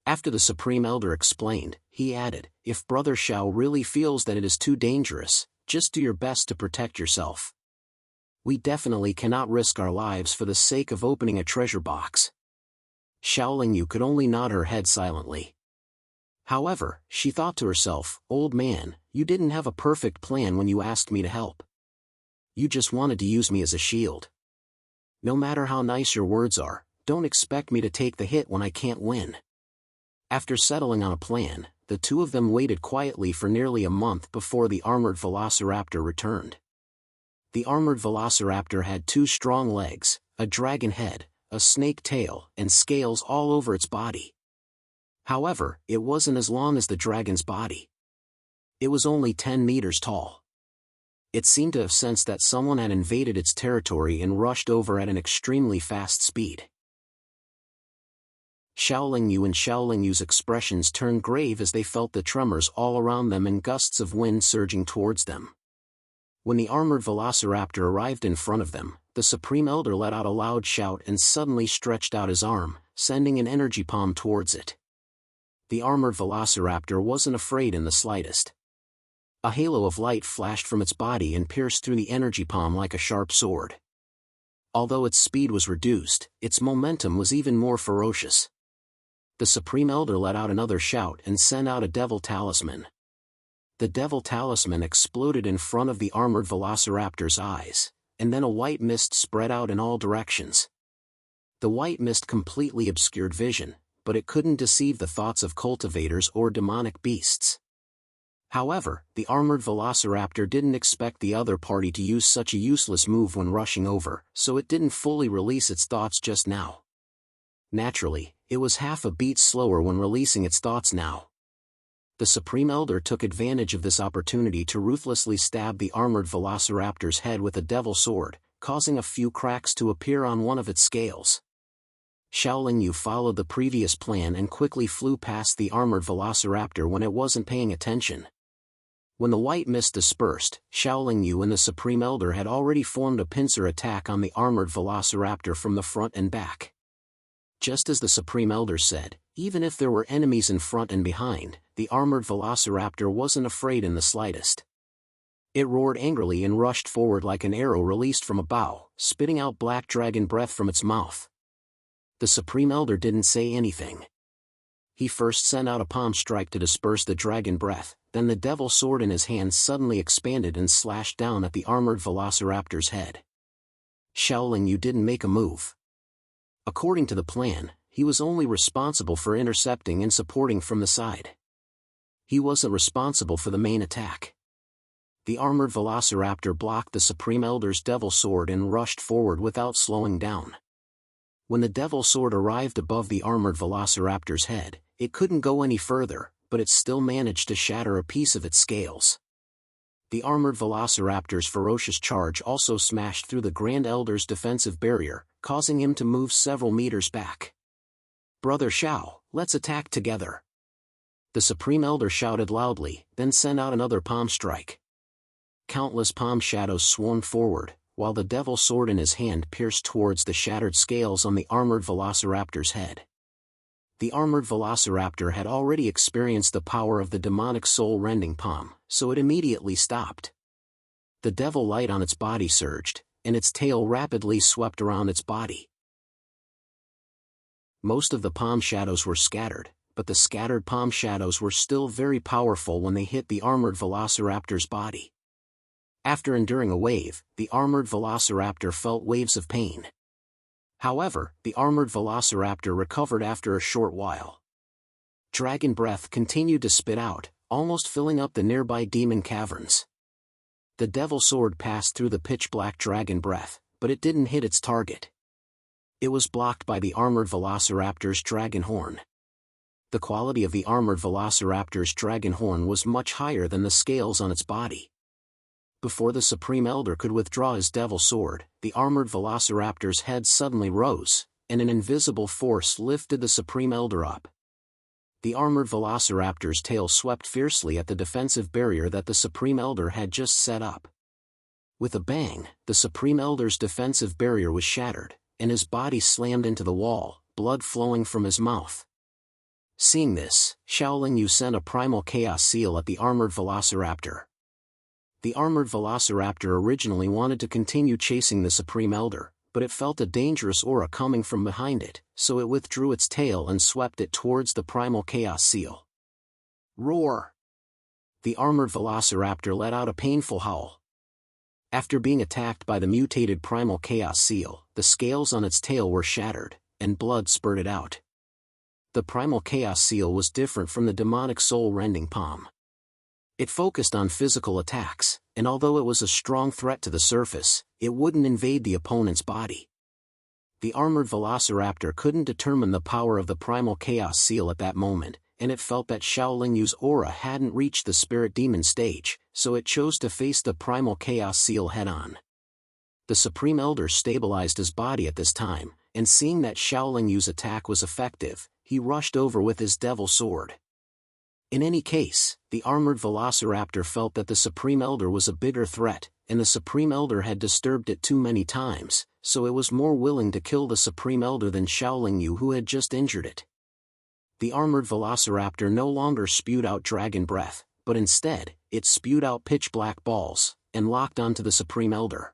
A: After the Supreme Elder explained, he added, "If Brother Xiao really feels that it is too dangerous, just do your best to protect yourself. We definitely cannot risk our lives for the sake of opening a treasure box." Xiaoling Yu could only nod her head silently. However, she thought to herself, "Old man, you didn't have a perfect plan when you asked me to help. You just wanted to use me as a shield. No matter how nice your words are, don't expect me to take the hit when I can't win." After settling on a plan, the two of them waited quietly for nearly a month before the armored velociraptor returned. The armored velociraptor had 2 strong legs, a dragon head, a snake tail, and scales all over its body. However, it wasn't as long as the dragon's body. It was only 10 meters tall. It seemed to have sensed that someone had invaded its territory and rushed over at an extremely fast speed. Xiaoling Yu and Xiaoling Yu's expressions turned grave as they felt the tremors all around them and gusts of wind surging towards them. When the armored velociraptor arrived in front of them, the Supreme Elder let out a loud shout and suddenly stretched out his arm, sending an energy palm towards it. The armored velociraptor wasn't afraid in the slightest. A halo of light flashed from its body and pierced through the energy palm like a sharp sword. Although its speed was reduced, its momentum was even more ferocious. The Supreme Elder let out another shout and sent out a devil talisman. The devil talisman exploded in front of the armored velociraptor's eyes, and then a white mist spread out in all directions. The white mist completely obscured vision, but it couldn't deceive the thoughts of cultivators or demonic beasts. However, the armored velociraptor didn't expect the other party to use such a useless move when rushing over, so it didn't fully release its thoughts just now. Naturally, it was half a beat slower when releasing its thoughts now. The Supreme Elder took advantage of this opportunity to ruthlessly stab the armored velociraptor's head with a devil sword, causing a few cracks to appear on one of its scales. Xiaoling Yu followed the previous plan and quickly flew past the armored velociraptor when it wasn't paying attention. When the white mist dispersed, Xiaoling Yu and the Supreme Elder had already formed a pincer attack on the armored velociraptor from the front and back. Just as the Supreme Elder said, even if there were enemies in front and behind, the armored velociraptor wasn't afraid in the slightest. It roared angrily and rushed forward like an arrow released from a bow, spitting out black dragon breath from its mouth. The Supreme Elder didn't say anything. He first sent out a palm strike to disperse the dragon breath, then the devil sword in his hand suddenly expanded and slashed down at the armored velociraptor's head. Xiaoling Yu didn't make a move. According to the plan, he was only responsible for intercepting and supporting from the side. He wasn't responsible for the main attack. The armored velociraptor blocked the Supreme Elder's devil sword and rushed forward without slowing down. When the devil sword arrived above the armored velociraptor's head, it couldn't go any further, but it still managed to shatter a piece of its scales. The armored velociraptor's ferocious charge also smashed through the Grand Elder's defensive barrier, causing him to move several meters back. "Brother Xiao, let's attack together." The Supreme Elder shouted loudly, then sent out another palm strike. Countless palm shadows swarmed forward, while the devil sword in his hand pierced towards the shattered scales on the armored velociraptor's head. The armored velociraptor had already experienced the power of the demonic soul-rending palm, so it immediately stopped. The devil light on its body surged, and its tail rapidly swept around its body. Most of the palm shadows were scattered, but the scattered palm shadows were still very powerful when they hit the armored velociraptor's body. After enduring a wave, the armored velociraptor felt waves of pain. However, the armored velociraptor recovered after a short while. Dragon breath continued to spit out, almost filling up the nearby demon caverns. The devil sword passed through the pitch-black dragon breath, but it didn't hit its target. It was blocked by the armored velociraptor's dragon horn. The quality of the armored velociraptor's dragon horn was much higher than the scales on its body. Before the Supreme Elder could withdraw his devil sword, the armored velociraptor's head suddenly rose, and an invisible force lifted the Supreme Elder up. The armored velociraptor's tail swept fiercely at the defensive barrier that the Supreme Elder had just set up. With a bang, the Supreme Elder's defensive barrier was shattered, and his body slammed into the wall, blood flowing from his mouth. Seeing this, Xiaoling Yu sent a primal chaos seal at the armored velociraptor. The armored velociraptor originally wanted to continue chasing the Supreme Elder, but it felt a dangerous aura coming from behind it, so it withdrew its tail and swept it towards the primal chaos seal. Roar! The armored velociraptor let out a painful howl. After being attacked by the mutated primal chaos seal, the scales on its tail were shattered, and blood spurted out. The primal chaos seal was different from the demonic soul-rending palm. It focused on physical attacks, and although it was a strong threat to the surface, it wouldn't invade the opponent's body. The armored velociraptor couldn't determine the power of the primal chaos seal at that moment, and it felt that Xiaoling Yu's aura hadn't reached the spirit demon stage, so it chose to face the primal chaos seal head-on. The Supreme Elder stabilized his body at this time, and seeing that Xiaoling Yu's attack was effective, he rushed over with his devil sword. In any case, the armored velociraptor felt that the Supreme Elder was a bigger threat, and the Supreme Elder had disturbed it too many times, so it was more willing to kill the Supreme Elder than Xiaoling Yu, who had just injured it. The armored velociraptor no longer spewed out dragon breath, but instead, it spewed out pitch-black balls, and locked onto the Supreme Elder.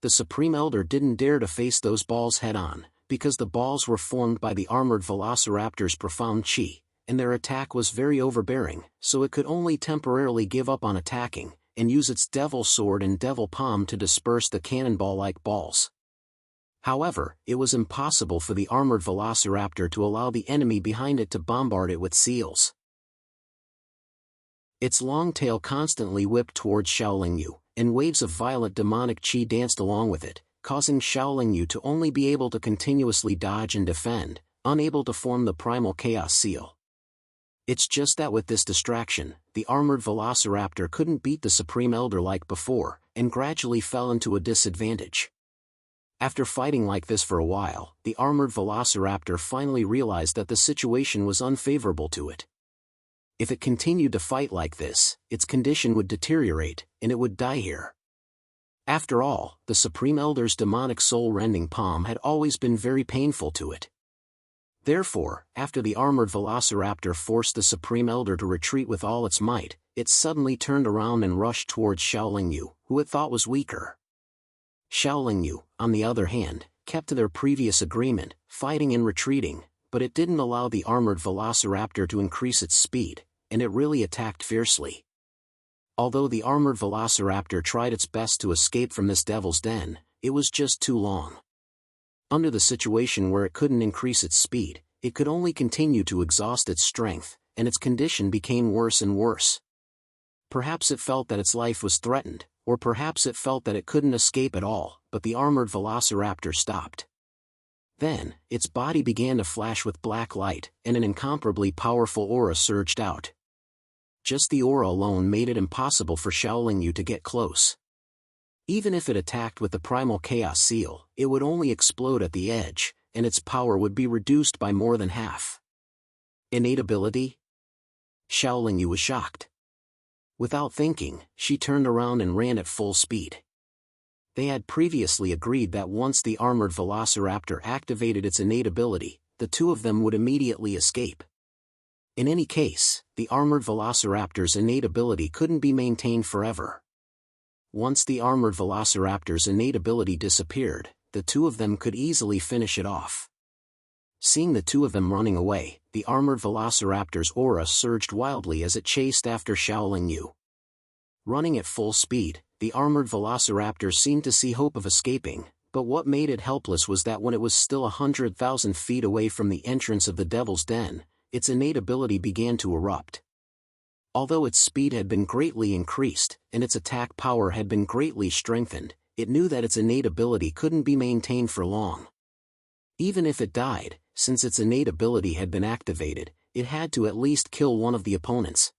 A: The Supreme Elder didn't dare to face those balls head-on, because the balls were formed by the armored velociraptor's profound chi, and their attack was very overbearing, so it could only temporarily give up on attacking, and use its devil sword and devil palm to disperse the cannonball-like balls. However, it was impossible for the armored velociraptor to allow the enemy behind it to bombard it with seals. Its long tail constantly whipped towards Xiaoling Yu, and waves of violent demonic chi danced along with it, causing Shaolin Yu to only be able to continuously dodge and defend, unable to form the primal chaos seal. It's just that with this distraction, the armored velociraptor couldn't beat the Supreme Elder like before, and gradually fell into a disadvantage. After fighting like this for a while, the armored velociraptor finally realized that the situation was unfavorable to it. If it continued to fight like this, its condition would deteriorate, and it would die here. After all, the Supreme Elder's demonic soul-rending palm had always been very painful to it. Therefore, after the armored velociraptor forced the Supreme Elder to retreat with all its might, it suddenly turned around and rushed towards Shaolin Yu, who it thought was weaker. Shaolin Yu, on the other hand, kept to their previous agreement, fighting and retreating, but it didn't allow the armored velociraptor to increase its speed, and it really attacked fiercely. Although the armored velociraptor tried its best to escape from this devil's den, it was just too long. Under the situation where it couldn't increase its speed, it could only continue to exhaust its strength, and its condition became worse and worse. Perhaps it felt that its life was threatened, or perhaps it felt that it couldn't escape at all, but the armored velociraptor stopped. Then, its body began to flash with black light, and an incomparably powerful aura surged out. Just the aura alone made it impossible for Shaolin Yu to get close. Even if it attacked with the primal chaos seal, it would only explode at the edge, and its power would be reduced by more than half. Innate ability? Shaolin Yu was shocked. Without thinking, she turned around and ran at full speed. They had previously agreed that once the armored velociraptor activated its innate ability, the two of them would immediately escape. In any case, the armored velociraptor's innate ability couldn't be maintained forever. Once the armored velociraptor's innate ability disappeared, the two of them could easily finish it off. Seeing the two of them running away, the armored velociraptor's aura surged wildly as it chased after Shaolin Yu. Running at full speed, the armored velociraptor seemed to see hope of escaping, but what made it helpless was that when it was still 100,000 feet away from the entrance of the Devil's Den, its innate ability began to erupt. Although its speed had been greatly increased, and its attack power had been greatly strengthened, it knew that its innate ability couldn't be maintained for long. Even if it died, since its innate ability had been activated, it had to at least kill one of the opponents.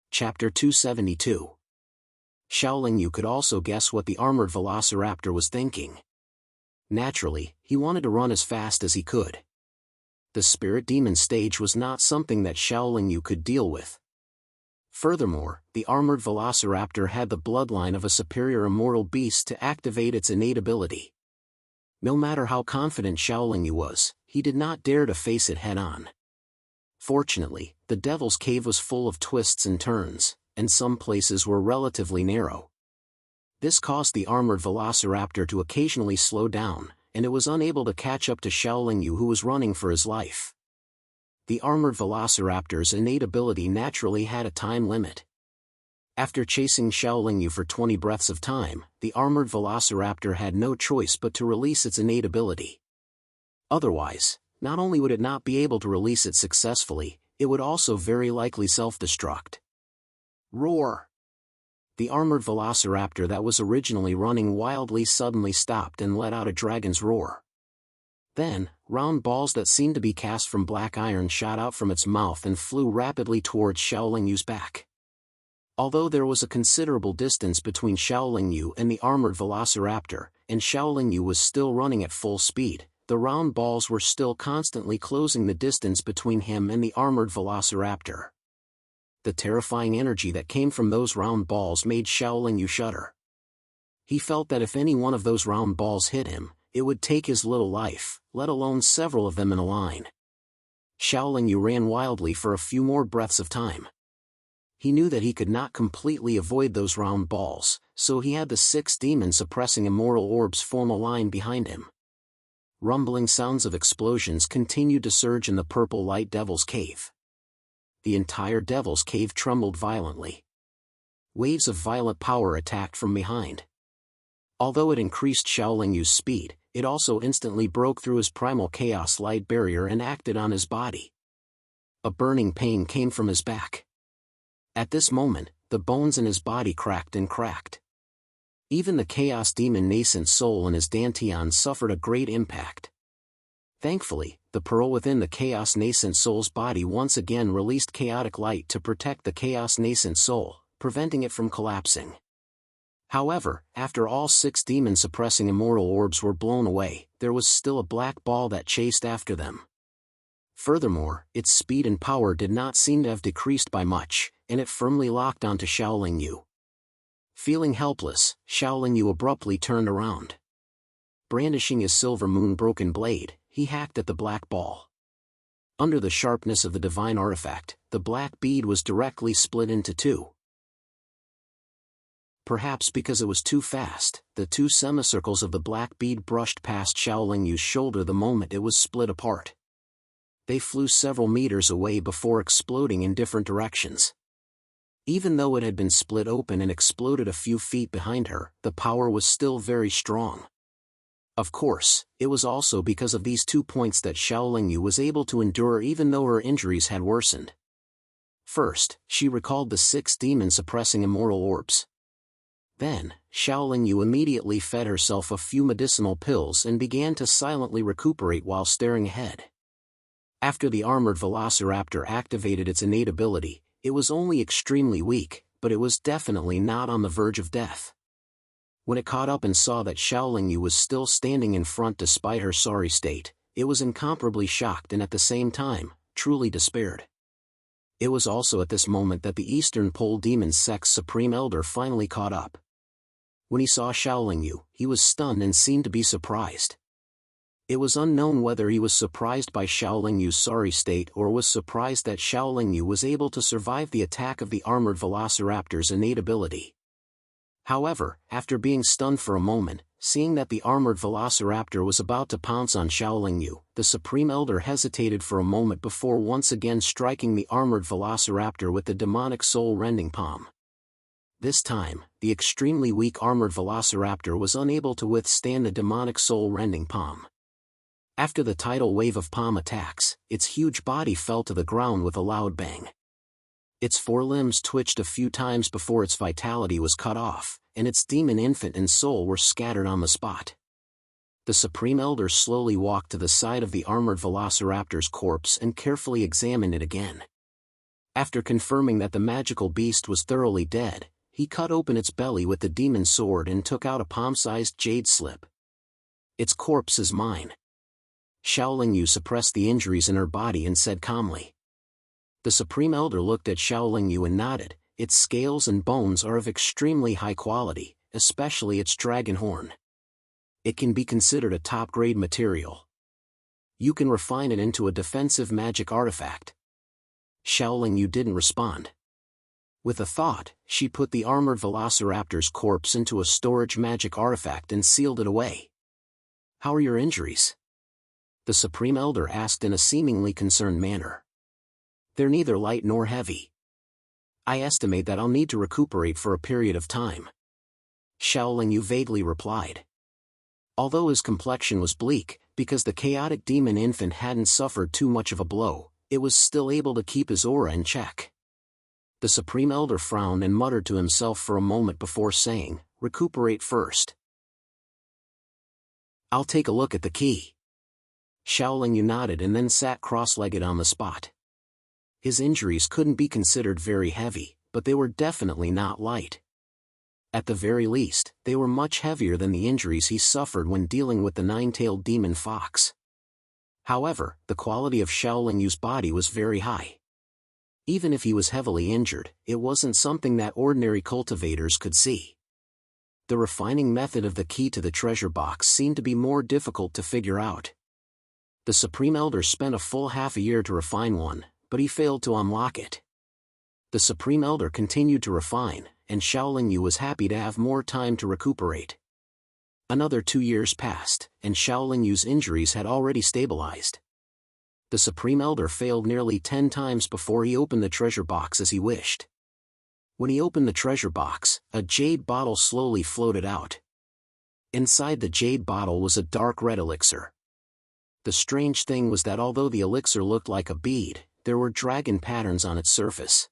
A: Chapter 272. Shaolin Yu could also guess what the armored velociraptor was thinking. Naturally, he wanted to run as fast as he could. The spirit demon stage was not something that Shaolin Yu could deal with. Furthermore, the armored velociraptor had the bloodline of a superior immortal beast to activate its innate ability. No matter how confident Shaolin Yu was, he did not dare to face it head-on. Fortunately, the Devil's Cave was full of twists and turns, and some places were relatively narrow. This caused the armored velociraptor to occasionally slow down, and it was unable to catch up to Shaolin Yu, who was running for his life. The armored velociraptor's innate ability naturally had a time limit. After chasing Shaolin Yu for 20 breaths of time, the armored velociraptor had no choice but to release its innate ability. Otherwise, not only would it not be able to release it successfully, it would also very likely self-destruct. Roar! The armored velociraptor that was originally running wildly suddenly stopped and let out a dragon's roar. Then, round balls that seemed to be cast from black iron shot out from its mouth and flew rapidly towards Shaolin Yu's back. Although there was a considerable distance between Shaolin Yu and the armored velociraptor, and Shaolin Yu was still running at full speed, the round balls were still constantly closing the distance between him and the armored velociraptor. The terrifying energy that came from those round balls made Shaolin Yu shudder. He felt that if any one of those round balls hit him, it would take his little life, let alone several of them in a line. Shaolin Yu ran wildly for a few more breaths of time. He knew that he could not completely avoid those round balls, so he had the 6 demons suppressing immortal orbs form a line behind him. Rumbling sounds of explosions continued to surge in the purple light Devil's Cave. The entire Devil's Cave trembled violently. Waves of violent power attacked from behind. Although it increased Shaolin Yu's speed, it also instantly broke through his primal chaos light barrier and acted on his body. A burning pain came from his back. At this moment, the bones in his body cracked and cracked. Even the Chaos Demon nascent soul in his Danteon suffered a great impact. Thankfully, the pearl within the Chaos nascent soul's body once again released chaotic light to protect the Chaos nascent soul, preventing it from collapsing. However, after all 6 demon-suppressing immortal orbs were blown away, there was still a black ball that chased after them. Furthermore, its speed and power did not seem to have decreased by much, and it firmly locked onto Xiaoling Yu. Feeling helpless, Xiaoling Yu abruptly turned around. Brandishing his silver moon-broken blade, he hacked at the black ball. Under the sharpness of the divine artifact, the black bead was directly split into 2. Perhaps because it was too fast, the 2 semicircles of the black bead brushed past Xiaoling Yu's shoulder the moment it was split apart. They flew several meters away before exploding in different directions. Even though it had been split open and exploded a few feet behind her, the power was still very strong. Of course, it was also because of these 2 points that Xiaoling Yu was able to endure even though her injuries had worsened. First, she recalled the 6 demon-suppressing immortal orbs. Then, Xiaoling Yu immediately fed herself a few medicinal pills and began to silently recuperate while staring ahead. After the armored velociraptor activated its innate ability, it was only extremely weak, but it was definitely not on the verge of death. When it caught up and saw that Xiaoling Yu was still standing in front despite her sorry state, it was incomparably shocked and at the same time, truly despaired. It was also at this moment that the Eastern Pole Demon Sect's Supreme Elder finally caught up. When he saw Xiaoling Yu, he was stunned and seemed to be surprised. It was unknown whether he was surprised by Xiaoling Yu's sorry state or was surprised that Xiaoling Yu was able to survive the attack of the armored velociraptor's innate ability. However, after being stunned for a moment, seeing that the armored velociraptor was about to pounce on Xiaoling Yu, the Supreme Elder hesitated for a moment before once again striking the armored velociraptor with the demonic soul-rending palm. This time, the extremely weak armored velociraptor was unable to withstand the demonic soul-rending palm. After the tidal wave of palm attacks, its huge body fell to the ground with a loud bang. Its 4 limbs twitched a few times before its vitality was cut off, and its demon infant and soul were scattered on the spot. The Supreme Elder slowly walked to the side of the armored velociraptor's corpse and carefully examined it again. After confirming that the magical beast was thoroughly dead, he cut open its belly with the demon sword and took out a palm-sized jade slip. "Its corpse is mine." Xiaoling Yu suppressed the injuries in her body and said calmly. The Supreme Elder looked at Xiaoling Yu and nodded. "Its scales and bones are of extremely high quality, especially its dragon horn. It can be considered a top-grade material. You can refine it into a defensive magic artifact." Xiaoling Yu didn't respond. With a thought, she put the armored velociraptor's corpse into a storage magic artifact and sealed it away. "How are your injuries?" the Supreme Elder asked in a seemingly concerned manner. "They're neither light nor heavy. I estimate that I'll need to recuperate for a period of time," Xiaoling Yu vaguely replied. Although his complexion was bleak, because the chaotic demon infant hadn't suffered too much of a blow, it was still able to keep his aura in check. The Supreme Elder frowned and muttered to himself for a moment before saying, "Recuperate first. I'll take a look at the key." Xiaoling Yu nodded and then sat cross-legged on the spot. His injuries couldn't be considered very heavy, but they were definitely not light. At the very least, they were much heavier than the injuries he suffered when dealing with the 9-tailed demon fox. However, the quality of Xiaoling Yu's body was very high. Even if he was heavily injured, it wasn't something that ordinary cultivators could see. The refining method of the key to the treasure box seemed to be more difficult to figure out. The Supreme Elder spent a full half a year to refine one, but he failed to unlock it. The Supreme Elder continued to refine, and Xiaoling Yu was happy to have more time to recuperate. Another 2 years passed, and Xiaoling Yu's injuries had already stabilized. The Supreme Elder failed nearly 10 times before he opened the treasure box as he wished. When he opened the treasure box, a jade bottle slowly floated out. Inside the jade bottle was a dark red elixir. The strange thing was that although the elixir looked like a bead, there were dragon patterns on its surface.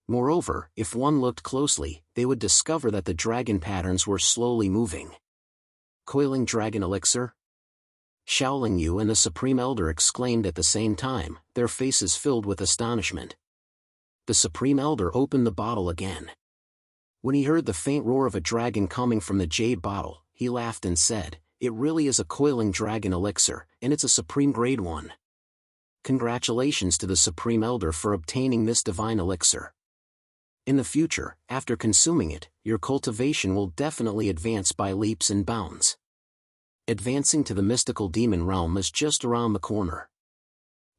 A: Moreover, if one looked closely, they would discover that the dragon patterns were slowly moving. Coiling dragon elixir? Shaolin Yu and the Supreme Elder exclaimed at the same time, their faces filled with astonishment. The Supreme Elder opened the bottle again. When he heard the faint roar of a dragon coming from the jade bottle, he laughed and said, "It really is a coiling dragon elixir, and it's a supreme grade one. Congratulations to the Supreme Elder for obtaining this divine elixir. In the future, after consuming it, your cultivation will definitely advance by leaps and bounds. Advancing to the mystical demon realm is just around the corner."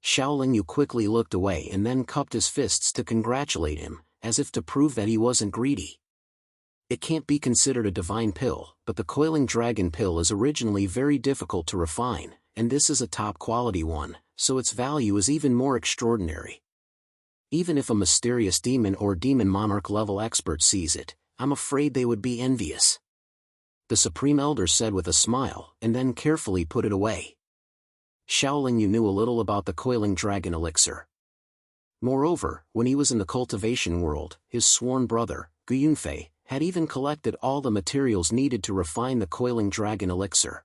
A: Shaolin Yu quickly looked away and then cupped his fists to congratulate him, as if to prove that he wasn't greedy. It can't be considered a divine pill, but the coiling dragon pill is originally very difficult to refine, and this is a top-quality one, so its value is even more extraordinary. Even if a mysterious demon or demon monarch level expert sees it, I'm afraid they would be envious. The Supreme Elder said with a smile, and then carefully put it away. Shaolin Yu knew a little about the coiling dragon elixir. Moreover, when he was in the cultivation world, his sworn brother, Gu Yunfei, had even collected all the materials needed to refine the coiling dragon elixir.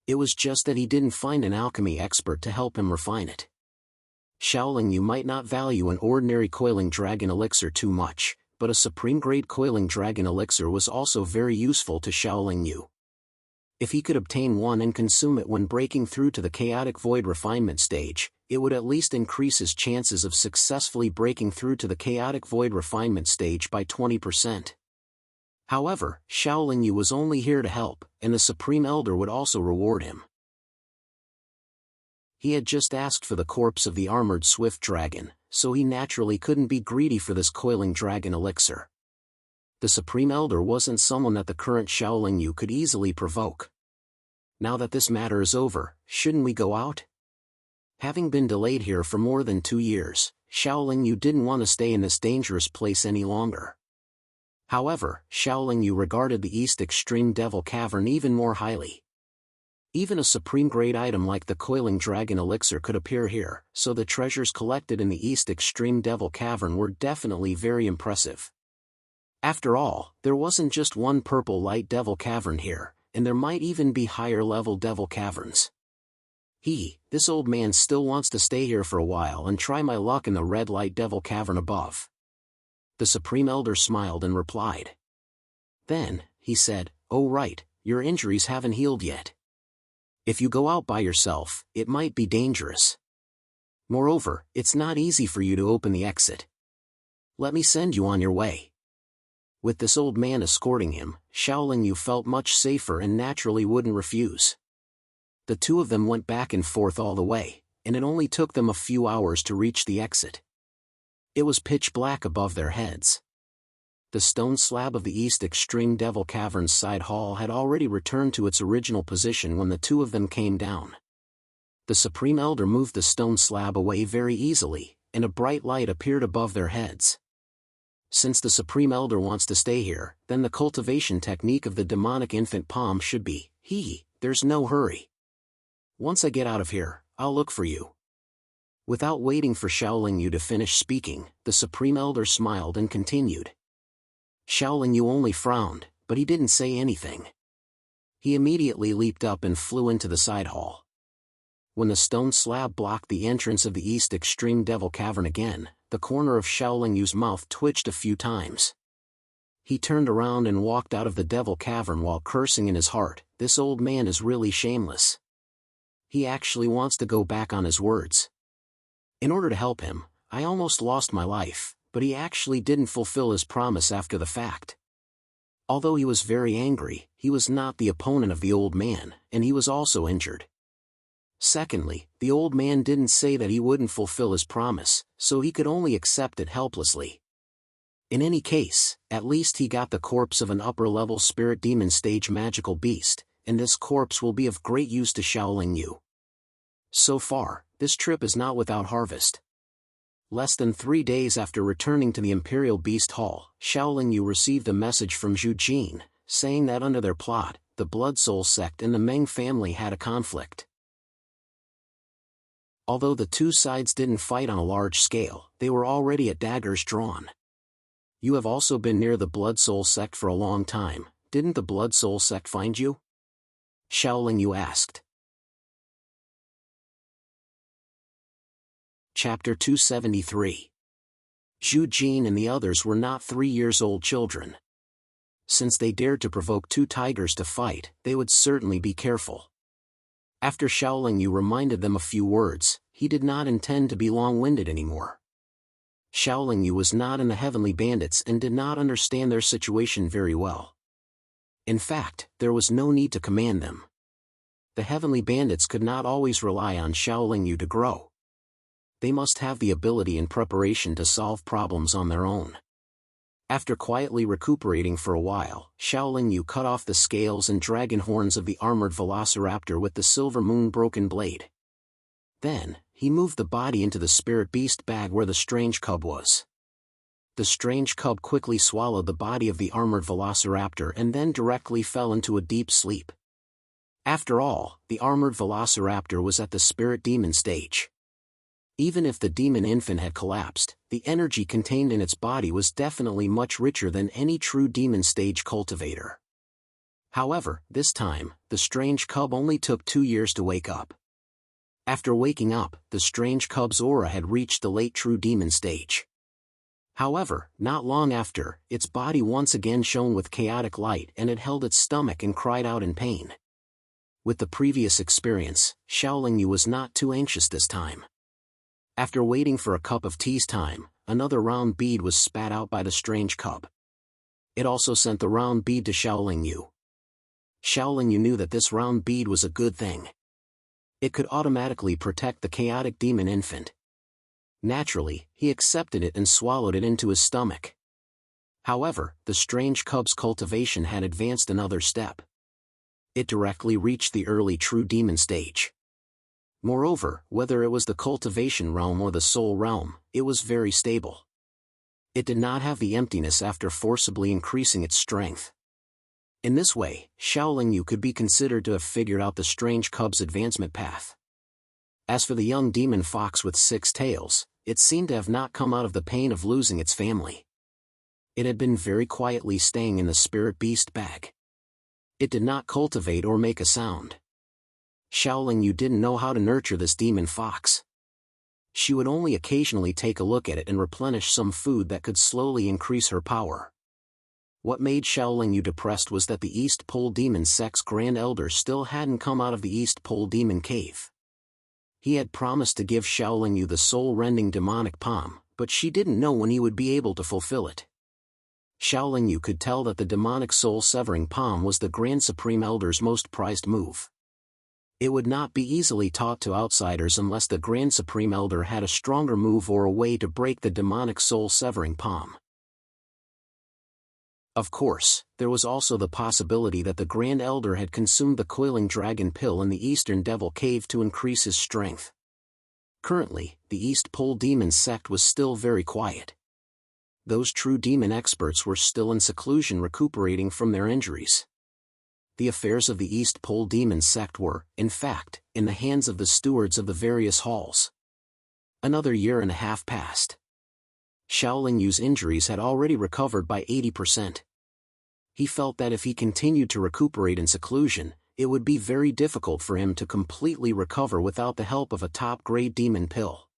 A: It was just that he didn't find an alchemy expert to help him refine it. Shaolin Yu might not value an ordinary coiling dragon elixir too much, but a supreme-grade coiling dragon elixir was also very useful to Shaolin Yu. If he could obtain one and consume it when breaking through to the chaotic void refinement stage, it would at least increase his chances of successfully breaking through to the chaotic void refinement stage by 20%. However, Shaolin Yu was only here to help, and the Supreme Elder would also reward him. He had just asked for the corpse of the armored swift dragon, so he naturally couldn't be greedy for this coiling dragon elixir. The Supreme Elder wasn't someone that the current Shaolin Yu could easily provoke. Now that this matter is over, shouldn't we go out? Having been delayed here for more than 2 years, Shaolin Yu didn't want to stay in this dangerous place any longer. However, Shaolin Yu regarded the East Extreme Devil Cavern even more highly. Even a supreme-grade item like the coiling dragon elixir could appear here, so the treasures collected in the East Extreme Devil Cavern were definitely very impressive. After all, there wasn't just one purple light devil cavern here, and there might even be higher-level devil caverns. This old man still wants to stay here for a while and try my luck in the red light devil cavern above. The Supreme Elder smiled and replied. Then, he said, "Oh right, your injuries haven't healed yet. If you go out by yourself, it might be dangerous. Moreover, it's not easy for you to open the exit. Let me send you on your way." With this old man escorting him, Shaolin Yu felt much safer and naturally wouldn't refuse. The two of them went back and forth all the way, and it only took them a few hours to reach the exit. It was pitch black above their heads. The stone slab of the East Extreme Devil Cavern's side hall had already returned to its original position when the two of them came down. The Supreme Elder moved the stone slab away very easily, and a bright light appeared above their heads. Since the Supreme Elder wants to stay here, then the cultivation technique of the demonic infant palm should be, there's no hurry. Once I get out of here, I'll look for you. Without waiting for Shaolin Yu to finish speaking, the Supreme Elder smiled and continued. Shaolin Yu only frowned, but he didn't say anything. He immediately leaped up and flew into the side hall. When the stone slab blocked the entrance of the East Extreme Devil Cavern again, the corner of Shaolin Yu's mouth twitched a few times. He turned around and walked out of the Devil Cavern while cursing in his heart, "This old man is really shameless. He actually wants to go back on his words. In order to help him, I almost lost my life, but he actually didn't fulfill his promise after the fact." Although he was very angry, he was not the opponent of the old man, and he was also injured. Secondly, the old man didn't say that he wouldn't fulfill his promise, so he could only accept it helplessly. In any case, at least he got the corpse of an upper-level spirit demon stage magical beast, and this corpse will be of great use to Shaolin Yu. So far, this trip is not without harvest. Less than 3 days after returning to the Imperial Beast Hall, Shaolin Yu received a message from Zhu Jin, saying that under their plot, the Blood Soul sect and the Meng family had a conflict. Although the two sides didn't fight on a large scale, they were already at daggers drawn. You have also been near the Blood Soul sect for a long time. Didn't the Blood Soul sect find you? Xiaoling Yu asked. Chapter 273. Zhu Jin and the others were not 3-year-old children. Since they dared to provoke 2 tigers to fight, they would certainly be careful. After Xiaoling Yu reminded them a few words, he did not intend to be long-winded anymore. Xiaoling Yu was not in the Heavenly Bandits and did not understand their situation very well. In fact, there was no need to command them. The Heavenly Bandits could not always rely on Xiaoling Yu to grow. They must have the ability and preparation to solve problems on their own. After quietly recuperating for a while, Xiaoling Yu cut off the scales and dragon horns of the armored velociraptor with the silver moon broken blade. Then, he moved the body into the spirit beast bag where the strange cub was. The strange cub quickly swallowed the body of the armored velociraptor and then directly fell into a deep sleep. After all, the armored velociraptor was at the spirit demon stage. Even if the demon infant had collapsed, the energy contained in its body was definitely much richer than any true demon stage cultivator. However, this time, the strange cub only took 2 years to wake up. After waking up, the strange cub's aura had reached the late true demon stage. However, not long after, its body once again shone with chaotic light and it held its stomach and cried out in pain. With the previous experience, Xiaoling Yu was not too anxious this time. After waiting for a cup of tea's time, another round bead was spat out by the strange cub. It also sent the round bead to Xiaoling Yu. Xiaoling Yu knew that this round bead was a good thing. It could automatically protect the chaotic demon infant. Naturally, he accepted it and swallowed it into his stomach. However, the strange cub's cultivation had advanced another step. It directly reached the early true demon stage. Moreover, whether it was the cultivation realm or the soul realm, it was very stable. It did not have the emptiness after forcibly increasing its strength. In this way, Xiaoling Yu could be considered to have figured out the strange cub's advancement path. As for the young demon fox with 6 tails, it seemed to have not come out of the pain of losing its family. It had been very quietly staying in the spirit beast bag. It did not cultivate or make a sound. Xiaoling Yu didn't know how to nurture this demon fox. She would only occasionally take a look at it and replenish some food that could slowly increase her power. What made Xiaoling Yu depressed was that the East Pole Demon Sect's Grand Elder still hadn't come out of the East Pole Demon Cave. He had promised to give Xiaoling Yu the soul-rending demonic palm, but she didn't know when he would be able to fulfill it. Xiaoling Yu could tell that the demonic soul-severing palm was the Grand Supreme Elder's most prized move. It would not be easily taught to outsiders unless the Grand Supreme Elder had a stronger move or a way to break the demonic soul-severing palm. Of course, there was also the possibility that the Grand Elder had consumed the coiling dragon pill in the Eastern Devil Cave to increase his strength. Currently, the East Pole Demon Sect was still very quiet. Those true demon experts were still in seclusion recuperating from their injuries. The affairs of the East Pole Demon Sect were, in fact, in the hands of the stewards of the various halls. Another year and a half passed. Xiaoling Yu's injuries had already recovered by 80%. He felt that if he continued to recuperate in seclusion, it would be very difficult for him to completely recover without the help of a top-grade demon pill.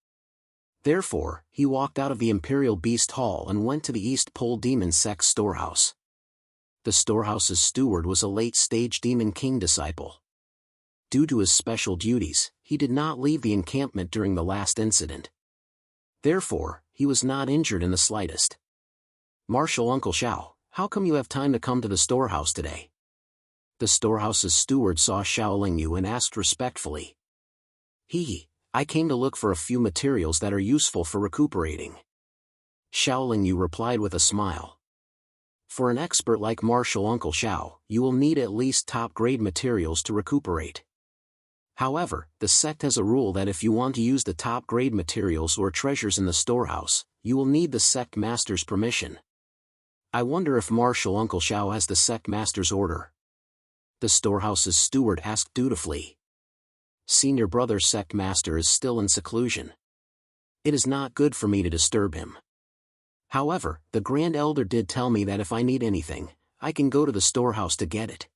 A: Therefore, he walked out of the Imperial Beast Hall and went to the East Pole Demon Sect's storehouse. The storehouse's steward was a late-stage Demon King disciple. Due to his special duties, he did not leave the encampment during the last incident. Therefore, he was not injured in the slightest. "Martial Uncle Xiao, how come you have time to come to the storehouse today?" The storehouse's steward saw Xiaoling Yu and asked respectfully. I came to look for a few materials that are useful for recuperating." Xiaoling Yu replied with a smile. For an expert like Martial Uncle Xiao, you will need at least top-grade materials to recuperate. However, the sect has a rule that if you want to use the top-grade materials or treasures in the storehouse, you will need the sect master's permission. I wonder if Martial Uncle Xiao has the sect master's order. The storehouse's steward asked dutifully. Senior brother sect master is still in seclusion. It is not good for me to disturb him. However, the Grand Elder did tell me that if I need anything, I can go to the storehouse to get it.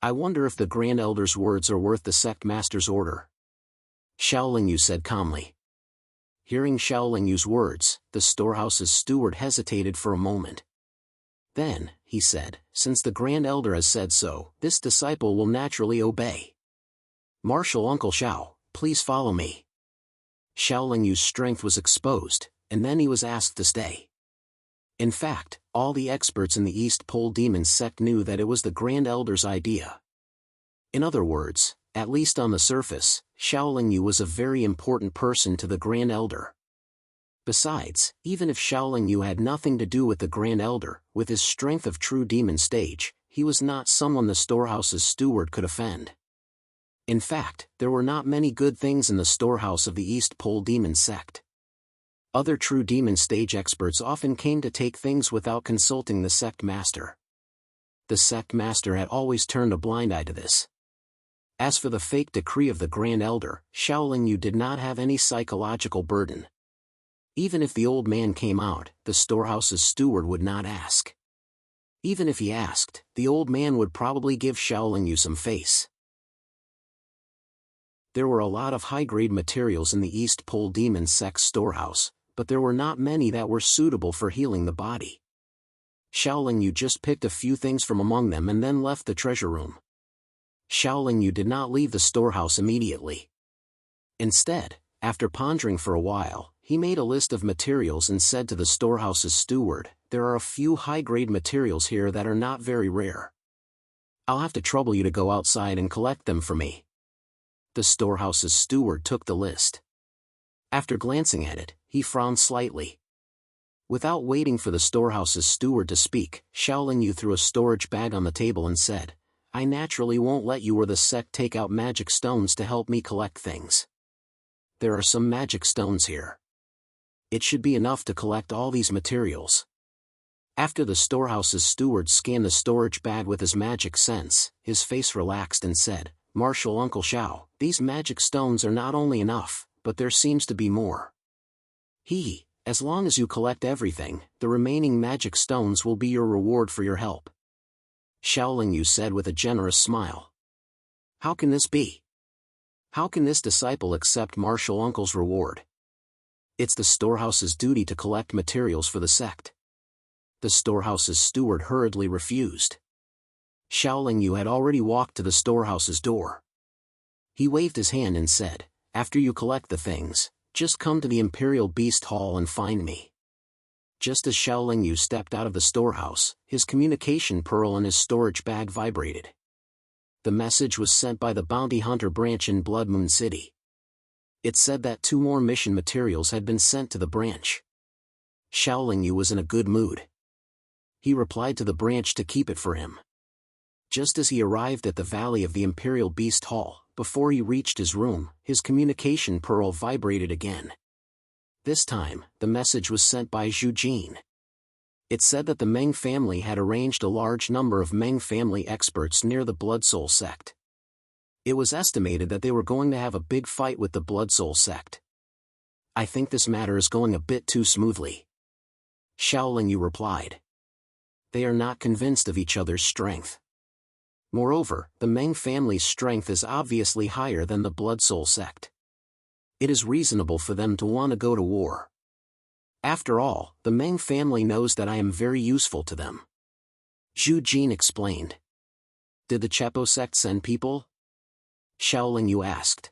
A: I wonder if the Grand Elder's words are worth the sect master's order. Xiaoling Yu said calmly. Hearing Xiaoling Yu's words, the storehouse's steward hesitated for a moment. Then, he said, since the Grand Elder has said so, this disciple will naturally obey. Martial Uncle Xiao, please follow me. Xiaoling Yu's strength was exposed, and then he was asked to stay. In fact, all the experts in the East Pole Demon sect knew that it was the Grand Elder's idea. In other words, at least on the surface, Xiaoling Yu was a very important person to the Grand Elder. Besides, even if Xiaoling Yu had nothing to do with the Grand Elder, with his strength of true demon stage, he was not someone the storehouse's steward could offend. In fact, there were not many good things in the storehouse of the East Pole Demon sect. Other true demon stage experts often came to take things without consulting the sect master. The sect master had always turned a blind eye to this. As for the fake decree of the Grand Elder, Xiaoling Yu did not have any psychological burden. Even if the old man came out, the storehouse's steward would not ask. Even if he asked, the old man would probably give Xiaoling Yu some face. There were a lot of high-grade materials in the East Pole Demon sect's storehouse, but there were not many that were suitable for healing the body. Xiaoling Yu just picked a few things from among them and then left the treasure room. Xiaoling Yu did not leave the storehouse immediately. Instead, after pondering for a while, he made a list of materials and said to the storehouse's steward, "There are a few high-grade materials here that are not very rare. I'll have to trouble you to go outside and collect them for me." The storehouse's steward took the list. After glancing at it, he frowned slightly. Without waiting for the storehouse's steward to speak, Xiaoling Yu threw a storage bag on the table and said, "I naturally won't let you or the sect take out magic stones to help me collect things. There are some magic stones here. It should be enough to collect all these materials." After the storehouse's steward scanned the storage bag with his magic sense, his face relaxed and said, "Martial Uncle Xiao, these magic stones are not only enough, but there seems to be more. As long as you collect everything, the remaining magic stones will be your reward for your help." Xiaoling Yu said with a generous smile. "How can this be? How can this disciple accept Martial Uncle's reward? It's the storehouse's duty to collect materials for the sect." The storehouse's steward hurriedly refused. Xiaoling Yu had already walked to the storehouse's door. He waved his hand and said, "After you collect the things, just come to the Imperial Beast Hall and find me." Just as Xiaoling Yu stepped out of the storehouse, his communication pearl in his storage bag vibrated. The message was sent by the Bounty Hunter branch in Blood Moon City. It said that 2 more mission materials had been sent to the branch. Xiaoling Yu was in a good mood. He replied to the branch to keep it for him. Just as he arrived at the Valley of the Imperial Beast Hall, before he reached his room, his communication pearl vibrated again. This time, the message was sent by Zhu Jin. It said that the Meng family had arranged a large number of Meng family experts near the Blood Soul sect. It was estimated that they were going to have a big fight with the Blood Soul sect. "I think this matter is going a bit too smoothly," Xiaoling Yu replied. "They are not convinced of each other's strength. Moreover, the Meng family's strength is obviously higher than the Blood Soul sect. It is reasonable for them to want to go to war. After all, the Meng family knows that I am very useful to them." Zhu Jin explained. "Did the Chepo sect send people?" Xiaoling Yu asked.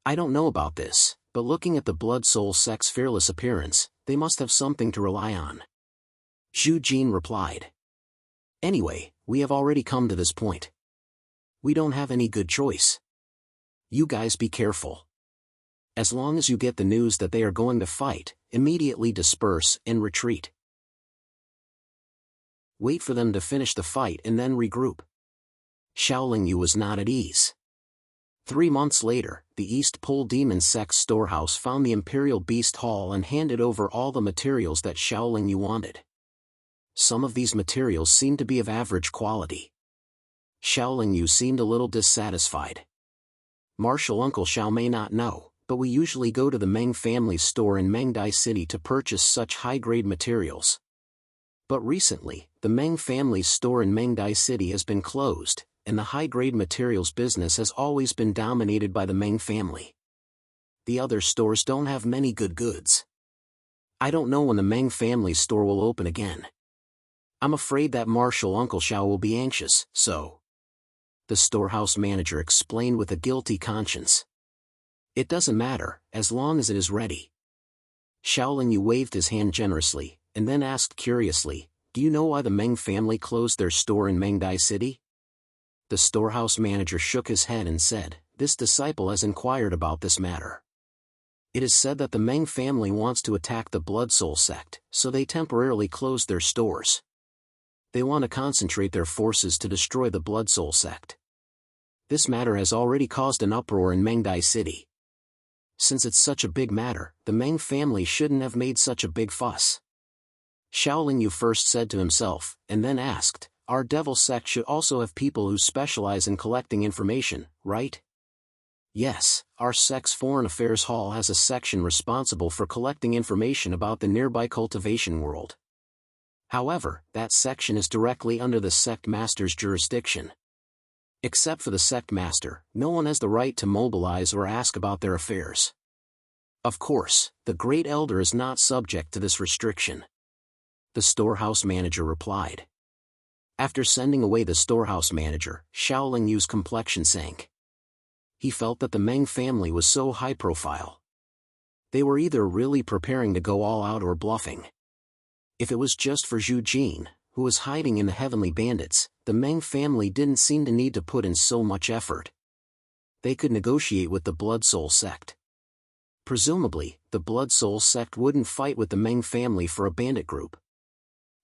A: "I don't know about this, but looking at the Blood Soul sect's fearless appearance, they must have something to rely on," Zhu Jin replied. "Anyway, we have already come to this point. We don't have any good choice. You guys be careful. As long as you get the news that they are going to fight, immediately disperse and retreat. Wait for them to finish the fight and then regroup." Xiaoling Yu was not at ease. 3 months later, the East Pole Demon sect's storehouse found the Imperial Beast Hall and handed over all the materials that Xiaoling Yu wanted. Some of these materials seemed to be of average quality. Xiaoling Yu seemed a little dissatisfied. Martial Uncle Xiao may not know, but we usually go to the Meng family's store in Mengdai City to purchase such high-grade materials. But recently, the Meng family's store in Mengdai City has been closed, and the high-grade materials business has always been dominated by the Meng family. The other stores don't have many good goods. I don't know when the Meng family's store will open again. I'm afraid that Marshal Uncle Xiao will be anxious, so. The storehouse manager explained with a guilty conscience. It doesn't matter, as long as it is ready. Xiaoling Yu waved his hand generously, and then asked curiously, do you know why the Meng family closed their store in Mengdai City? The storehouse manager shook his head and said, this disciple has inquired about this matter. It is said that the Meng family wants to attack the Blood Soul sect, so they temporarily closed their stores. They want to concentrate their forces to destroy the Blood Soul sect. This matter has already caused an uproar in Mengdai City. Since it's such a big matter, the Meng family shouldn't have made such a big fuss. Xiaoling Yu first said to himself, and then asked, our devil sect should also have people who specialize in collecting information, right? Yes, our sect's Foreign Affairs Hall has a section responsible for collecting information about the nearby cultivation world. However, that section is directly under the sect master's jurisdiction. Except for the sect master, no one has the right to mobilize or ask about their affairs. Of course, the Great Elder is not subject to this restriction. The storehouse manager replied. After sending away the storehouse manager, Xiaoling Yu's complexion sank. He felt that the Meng family was so high profile. They were either really preparing to go all out or bluffing. If it was just for Zhu Jin, who was hiding in the Heavenly Bandits, the Meng family didn't seem to need to put in so much effort. They could negotiate with the Blood Soul sect. Presumably, the Blood Soul sect wouldn't fight with the Meng family for a bandit group.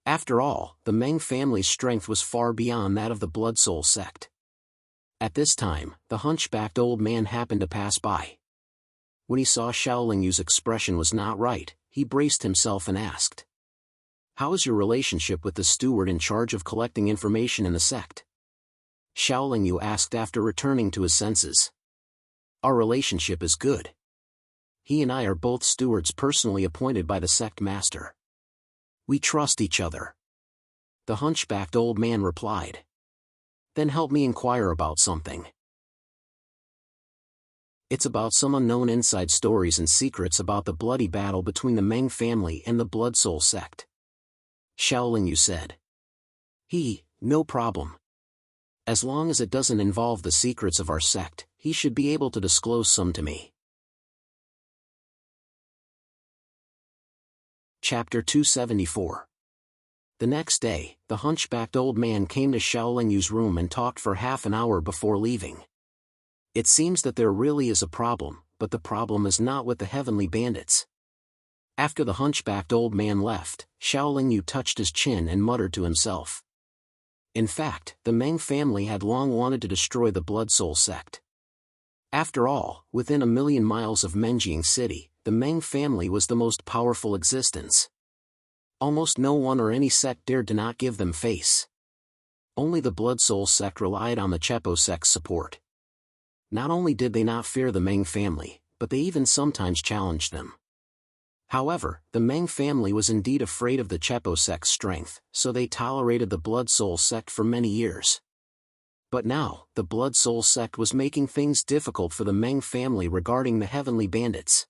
A: After all, the Meng family's strength was far beyond that of the Blood Soul sect. At this time, the hunchbacked old man happened to pass by. When he saw Xiaoling Yu's expression was not right, he braced himself and asked, how is your relationship with the steward in charge of collecting information in the sect? Xiaoling Yu asked after returning to his senses. Our relationship is good. He and I are both stewards personally appointed by the sect master. We trust each other. The hunchbacked old man replied. Then help me inquire about something. It's about some unknown inside stories and secrets about the bloody battle between the Meng family and the Blood Soul sect. Xiaoling Yu said. No problem. As long as it doesn't involve the secrets of our sect, he should be able to disclose some to me. Chapter 274. The next day, the hunchbacked old man came to Xiaoling Yu's room and talked for half an hour before leaving. It seems that there really is a problem, but the problem is not with the Heavenly Bandits. After the hunchbacked old man left, Xiaoling Yu touched his chin and muttered to himself. In fact, the Meng family had long wanted to destroy the Blood Soul sect. After all, within 1,000,000 miles of Menjing City, the Meng family was the most powerful existence. Almost no one or any sect dared to not give them face. Only the Blood Soul sect relied on the Chepo sect's support. Not only did they not fear the Meng family, but they even sometimes challenged them. However, the Meng family was indeed afraid of the Chepo sect's strength, so they tolerated the Blood Soul sect for many years. But now, the Blood Soul sect was making things difficult for the Meng family regarding the Heavenly Bandits.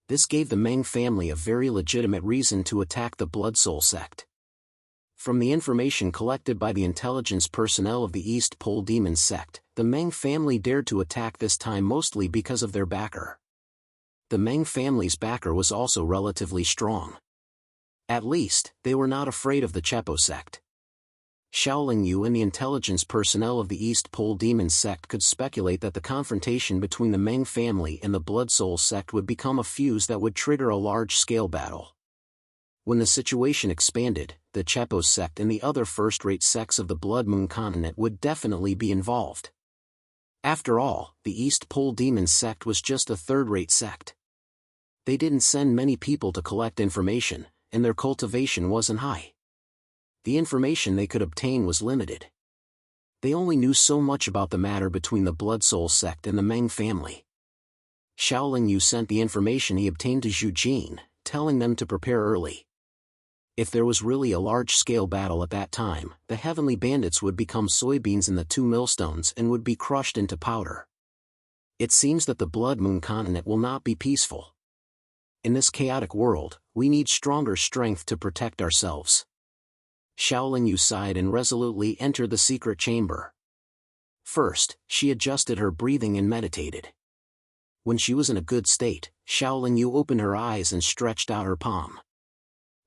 A: This gave the Meng family a very legitimate reason to attack the Blood Soul sect. From the information collected by the intelligence personnel of the East Pole Demon sect, the Meng family dared to attack this time mostly because of their backer. The Meng family's backer was also relatively strong. At least, they were not afraid of the Chepo sect. Xiaoling Yu and the intelligence personnel of the East Pole Demon sect could speculate that the confrontation between the Meng family and the Blood Soul sect would become a fuse that would trigger a large-scale battle. When the situation expanded, the Chepo sect and the other first-rate sects of the Blood Moon continent would definitely be involved. After all, the East Pole Demon sect was just a third-rate sect. They didn't send many people to collect information, and their cultivation wasn't high. The information they could obtain was limited. They only knew so much about the matter between the Blood Soul sect and the Meng family. Xiaoling Yu sent the information he obtained to Zhu Jin, telling them to prepare early. If there was really a large-scale battle at that time, the heavenly bandits would become soybeans in the two millstones and would be crushed into powder. It seems that the Blood Moon continent will not be peaceful. In this chaotic world, we need stronger strength to protect ourselves. Xiaoling Yu sighed and resolutely entered the secret chamber. First, she adjusted her breathing and meditated. When she was in a good state, Xiaoling Yu opened her eyes and stretched out her palm.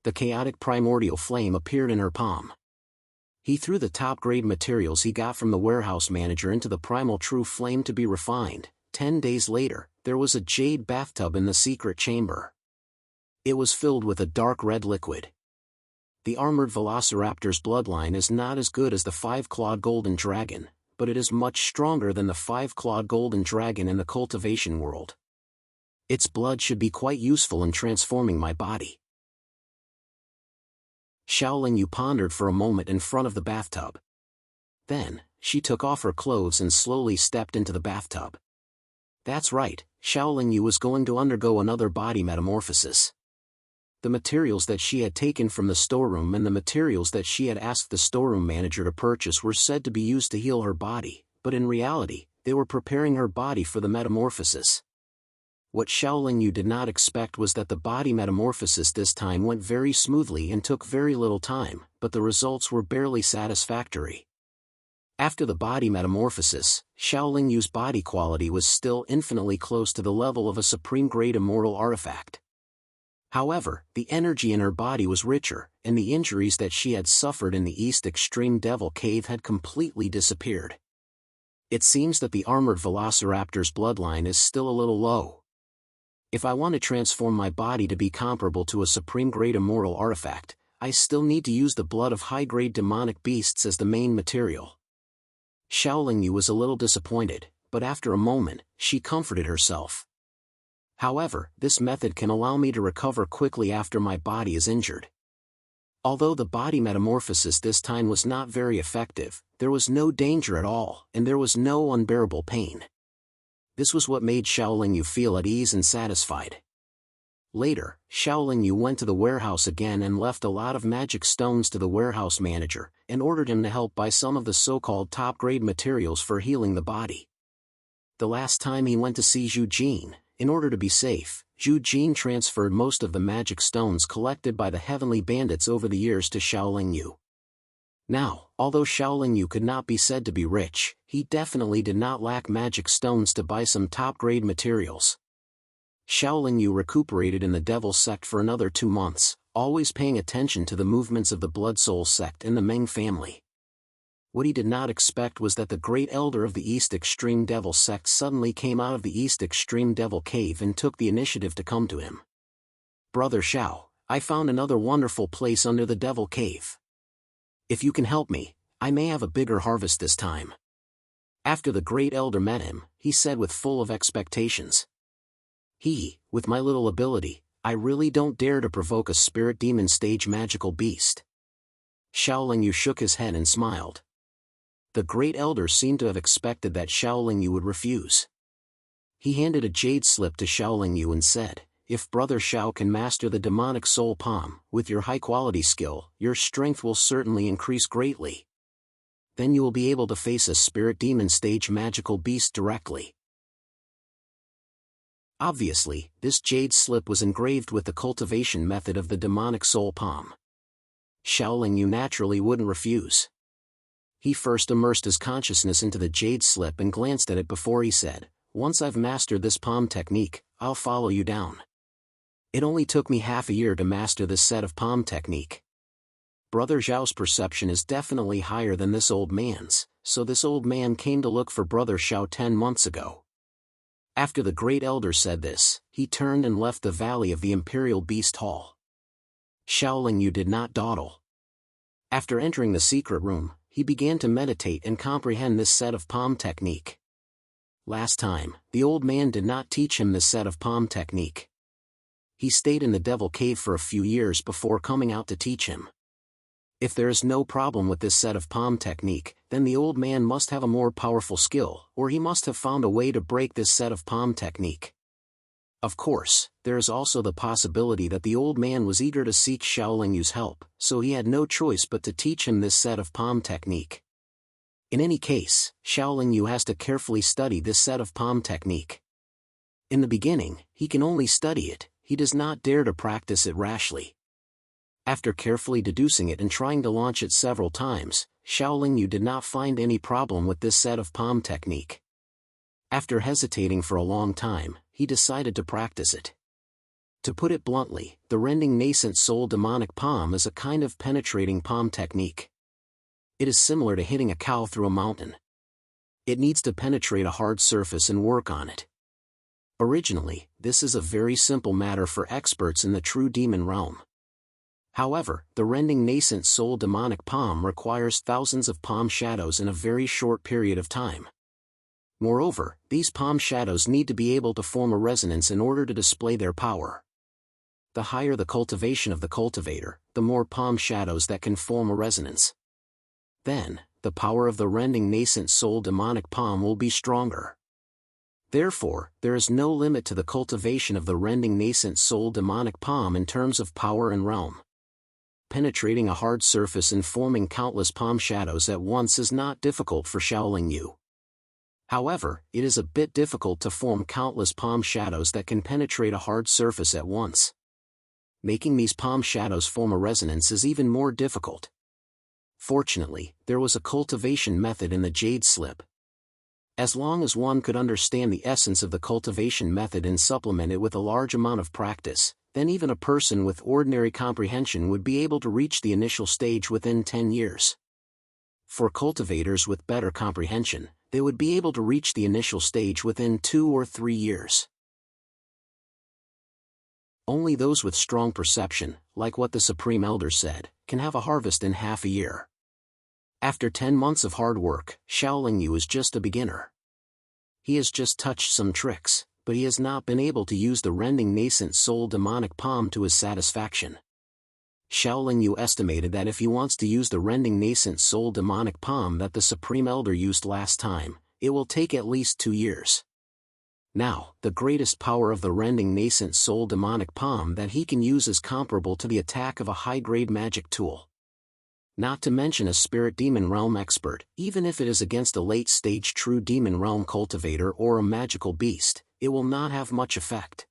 A: The chaotic primordial flame appeared in her palm. He threw the top-grade materials he got from the warehouse manager into the primal true flame to be refined. 10 days later, there was a jade bathtub in the secret chamber. It was filled with a dark red liquid. The armored velociraptor's bloodline is not as good as the 5-clawed golden dragon, but it is much stronger than the 5-clawed golden dragon in the cultivation world. Its blood should be quite useful in transforming my body. Xiaoling Yu pondered for a moment in front of the bathtub. Then, she took off her clothes and slowly stepped into the bathtub. That's right, Xiaoling Yu was going to undergo another body metamorphosis. The materials that she had taken from the storeroom and the materials that she had asked the storeroom manager to purchase were said to be used to heal her body, but in reality, they were preparing her body for the metamorphosis. What Xiaoling Yu did not expect was that the body metamorphosis this time went very smoothly and took very little time, but the results were barely satisfactory. After the body metamorphosis, Xiaoling Yu's body quality was still infinitely close to the level of a supreme-grade immortal artifact. However, the energy in her body was richer, and the injuries that she had suffered in the East Extreme Devil Cave had completely disappeared. It seems that the armored velociraptor's bloodline is still a little low. If I want to transform my body to be comparable to a supreme-grade immortal artifact, I still need to use the blood of high-grade demonic beasts as the main material. Xiaoling Yu was a little disappointed, but after a moment, she comforted herself. However, this method can allow me to recover quickly after my body is injured. Although the body metamorphosis this time was not very effective, there was no danger at all, and there was no unbearable pain. This was what made Xiaoling Yu feel at ease and satisfied. Later, Xiaoling Yu went to the warehouse again and left a lot of magic stones to the warehouse manager, and ordered him to help buy some of the so-called top-grade materials for healing the body. The last time he went to see Zhu Jin, in order to be safe, Zhu Jin transferred most of the magic stones collected by the heavenly bandits over the years to Xiaoling Yu. Now, although Xiaoling Yu could not be said to be rich, he definitely did not lack magic stones to buy some top-grade materials. Xiaoling Yu recuperated in the Devil Sect for another 2 months, always paying attention to the movements of the Blood Soul Sect and the Meng family. What he did not expect was that the Great Elder of the East Extreme Devil Sect suddenly came out of the East Extreme Devil Cave and took the initiative to come to him. "Brother Xiao, I found another wonderful place under the Devil Cave. If you can help me, I may have a bigger harvest this time." After the Great Elder met him, he said with full of expectations. With my little ability, I really don't dare to provoke a spirit demon stage magical beast." Xiaoling Yu shook his head and smiled. The Great Elder seemed to have expected that Xiaoling Yu would refuse. He handed a jade slip to Xiaoling Yu and said, "If Brother Xiao can master the demonic soul palm, with your high-quality skill, your strength will certainly increase greatly. Then you will be able to face a spirit demon stage magical beast directly." Obviously, this jade slip was engraved with the cultivation method of the demonic soul palm. Xiaoling Yu naturally wouldn't refuse. He first immersed his consciousness into the jade slip and glanced at it before he said, "Once I've mastered this palm technique, I'll follow you down. It only took me half a year to master this set of palm technique. Brother Xiao's perception is definitely higher than this old man's, so this old man came to look for Brother Xiao 10 months ago." After the Great Elder said this, he turned and left the Valley of the Imperial Beast Hall. Xiaoling Yu did not dawdle. After entering the secret room, he began to meditate and comprehend this set of palm technique. Last time, the old man did not teach him this set of palm technique. He stayed in the Devil Cave for a few years before coming out to teach him. If there is no problem with this set of palm technique, then the old man must have a more powerful skill, or he must have found a way to break this set of palm technique. Of course, there is also the possibility that the old man was eager to seek Xiaolin Yu's help, so he had no choice but to teach him this set of palm technique. In any case, Xiaolin Yu has to carefully study this set of palm technique. In the beginning, he can only study it, he does not dare to practice it rashly. After carefully deducing it and trying to launch it several times, Xiaolin Yu did not find any problem with this set of palm technique. After hesitating for a long time, he decided to practice it. To put it bluntly, the rending nascent soul demonic palm is a kind of penetrating palm technique. It is similar to hitting a cow through a mountain. It needs to penetrate a hard surface and work on it. Originally, this is a very simple matter for experts in the true demon realm. However, the rending nascent soul demonic palm requires thousands of palm shadows in a very short period of time. Moreover, these palm shadows need to be able to form a resonance in order to display their power. The higher the cultivation of the cultivator, the more palm shadows that can form a resonance. Then, the power of the rending nascent soul demonic palm will be stronger. Therefore, there is no limit to the cultivation of the rending nascent soul demonic palm in terms of power and realm. Penetrating a hard surface and forming countless palm shadows at once is not difficult for Xiaolin Yu. However, it is a bit difficult to form countless palm shadows that can penetrate a hard surface at once. Making these palm shadows form a resonance is even more difficult. Fortunately, there was a cultivation method in the jade slip. As long as one could understand the essence of the cultivation method and supplement it with a large amount of practice, then even a person with ordinary comprehension would be able to reach the initial stage within 10 years. For cultivators with better comprehension, they would be able to reach the initial stage within 2 or 3 years. Only those with strong perception, like what the Supreme Elder said, can have a harvest in half a year. After 10 months of hard work, Xiaolin Yu is just a beginner. He has just touched some tricks, but he has not been able to use the rending nascent soul demonic palm to his satisfaction. Xiaolin Yu estimated that if he wants to use the rending nascent soul demonic palm that the Supreme Elder used last time, it will take at least 2 years. Now, the greatest power of the rending nascent soul demonic palm that he can use is comparable to the attack of a high-grade magic tool. Not to mention a spirit demon realm expert, even if it is against a late-stage true demon realm cultivator or a magical beast, it will not have much effect.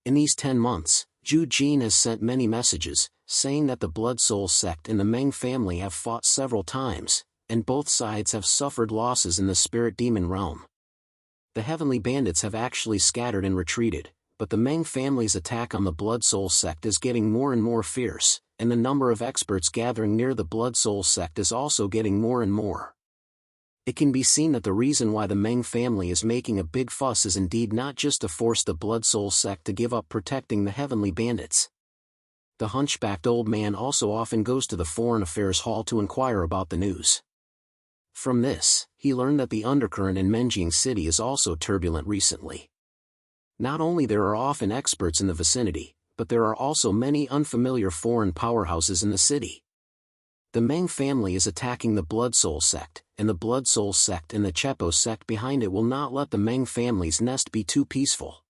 A: In these 10 months, Zhu Jin has sent many messages, saying that the Blood Soul sect and the Meng family have fought several times, and both sides have suffered losses in the spirit demon realm. The heavenly bandits have actually scattered and retreated, but the Meng family's attack on the Blood Soul sect is getting more and more fierce, and the number of experts gathering near the Blood Soul sect is also getting more and more. It can be seen that the reason why the Meng family is making a big fuss is indeed not just to force the Blood Soul sect to give up protecting the heavenly bandits. The hunchbacked old man also often goes to the Foreign Affairs Hall to inquire about the news. From this, he learned that the undercurrent in Menjing City is also turbulent recently. Not only there are often experts in the vicinity, but there are also many unfamiliar foreign powerhouses in the city. The Meng family is attacking the Blood Soul sect, and the Blood Soul sect and the Chepo sect behind it will not let the Meng family's nest be too peaceful.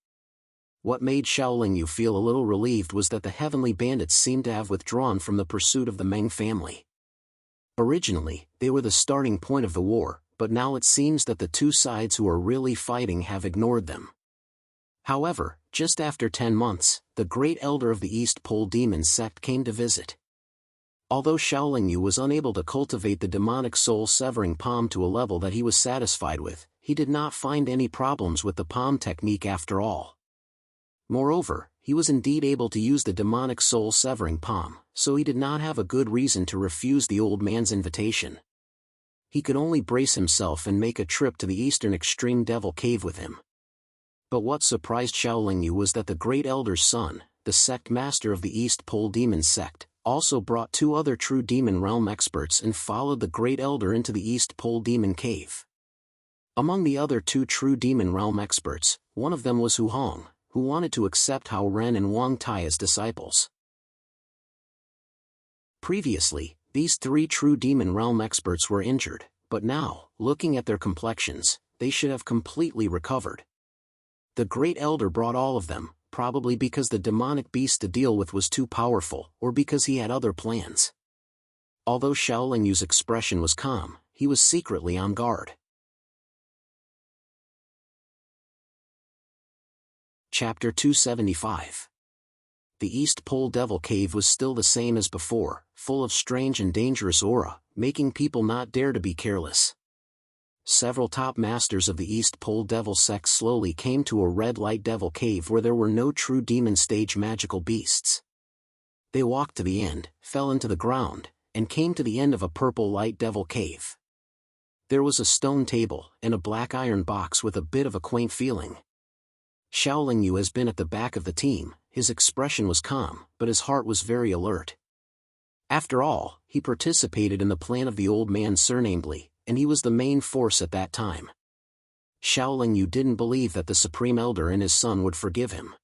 A: What made Xiaolin Yu feel a little relieved was that the heavenly bandits seemed to have withdrawn from the pursuit of the Meng family. Originally, they were the starting point of the war, but now it seems that the two sides who are really fighting have ignored them. However, just after 10 months, the Great Elder of the East Pole Demon sect came to visit. Although Xiaolin Yu was unable to cultivate the demonic soul-severing palm to a level that he was satisfied with, he did not find any problems with the palm technique after all. Moreover, he was indeed able to use the demonic soul-severing palm, so he did not have a good reason to refuse the old man's invitation. He could only brace himself and make a trip to the eastern extreme Devil Cave with him. But what surprised Xiaolin Yu was that the Great Elder's son, the sect master of the East Pole Demon sect, also brought 2 other true demon realm experts and followed the Great Elder into the East Pole Demon Cave. Among the other 2 true demon realm experts, one of them was Hu Hong, who wanted to accept Hao Ren and Wang Tai as disciples. Previously, these 3 true demon realm experts were injured, but now, looking at their complexions, they should have completely recovered. The Great Elder brought all of them, probably because the demonic beast to deal with was too powerful, or because he had other plans. Although Xiaoling Yu's expression was calm, he was secretly on guard. Chapter 275. The East Pole Devil Cave was still the same as before, full of strange and dangerous aura, making people not dare to be careless. Several top masters of the East Pole Devil sect slowly came to a red light devil cave where there were no true demon stage magical beasts. They walked to the end, fell into the ground, and came to the end of a purple light devil cave. There was a stone table and a black iron box with a bit of a quaint feeling. Xiaoling Yu has been at the back of the team. His expression was calm, but his heart was very alert. After all, he participated in the plan of the old man Surnamedly, and he was the main force at that time. Xiaoling Yu didn't believe that the Supreme Elder and his son would forgive him.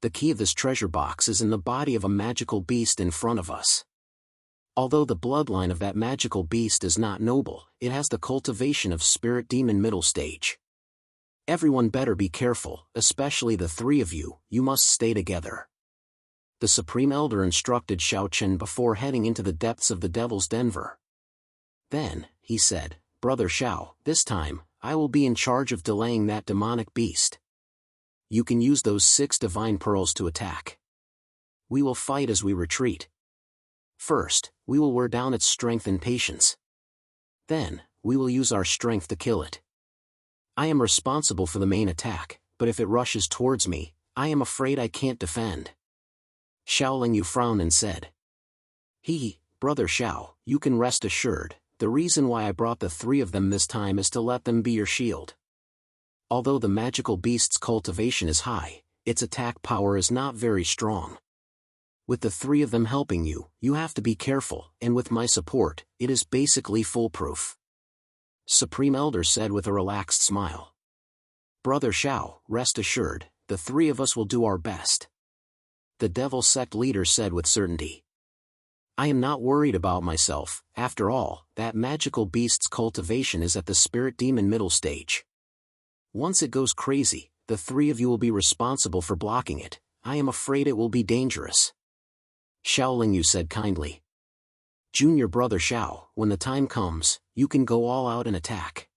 A: The key of this treasure box is in the body of a magical beast in front of us. Although the bloodline of that magical beast is not noble, it has the cultivation of spirit demon middle stage. Everyone better be careful, especially the three of you. You must stay together. The Supreme Elder instructed Xiao Chen before heading into the depths of the Devil's Denver. Then, he said, Brother Xiao, this time, I will be in charge of delaying that demonic beast. You can use those 6 divine pearls to attack. We will fight as we retreat. First, we will wear down its strength and patience. Then, we will use our strength to kill it. I am responsible for the main attack, but if it rushes towards me, I am afraid I can't defend. Xiaoling Yu frowned and said, Brother Xiao, you can rest assured, the reason why I brought the 3 of them this time is to let them be your shield. Although the magical beast's cultivation is high, its attack power is not very strong. With the 3 of them helping you, you have to be careful, and with my support, it is basically foolproof. Supreme Elder said with a relaxed smile. Brother Xiao, rest assured, the 3 of us will do our best. The Devil Sect leader said with certainty. I am not worried about myself. After all, that magical beast's cultivation is at the spirit demon middle stage. Once it goes crazy, the 3 of you will be responsible for blocking it. I am afraid it will be dangerous. Xiaoling Yu said kindly. Junior Brother Xiao, when the time comes, you can go all out and attack.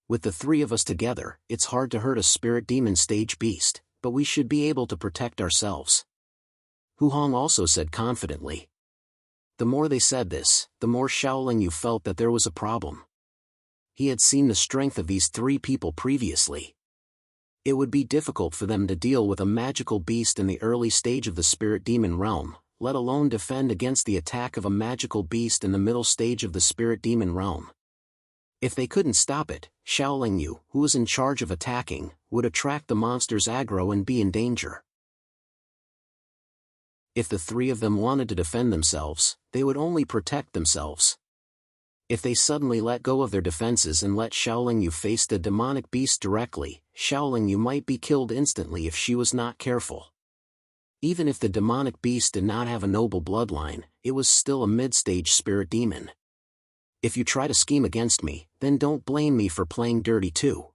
A: With the 3 of us together, it's hard to hurt a spirit demon stage beast, but we should be able to protect ourselves. Hu Hong also said confidently. The more they said this, the more Xiaoling Yu felt that there was a problem. He had seen the strength of these 3 people previously. It would be difficult for them to deal with a magical beast in the early stage of the spirit demon realm, let alone defend against the attack of a magical beast in the middle stage of the spirit demon realm. If they couldn't stop it, Xiaoling Yu, who was in charge of attacking, would attract the monster's aggro and be in danger. If the 3 of them wanted to defend themselves, they would only protect themselves. If they suddenly let go of their defenses and let Xiaoling Yu face the demonic beast directly, Xiaoling Yu might be killed instantly if she was not careful. Even if the demonic beast did not have a noble bloodline, it was still a mid-stage spirit demon. If you try to scheme against me, then don't blame me for playing dirty too.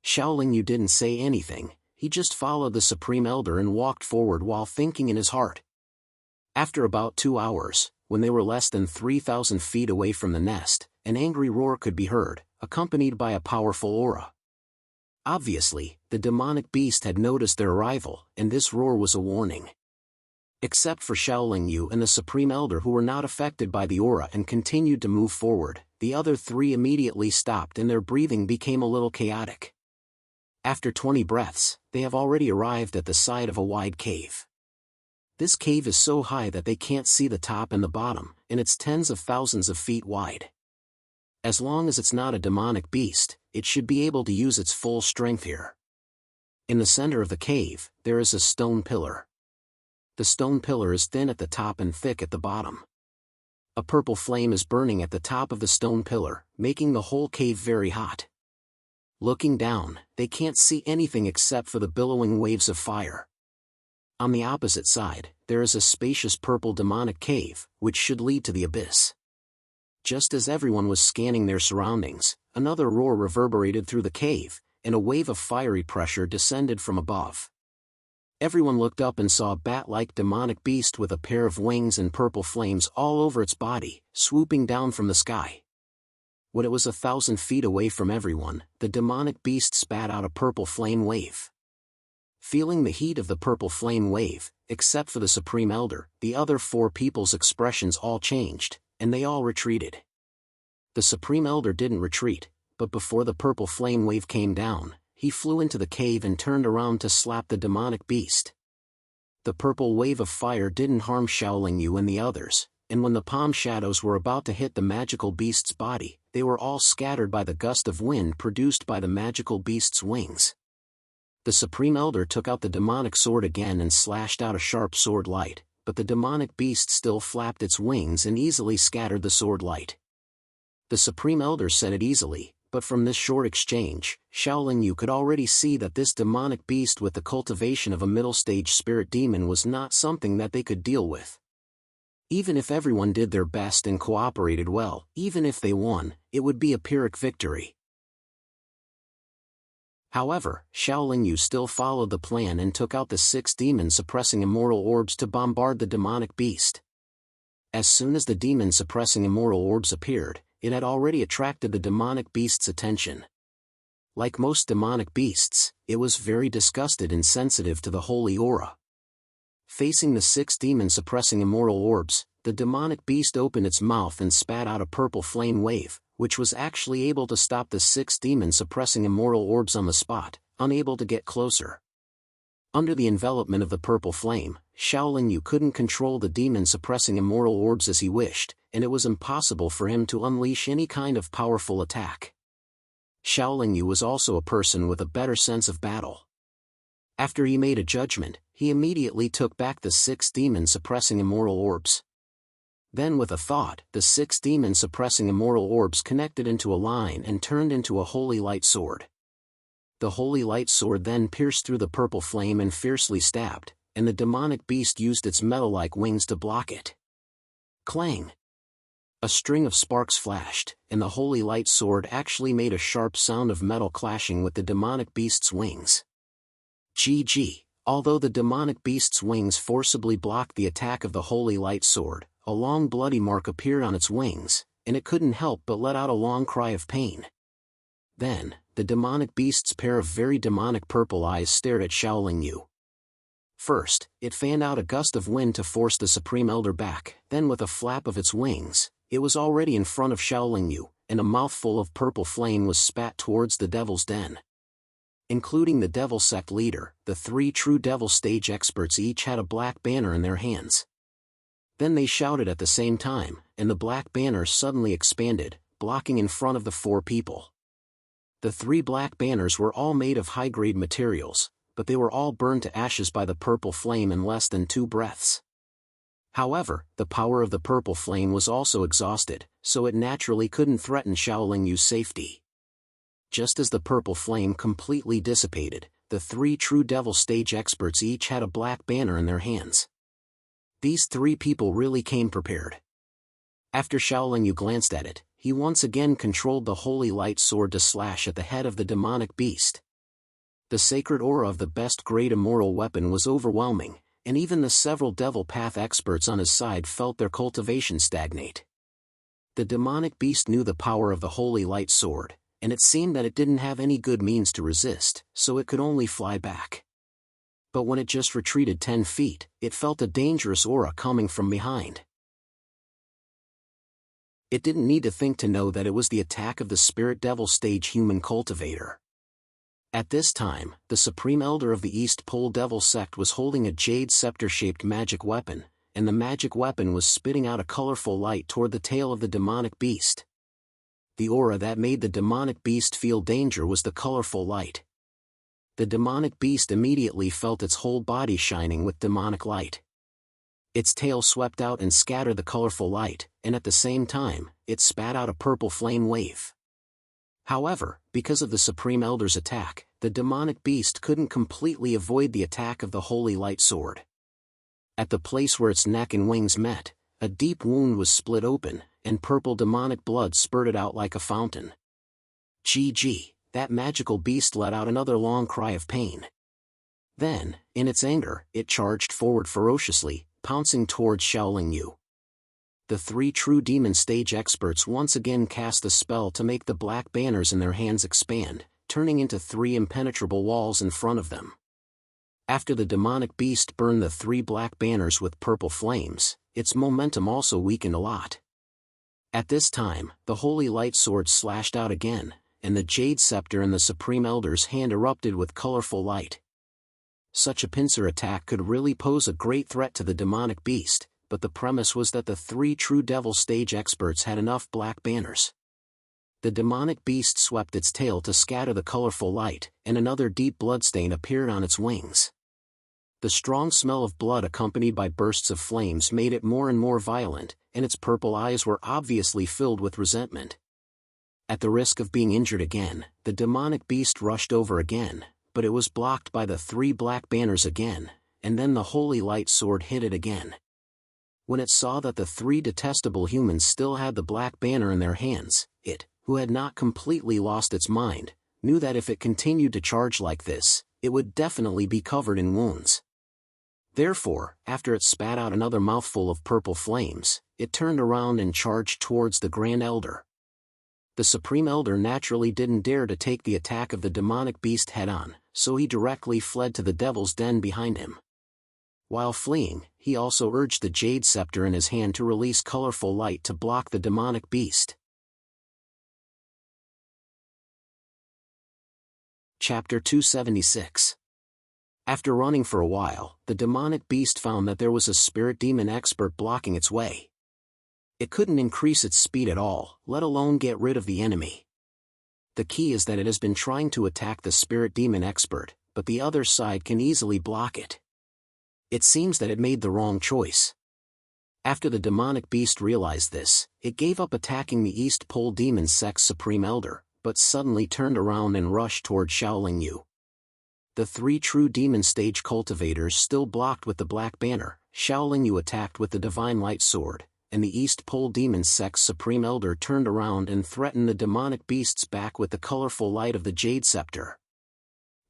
A: Xiaoling Yu didn't say anything, he just followed the Supreme Elder and walked forward while thinking in his heart. After about 2 hours, when they were less than 3,000 feet away from the nest, an angry roar could be heard, accompanied by a powerful aura. Obviously, the demonic beast had noticed their arrival, and this roar was a warning. Except for Xiaoling Yu and the Supreme Elder who were not affected by the aura and continued to move forward, the other 3 immediately stopped and their breathing became a little chaotic. After 20 breaths, they have already arrived at the side of a wide cave. This cave is so high that they can't see the top and the bottom, and it's tens of thousands of feet wide. As long as it's not a demonic beast, it should be able to use its full strength here. In the center of the cave, there is a stone pillar. The stone pillar is thin at the top and thick at the bottom. A purple flame is burning at the top of the stone pillar, making the whole cave very hot. Looking down, they can't see anything except for the billowing waves of fire. On the opposite side, there is a spacious purple demonic cave, which should lead to the abyss. Just as everyone was scanning their surroundings, another roar reverberated through the cave, and a wave of fiery pressure descended from above. Everyone looked up and saw a bat-like demonic beast with a pair of wings and purple flames all over its body, swooping down from the sky. When it was 1,000 feet away from everyone, the demonic beast spat out a purple flame wave. Feeling the heat of the purple flame wave, except for the Supreme Elder, the other 4 people's expressions all changed, and they all retreated. The Supreme Elder didn't retreat, but before the purple flame wave came down, he flew into the cave and turned around to slap the demonic beast. The purple wave of fire didn't harm Shaolin Yu and the others, and when the palm shadows were about to hit the magical beast's body, they were all scattered by the gust of wind produced by the magical beast's wings. The Supreme Elder took out the demonic sword again and slashed out a sharp sword light, but the demonic beast still flapped its wings and easily scattered the sword light. The Supreme Elder said it easily, but from this short exchange, Shaolin Yu could already see that this demonic beast with the cultivation of a middle-stage spirit demon was not something that they could deal with. Even if everyone did their best and cooperated well, even if they won, it would be a Pyrrhic victory. However, Shaolin Yu still followed the plan and took out the 6 demon-suppressing immortal orbs to bombard the demonic beast. As soon as the demon-suppressing immortal orbs appeared, it had already attracted the demonic beast's attention. Like most demonic beasts, it was very disgusted and sensitive to the holy aura. Facing the 6 demon-suppressing immortal orbs, the demonic beast opened its mouth and spat out a purple flame wave, which was actually able to stop the 6 demon-suppressing immortal orbs on the spot, unable to get closer. Under the envelopment of the purple flame, Shaolin Yu couldn't control the demon-suppressing immortal orbs as he wished, and it was impossible for him to unleash any kind of powerful attack. Shaolin Yu was also a person with a better sense of battle. After he made a judgment, he immediately took back the 6 demon-suppressing immortal orbs. Then with a thought, the 6 demon-suppressing immortal orbs connected into a line and turned into a holy light sword. The holy light sword then pierced through the purple flame and fiercely stabbed, and the demonic beast used its metal-like wings to block it. Clang! A string of sparks flashed, and the holy light sword actually made a sharp sound of metal clashing with the demonic beast's wings. GG. Although the demonic beast's wings forcibly blocked the attack of the holy light sword, a long bloody mark appeared on its wings, and it couldn't help but let out a long cry of pain. Then, the demonic beast's pair of very demonic purple eyes stared at Shaolin Yu. First, it fanned out a gust of wind to force the Supreme Elder back, then with a flap of its wings, it was already in front of Shaolin Yu, and a mouthful of purple flame was spat towards the Devil's Den. Including the Devil Sect leader, the 3 true Devil Stage experts each had a black banner in their hands. Then they shouted at the same time, and the black banner suddenly expanded, blocking in front of the 4 people. The 3 black banners were all made of high-grade materials, but they were all burned to ashes by the purple flame in less than 2 breaths. However, the power of the purple flame was also exhausted, so it naturally couldn't threaten Shaolin Yu's safety. Just as the purple flame completely dissipated, the 3 true Devil Stage experts each had a black banner in their hands. These 3 people really came prepared. After Shaolin Yu glanced at it, he once again controlled the holy light sword to slash at the head of the demonic beast. The sacred aura of the best grade immortal weapon was overwhelming, and even the several Devil Path experts on his side felt their cultivation stagnate. The demonic beast knew the power of the holy light sword, and it seemed that it didn't have any good means to resist, so it could only fly back. But when it just retreated 10 feet, it felt a dangerous aura coming from behind. It didn't need to think to know that it was the attack of the Spirit Devil Stage human cultivator. At this time, the Supreme Elder of the East Pole Devil Sect was holding a jade scepter-shaped magic weapon, and the magic weapon was spitting out a colorful light toward the tail of the demonic beast. The aura that made the demonic beast feel danger was the colorful light. The demonic beast immediately felt its whole body shining with demonic light. Its tail swept out and scattered the colorful light, and at the same time, it spat out a purple flame wave. However, because of the Supreme Elder's attack, the demonic beast couldn't completely avoid the attack of the holy light sword. At the place where its neck and wings met, a deep wound was split open, and purple demonic blood spurted out like a fountain. GG. that magical beast let out another long cry of pain. Then, in its anger, it charged forward ferociously, pouncing towards Xiaoling Yu. The three true demon stage experts once again cast a spell to make the black banners in their hands expand, turning into three impenetrable walls in front of them. After the demonic beast burned the three black banners with purple flames, its momentum also weakened a lot. At this time, the holy light sword slashed out again, and the jade scepter in the Supreme Elder's hand erupted with colorful light. Such a pincer attack could really pose a great threat to the demonic beast, but the premise was that the three true devil stage experts had enough black banners. The demonic beast swept its tail to scatter the colorful light, and another deep bloodstain appeared on its wings. The strong smell of blood accompanied by bursts of flames made it more and more violent, and its purple eyes were obviously filled with resentment. At the risk of being injured again, the demonic beast rushed over again, but it was blocked by the three black banners again, and then the holy light sword hit it again. When it saw that the three detestable humans still had the black banner in their hands, it, who had not completely lost its mind, knew that if it continued to charge like this, it would definitely be covered in wounds. Therefore, after it spat out another mouthful of purple flames, it turned around and charged towards the Grand Elder. The Supreme Elder naturally didn't dare to take the attack of the demonic beast head-on, so he directly fled to the devil's den behind him. While fleeing, he also urged the jade scepter in his hand to release colorful light to block the demonic beast. Chapter 276. After running for a while, the demonic beast found that there was a spirit demon expert blocking its way. It couldn't increase its speed at all, let alone get rid of the enemy. The key is that it has been trying to attack the spirit demon expert, but the other side can easily block it. It seems that it made the wrong choice. After the demonic beast realized this, it gave up attacking the East Pole Demon Sect's Supreme Elder, but suddenly turned around and rushed toward Xiaoling Yu. The three true demon stage cultivators still blocked with the black banner, Xiaoling Yu attacked with the divine light sword, and the East Pole Demon Sect's Supreme Elder turned around and threatened the demonic beast's back with the colorful light of the jade scepter.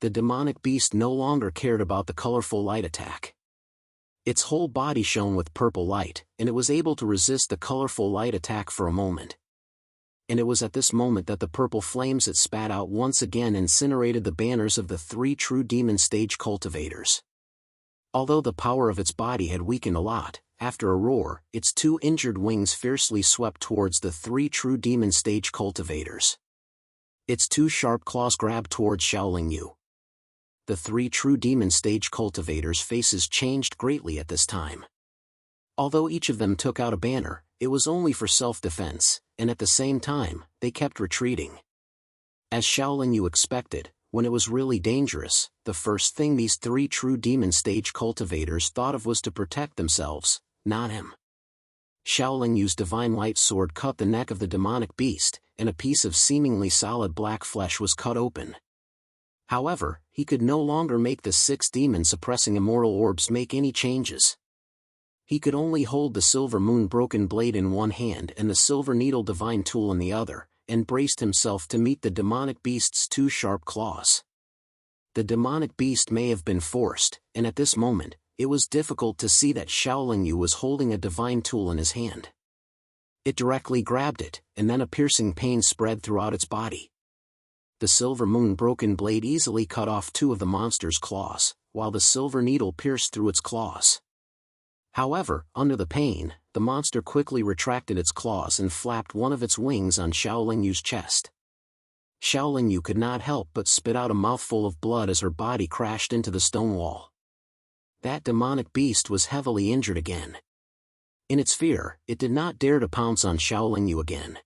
A: The demonic beast no longer cared about the colorful light attack. Its whole body shone with purple light, and it was able to resist the colorful light attack for a moment. And it was at this moment that the purple flames it spat out once again incinerated the banners of the three true demon stage cultivators. Although the power of its body had weakened a lot, after a roar, its two injured wings fiercely swept towards the three true demon stage cultivators. Its two sharp claws grabbed towards Xiaoling Yu. The three true demon stage cultivators' faces changed greatly at this time. Although each of them took out a banner, it was only for self-defense, and at the same time, they kept retreating. As Xiaoling Yu expected, when it was really dangerous, the first thing these three true demon stage cultivators thought of was to protect themselves, not him. Xiaoling Yu's divine light sword cut the neck of the demonic beast, and a piece of seemingly solid black flesh was cut open. However, he could no longer make the six demon-suppressing immortal orbs make any changes. He could only hold the silver moon broken blade in one hand and the silver needle divine tool in the other, and braced himself to meet the demonic beast's two sharp claws. The demonic beast may have been forced, and at this moment, it was difficult to see that Xiaoling Yu was holding a divine tool in his hand. It directly grabbed it, and then a piercing pain spread throughout its body. The silver moon broken blade easily cut off two of the monster's claws, while the silver needle pierced through its claws. However, under the pain, the monster quickly retracted its claws and flapped one of its wings on Xiaoling Yu's chest. Xiaoling Yu could not help but spit out a mouthful of blood as her body crashed into the stone wall. That demonic beast was heavily injured again. In its fear, it did not dare to pounce on Xiaoling Yu again.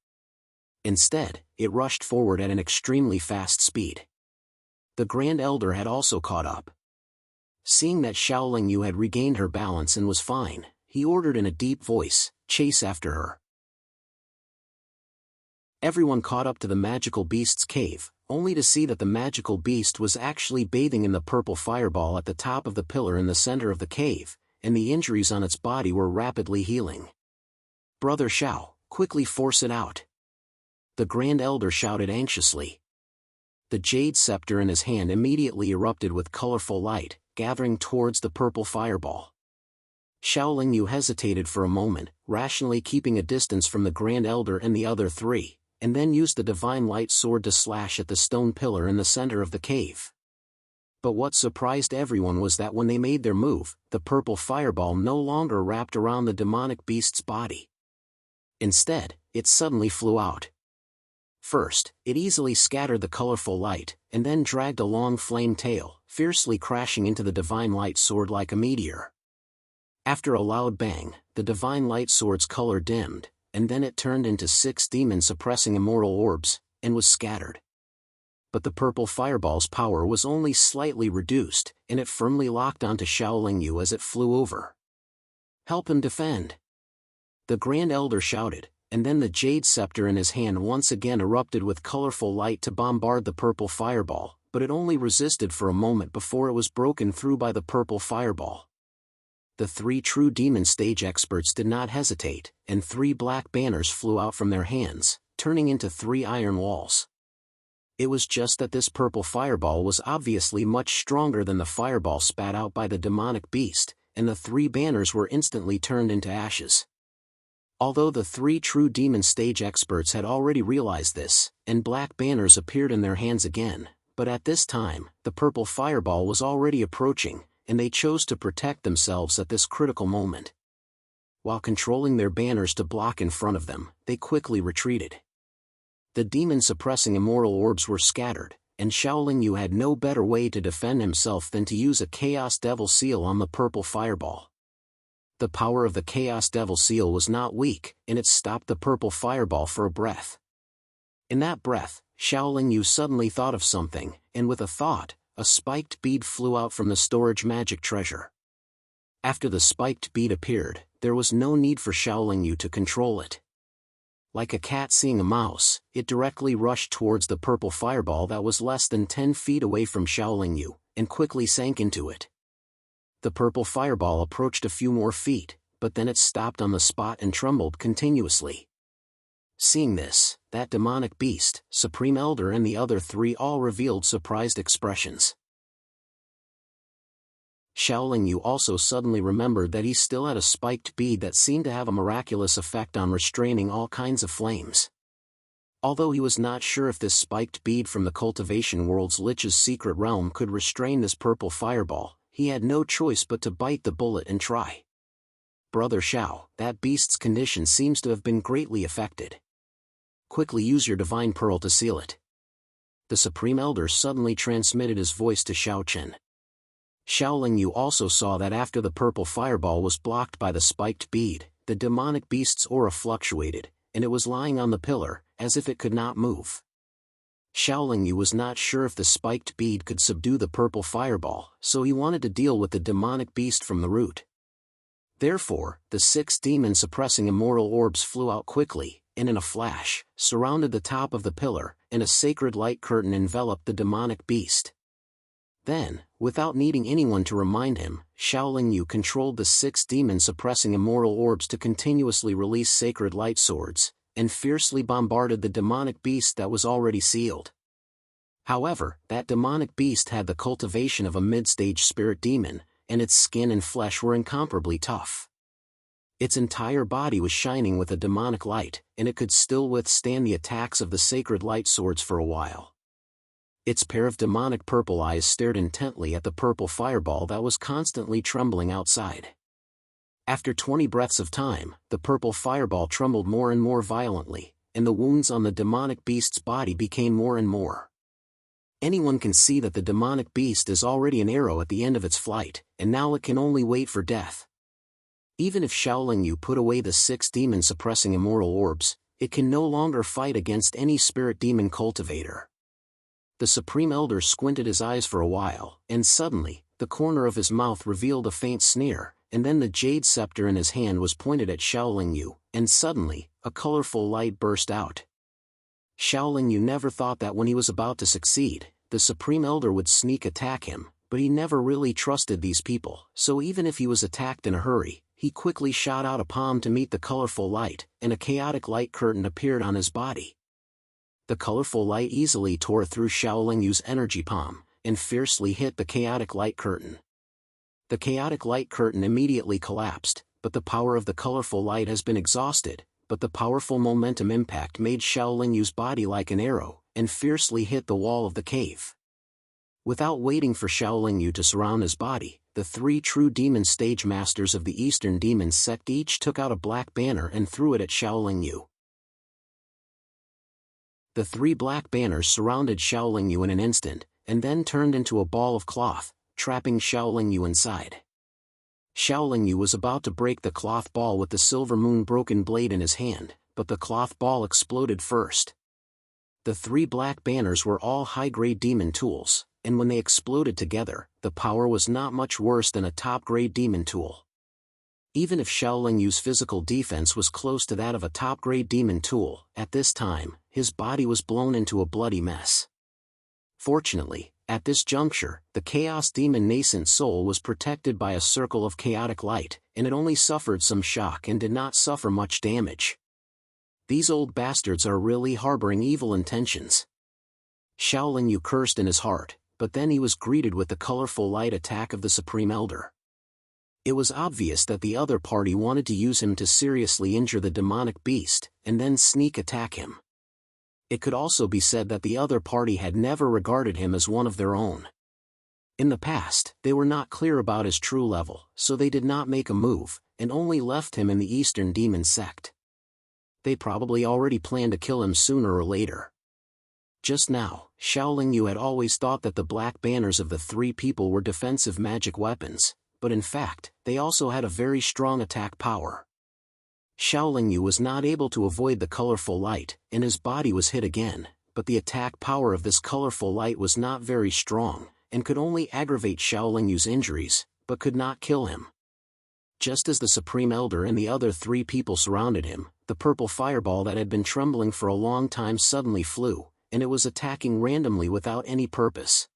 A: Instead, it rushed forward at an extremely fast speed. The Grand Elder had also caught up. Seeing that Xiaoling Yu had regained her balance and was fine, he ordered in a deep voice, "Chase after her." Everyone caught up to the magical beast's cave, only to see that the magical beast was actually bathing in the purple fireball at the top of the pillar in the center of the cave, and the injuries on its body were rapidly healing. "Brother Xiao, quickly force it out," the Grand Elder shouted anxiously. The jade scepter in his hand immediately erupted with colorful light, gathering towards the purple fireball. Xiaoling Yu hesitated for a moment, rationally keeping a distance from the Grand Elder and the other three, and then used the divine light sword to slash at the stone pillar in the center of the cave. But what surprised everyone was that when they made their move, the purple fireball no longer wrapped around the demonic beast's body. Instead, it suddenly flew out. First, it easily scattered the colorful light, and then dragged a long flame tail, fiercely crashing into the divine light sword like a meteor. After a loud bang, the divine light sword's color dimmed, and then it turned into 6 demon-suppressing immortal orbs, and was scattered. But the purple fireball's power was only slightly reduced, and it firmly locked onto Xiaoling Yu as it flew over. "Help him defend!" The Grand Elder shouted, and then the jade scepter in his hand once again erupted with colorful light to bombard the purple fireball, but it only resisted for a moment before it was broken through by the purple fireball. The 3 true demon stage experts did not hesitate, and 3 black banners flew out from their hands, turning into 3 iron walls. It was just that this purple fireball was obviously much stronger than the fireball spat out by the demonic beast, and the 3 banners were instantly turned into ashes. Although the 3 true demon stage experts had already realized this, and black banners appeared in their hands again, but at this time, the purple fireball was already approaching, and they chose to protect themselves at this critical moment. While controlling their banners to block in front of them, they quickly retreated. The demon-suppressing immortal orbs were scattered, and Xiaoling Yu had no better way to defend himself than to use a Chaos Devil Seal on the purple fireball. The power of the Chaos Devil Seal was not weak, and it stopped the purple fireball for a breath. In that breath, Xiaoling Yu suddenly thought of something, and with a thought, a spiked bead flew out from the storage magic treasure. After the spiked bead appeared, there was no need for Xiaoling Yu to control it. Like a cat seeing a mouse, it directly rushed towards the purple fireball that was less than 10 feet away from Xiaoling Yu, and quickly sank into it. The purple fireball approached a few more feet, but then it stopped on the spot and trembled continuously. Seeing this, that demonic beast, Supreme Elder and the other 3 all revealed surprised expressions. Xiaoling Yu also suddenly remembered that he still had a spiked bead that seemed to have a miraculous effect on restraining all kinds of flames. Although he was not sure if this spiked bead from the cultivation world's Lich's secret realm could restrain this purple fireball, he had no choice but to bite the bullet and try. "Brother Xiao, that beast's condition seems to have been greatly affected. Quickly use your divine pearl to seal it." The Supreme Elder suddenly transmitted his voice to Xiao Chen. Xiaoling Yu also saw that after the purple fireball was blocked by the spiked bead, the demonic beast's aura fluctuated, and it was lying on the pillar, as if it could not move. Xiaoling Yu was not sure if the spiked bead could subdue the purple fireball, so he wanted to deal with the demonic beast from the root. Therefore, the 6 demon-suppressing immortal orbs flew out quickly, and in a flash, surrounded the top of the pillar, and a sacred light curtain enveloped the demonic beast. Then, without needing anyone to remind him, Xiaoling Yu controlled the 6 demon-suppressing immortal orbs to continuously release sacred light swords, and fiercely bombarded the demonic beast that was already sealed. However, that demonic beast had the cultivation of a mid-stage spirit demon, and its skin and flesh were incomparably tough. Its entire body was shining with a demonic light, and it could still withstand the attacks of the sacred light swords for a while. Its pair of demonic purple eyes stared intently at the purple fireball that was constantly trembling outside. After 20 breaths of time, the purple fireball trembled more and more violently, and the wounds on the demonic beast's body became more and more. Anyone can see that the demonic beast is already an arrow at the end of its flight, and now it can only wait for death. Even if Xiaoling Yu put away the 6 demon-suppressing immortal orbs, it can no longer fight against any spirit demon cultivator. The Supreme Elder squinted his eyes for a while, and suddenly, the corner of his mouth revealed a faint sneer, and then the jade scepter in his hand was pointed at Xiaoling Yu, and suddenly, a colorful light burst out. Xiaoling Yu never thought that when he was about to succeed, the Supreme Elder would sneak attack him, but he never really trusted these people, so even if he was attacked in a hurry, he quickly shot out a palm to meet the colorful light, and a chaotic light curtain appeared on his body. The colorful light easily tore through Shaolin Yu's energy palm, and fiercely hit the chaotic light curtain. The chaotic light curtain immediately collapsed, but the power of the colorful light has been exhausted, but the powerful momentum impact made Shaolin Yu's body like an arrow, and fiercely hit the wall of the cave. Without waiting for Shaolin Yu to surround his body, the three true demon stage masters of the Eastern Demon Sect each took out a black banner and threw it at Shaolin Yu. The three black banners surrounded Shaolin Yu in an instant, and then turned into a ball of cloth, trapping Shaolin Yu inside. Shaolin Yu was about to break the cloth ball with the silver moon broken blade in his hand, but the cloth ball exploded first. The three black banners were all high-grade demon tools, and when they exploded together, the power was not much worse than a top-grade demon tool. Even if Shaolin Yu's physical defense was close to that of a top-grade demon tool, at this time, his body was blown into a bloody mess. Fortunately, at this juncture, the Chaos Demon nascent soul was protected by a circle of chaotic light, and it only suffered some shock and did not suffer much damage. These old bastards are really harboring evil intentions. Shaolin Yu cursed in his heart, but then he was greeted with the colorful light attack of the Supreme Elder. It was obvious that the other party wanted to use him to seriously injure the demonic beast, and then sneak attack him. It could also be said that the other party had never regarded him as one of their own. In the past, they were not clear about his true level, so they did not make a move, and only left him in the Eastern Demon Sect. They probably already planned to kill him sooner or later. Just now, Shaolin Yu had always thought that the black banners of the three people were defensive magic weapons, but in fact, they also had a very strong attack power. Shaolin Yu was not able to avoid the colorful light, and his body was hit again, but the attack power of this colorful light was not very strong, and could only aggravate Shaolin Yu's injuries, but could not kill him. Just as the Supreme Elder and the other three people surrounded him, the purple fireball that had been trembling for a long time suddenly flew, and it was attacking randomly without any purpose.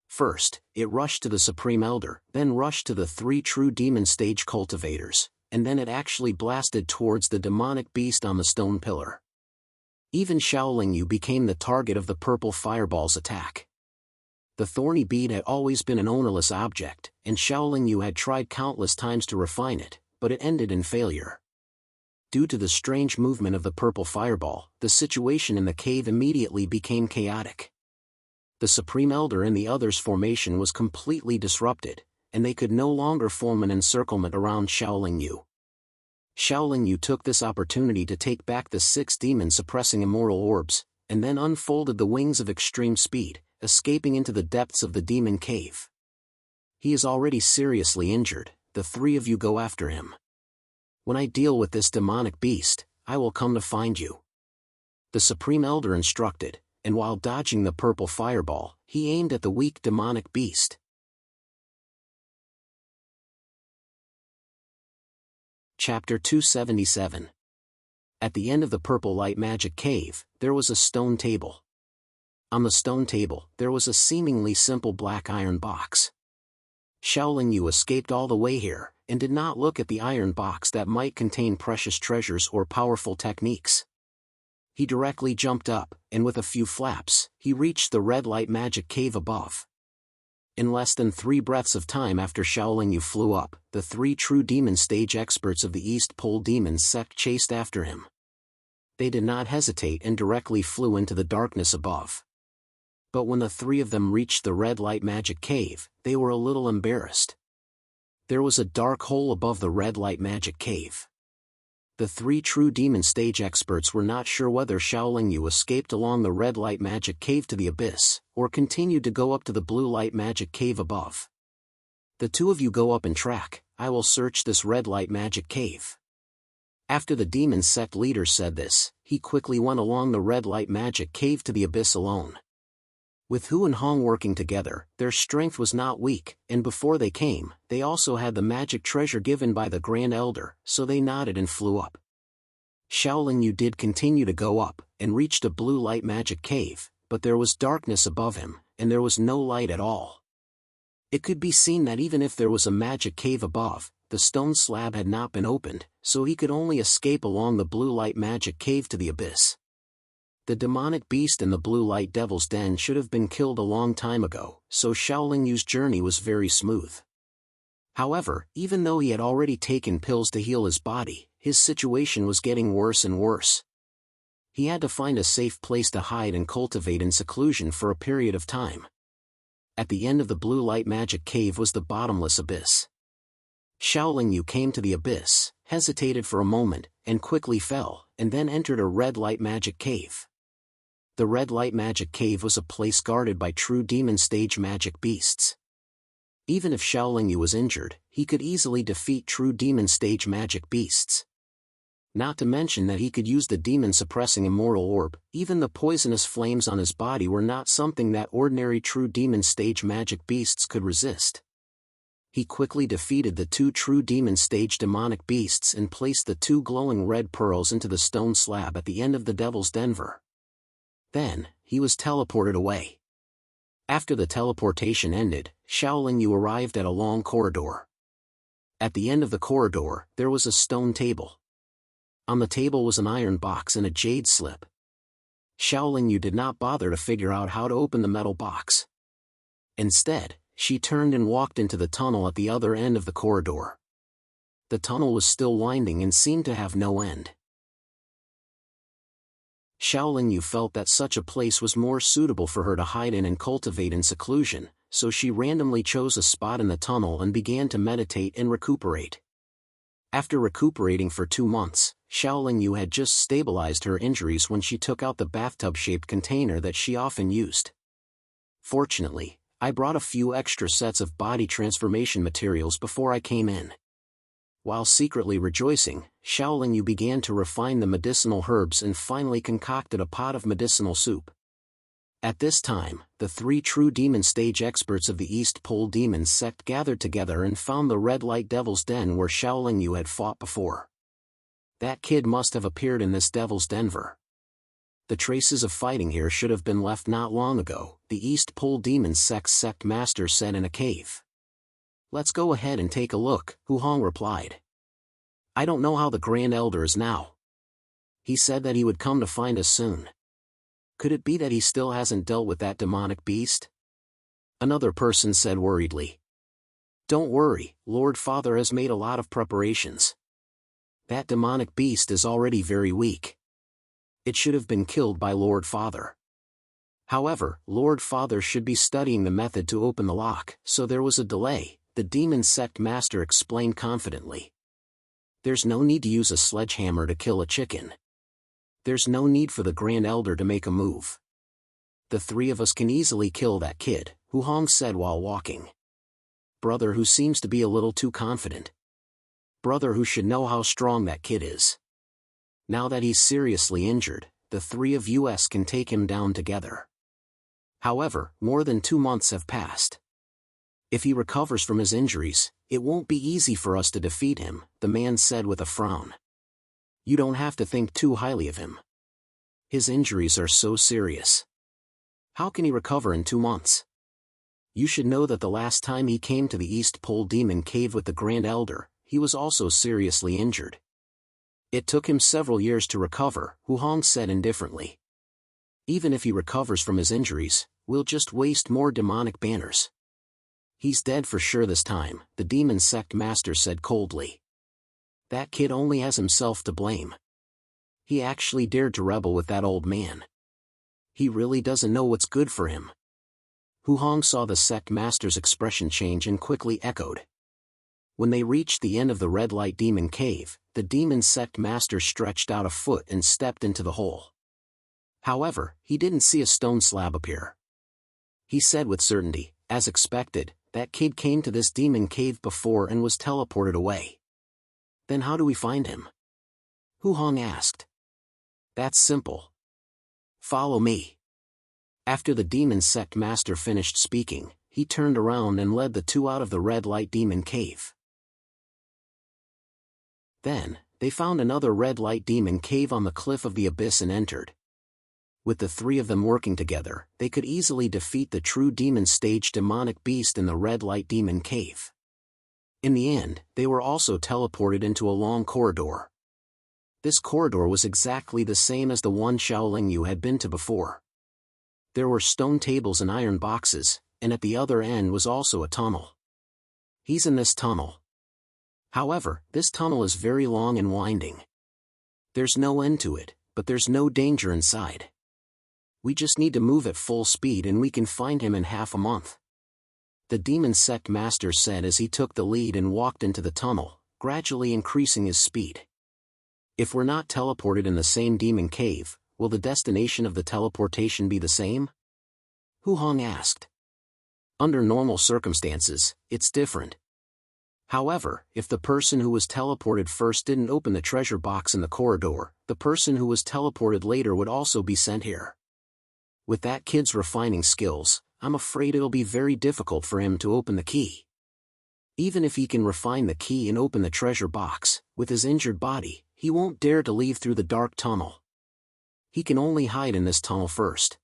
A: First, it rushed to the Supreme Elder, then rushed to the three true demon stage cultivators, and then it actually blasted towards the demonic beast on the stone pillar. Even Shaolin Yu became the target of the purple fireball's attack. The thorny bead had always been an ownerless object, and Shaolin Yu had tried countless times to refine it, but it ended in failure. Due to the strange movement of the purple fireball, the situation in the cave immediately became chaotic. The Supreme Elder and the others' formation was completely disrupted, and they could no longer form an encirclement around Shaolin Yu. Shaolin Yu took this opportunity to take back the 6 demon-suppressing immoral orbs, and then unfolded the wings of extreme speed, escaping into the depths of the demon cave. He is already seriously injured, the 3 of you go after him. When I deal with this demonic beast, I will come to find you. The Supreme Elder instructed, and while dodging the purple fireball, he aimed at the weak demonic beast. Chapter 277. At the end of the purple light magic cave, there was a stone table. On the stone table, there was a seemingly simple black iron box. Shaolin Yu escaped all the way here, and did not look at the iron box that might contain precious treasures or powerful techniques. He directly jumped up, and with a few flaps, he reached the red light magic cave above. In less than 3 breaths of time after Shaolin Yu flew up, the 3 true demon stage experts of the East Pole Demon Sect chased after him. They did not hesitate and directly flew into the darkness above. But when the 3 of them reached the red light magic cave, they were a little embarrassed. There was a dark hole above the red light magic cave. The 3 true demon stage experts were not sure whether Shaolin Yu escaped along the red light magic cave to the abyss, or continued to go up to the blue light magic cave above. The 2 of you go up and track, I will search this red light magic cave. After the demon sect leader said this, he quickly went along the red light magic cave to the abyss alone. With Hu and Hong working together, their strength was not weak, and before they came, they also had the magic treasure given by the Grand Elder, so they nodded and flew up. Shaolin Yu did continue to go up, and reached a blue light magic cave, but there was darkness above him, and there was no light at all. It could be seen that even if there was a magic cave above, the stone slab had not been opened, so he could only escape along the blue light magic cave to the abyss. The demonic beast in the blue light devil's den should have been killed a long time ago, so Xiaoling Yu's journey was very smooth. However, even though he had already taken pills to heal his body, his situation was getting worse and worse. He had to find a safe place to hide and cultivate in seclusion for a period of time. At the end of the blue light magic cave was the bottomless abyss. Xiaoling Yu came to the abyss, hesitated for a moment, and quickly fell, and then entered a red light magic cave. The red light magic cave was a place guarded by true demon stage magic beasts. Even if Xiaoling Yu was injured, he could easily defeat true demon stage magic beasts. Not to mention that he could use the demon-suppressing immortal orb. Even the poisonous flames on his body were not something that ordinary true demon stage magic beasts could resist. He quickly defeated the 2 true demon stage demonic beasts and placed the 2 glowing red pearls into the stone slab at the end of the Devil's Denver. Then, he was teleported away. After the teleportation ended, Xiaoling Yu arrived at a long corridor. At the end of the corridor, there was a stone table. On the table was an iron box and a jade slip. Xiaoling Yu did not bother to figure out how to open the metal box. Instead, she turned and walked into the tunnel at the other end of the corridor. The tunnel was still winding and seemed to have no end. Xiaoling Yu felt that such a place was more suitable for her to hide in and cultivate in seclusion, so she randomly chose a spot in the tunnel and began to meditate and recuperate. After recuperating for 2 months, Xiaoling Yu had just stabilized her injuries when she took out the bathtub-shaped container that she often used. Fortunately, I brought a few extra sets of body transformation materials before I came in. While secretly rejoicing, Xiaoling Yu began to refine the medicinal herbs and finally concocted a pot of medicinal soup. At this time, the 3 true demon stage experts of the East Pole Demon sect gathered together and found the red light devil's den where Xiaoling Yu had fought before. That kid must have appeared in this Devil's Denver. The traces of fighting here should have been left not long ago, the East Pole Demon sect master said in a cave. Let's go ahead and take a look, Hu Hong replied. I don't know how the Grand Elder is now. He said that he would come to find us soon. Could it be that he still hasn't dealt with that demonic beast? Another person said worriedly. Don't worry, Lord Father has made a lot of preparations. That demonic beast is already very weak. It should have been killed by Lord Father. However, Lord Father should be studying the method to open the lock, so there was a delay, the demon sect master explained confidently. There's no need to use a sledgehammer to kill a chicken. There's no need for the Grand Elder to make a move. The 3 of us can easily kill that kid, Hu Hong said while walking. Brother who seems to be a little too confident. Brother who should know how strong that kid is. Now that he's seriously injured, the 3 of us can take him down together. However, more than 2 months have passed. If he recovers from his injuries, it won't be easy for us to defeat him, the man said with a frown. You don't have to think too highly of him. His injuries are so serious. How can he recover in 2 months? You should know that the last time he came to the East Pole Demon Cave with the Grand Elder, he was also seriously injured. It took him several years to recover, Hu Hong said indifferently. Even if he recovers from his injuries, we'll just waste more demonic banners. He's dead for sure this time, the demon sect master said coldly. That kid only has himself to blame. He actually dared to rebel with that old man. He really doesn't know what's good for him. Hu Hong saw the sect master's expression change and quickly echoed. When they reached the end of the red light demon cave, the demon sect master stretched out a foot and stepped into the hole. However, he didn't see a stone slab appear. He said with certainty, as expected, that kid came to this demon cave before and was teleported away. Then how do we find him? Hu Hong asked. That's simple. Follow me. After the demon sect master finished speaking, he turned around and led the 2 out of the red light demon cave. Then, they found another red light demon cave on the cliff of the abyss and entered. With the 3 of them working together, they could easily defeat the true demon stage demonic beast in the red light demon cave. In the end, they were also teleported into a long corridor. This corridor was exactly the same as the one Xiaoling Yu had been to before. There were stone tables and iron boxes, and at the other end was also a tunnel. He's in this tunnel. However, this tunnel is very long and winding. There's no end to it, but there's no danger inside. We just need to move at full speed and we can find him in half a month. The demon sect master said as he took the lead and walked into the tunnel, gradually increasing his speed. If we're not teleported in the same demon cave, will the destination of the teleportation be the same? Hu Hong asked. Under normal circumstances, it's different. However, if the person who was teleported first didn't open the treasure box in the corridor, the person who was teleported later would also be sent here. With that kid's refining skills, I'm afraid it'll be very difficult for him to open the key. Even if he can refine the key and open the treasure box, with his injured body, he won't dare to leave through the dark tunnel. He can only hide in this tunnel first.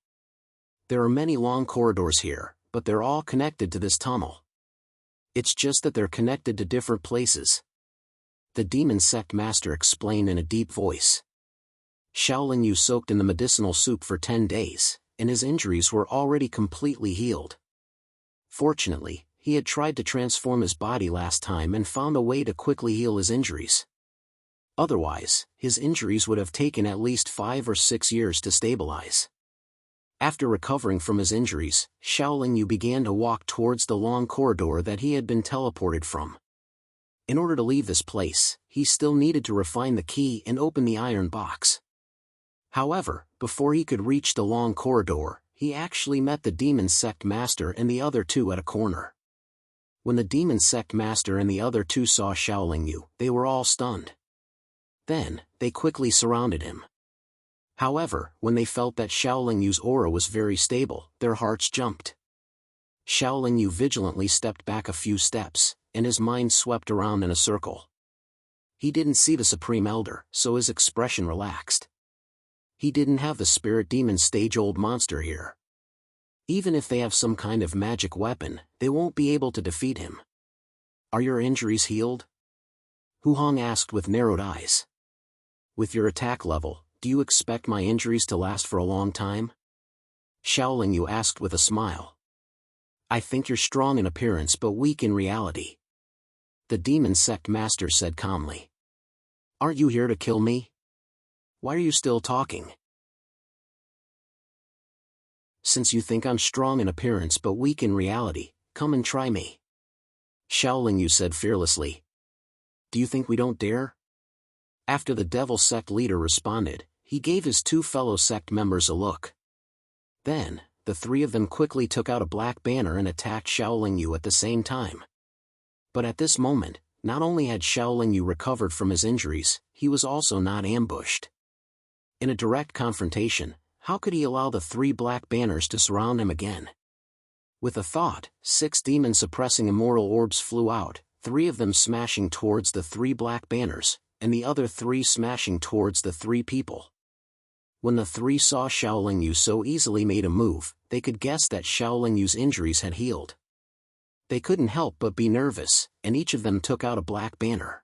A: There are many long corridors here, but they're all connected to this tunnel. It's just that they're connected to different places. The demon sect master explained in a deep voice. Xiaoling Yu soaked in the medicinal soup for 10 days, and his injuries were already completely healed. Fortunately, he had tried to transform his body last time and found a way to quickly heal his injuries. Otherwise, his injuries would have taken at least 5 or 6 years to stabilize. After recovering from his injuries, Xiaoling Yu began to walk towards the long corridor that he had been teleported from. In order to leave this place, he still needed to refine the key and open the iron box. However, before he could reach the long corridor, he actually met the demon sect master and the other two at a corner. When the demon sect master and the other two saw Xiaoling Yu, they were all stunned. Then, they quickly surrounded him. However, when they felt that Xiaoling Yu's aura was very stable, their hearts jumped. Xiaoling Yu vigilantly stepped back a few steps, and his mind swept around in a circle. He didn't see the Supreme Elder, so his expression relaxed. He didn't have the spirit demon stage-old monster here. Even if they have some kind of magic weapon, they won't be able to defeat him. Are your injuries healed? Hu Hong asked with narrowed eyes. With your attack level, do you expect my injuries to last for a long time? Xiaoling Yu asked with a smile. I think you're strong in appearance but weak in reality. The demon sect master said calmly. Aren't you here to kill me? Why are you still talking? Since you think I'm strong in appearance but weak in reality, come and try me. Xiaoling Yu said fearlessly. Do you think we don't dare? After the devil sect leader responded, he gave his two fellow sect members a look. Then, the three of them quickly took out a black banner and attacked Xiaoling Yu at the same time. But at this moment, not only had Xiaoling Yu recovered from his injuries, he was also not ambushed. In a direct confrontation, how could he allow the 3 black banners to surround him again? With a thought, 6 demon-suppressing immoral orbs flew out, 3 of them smashing towards the 3 black banners, and the other 3 smashing towards the 3 people. When the 3 saw Xiaoling Yu so easily made a move, they could guess that Xiaoling Yu's injuries had healed. They couldn't help but be nervous, and each of them took out a black banner.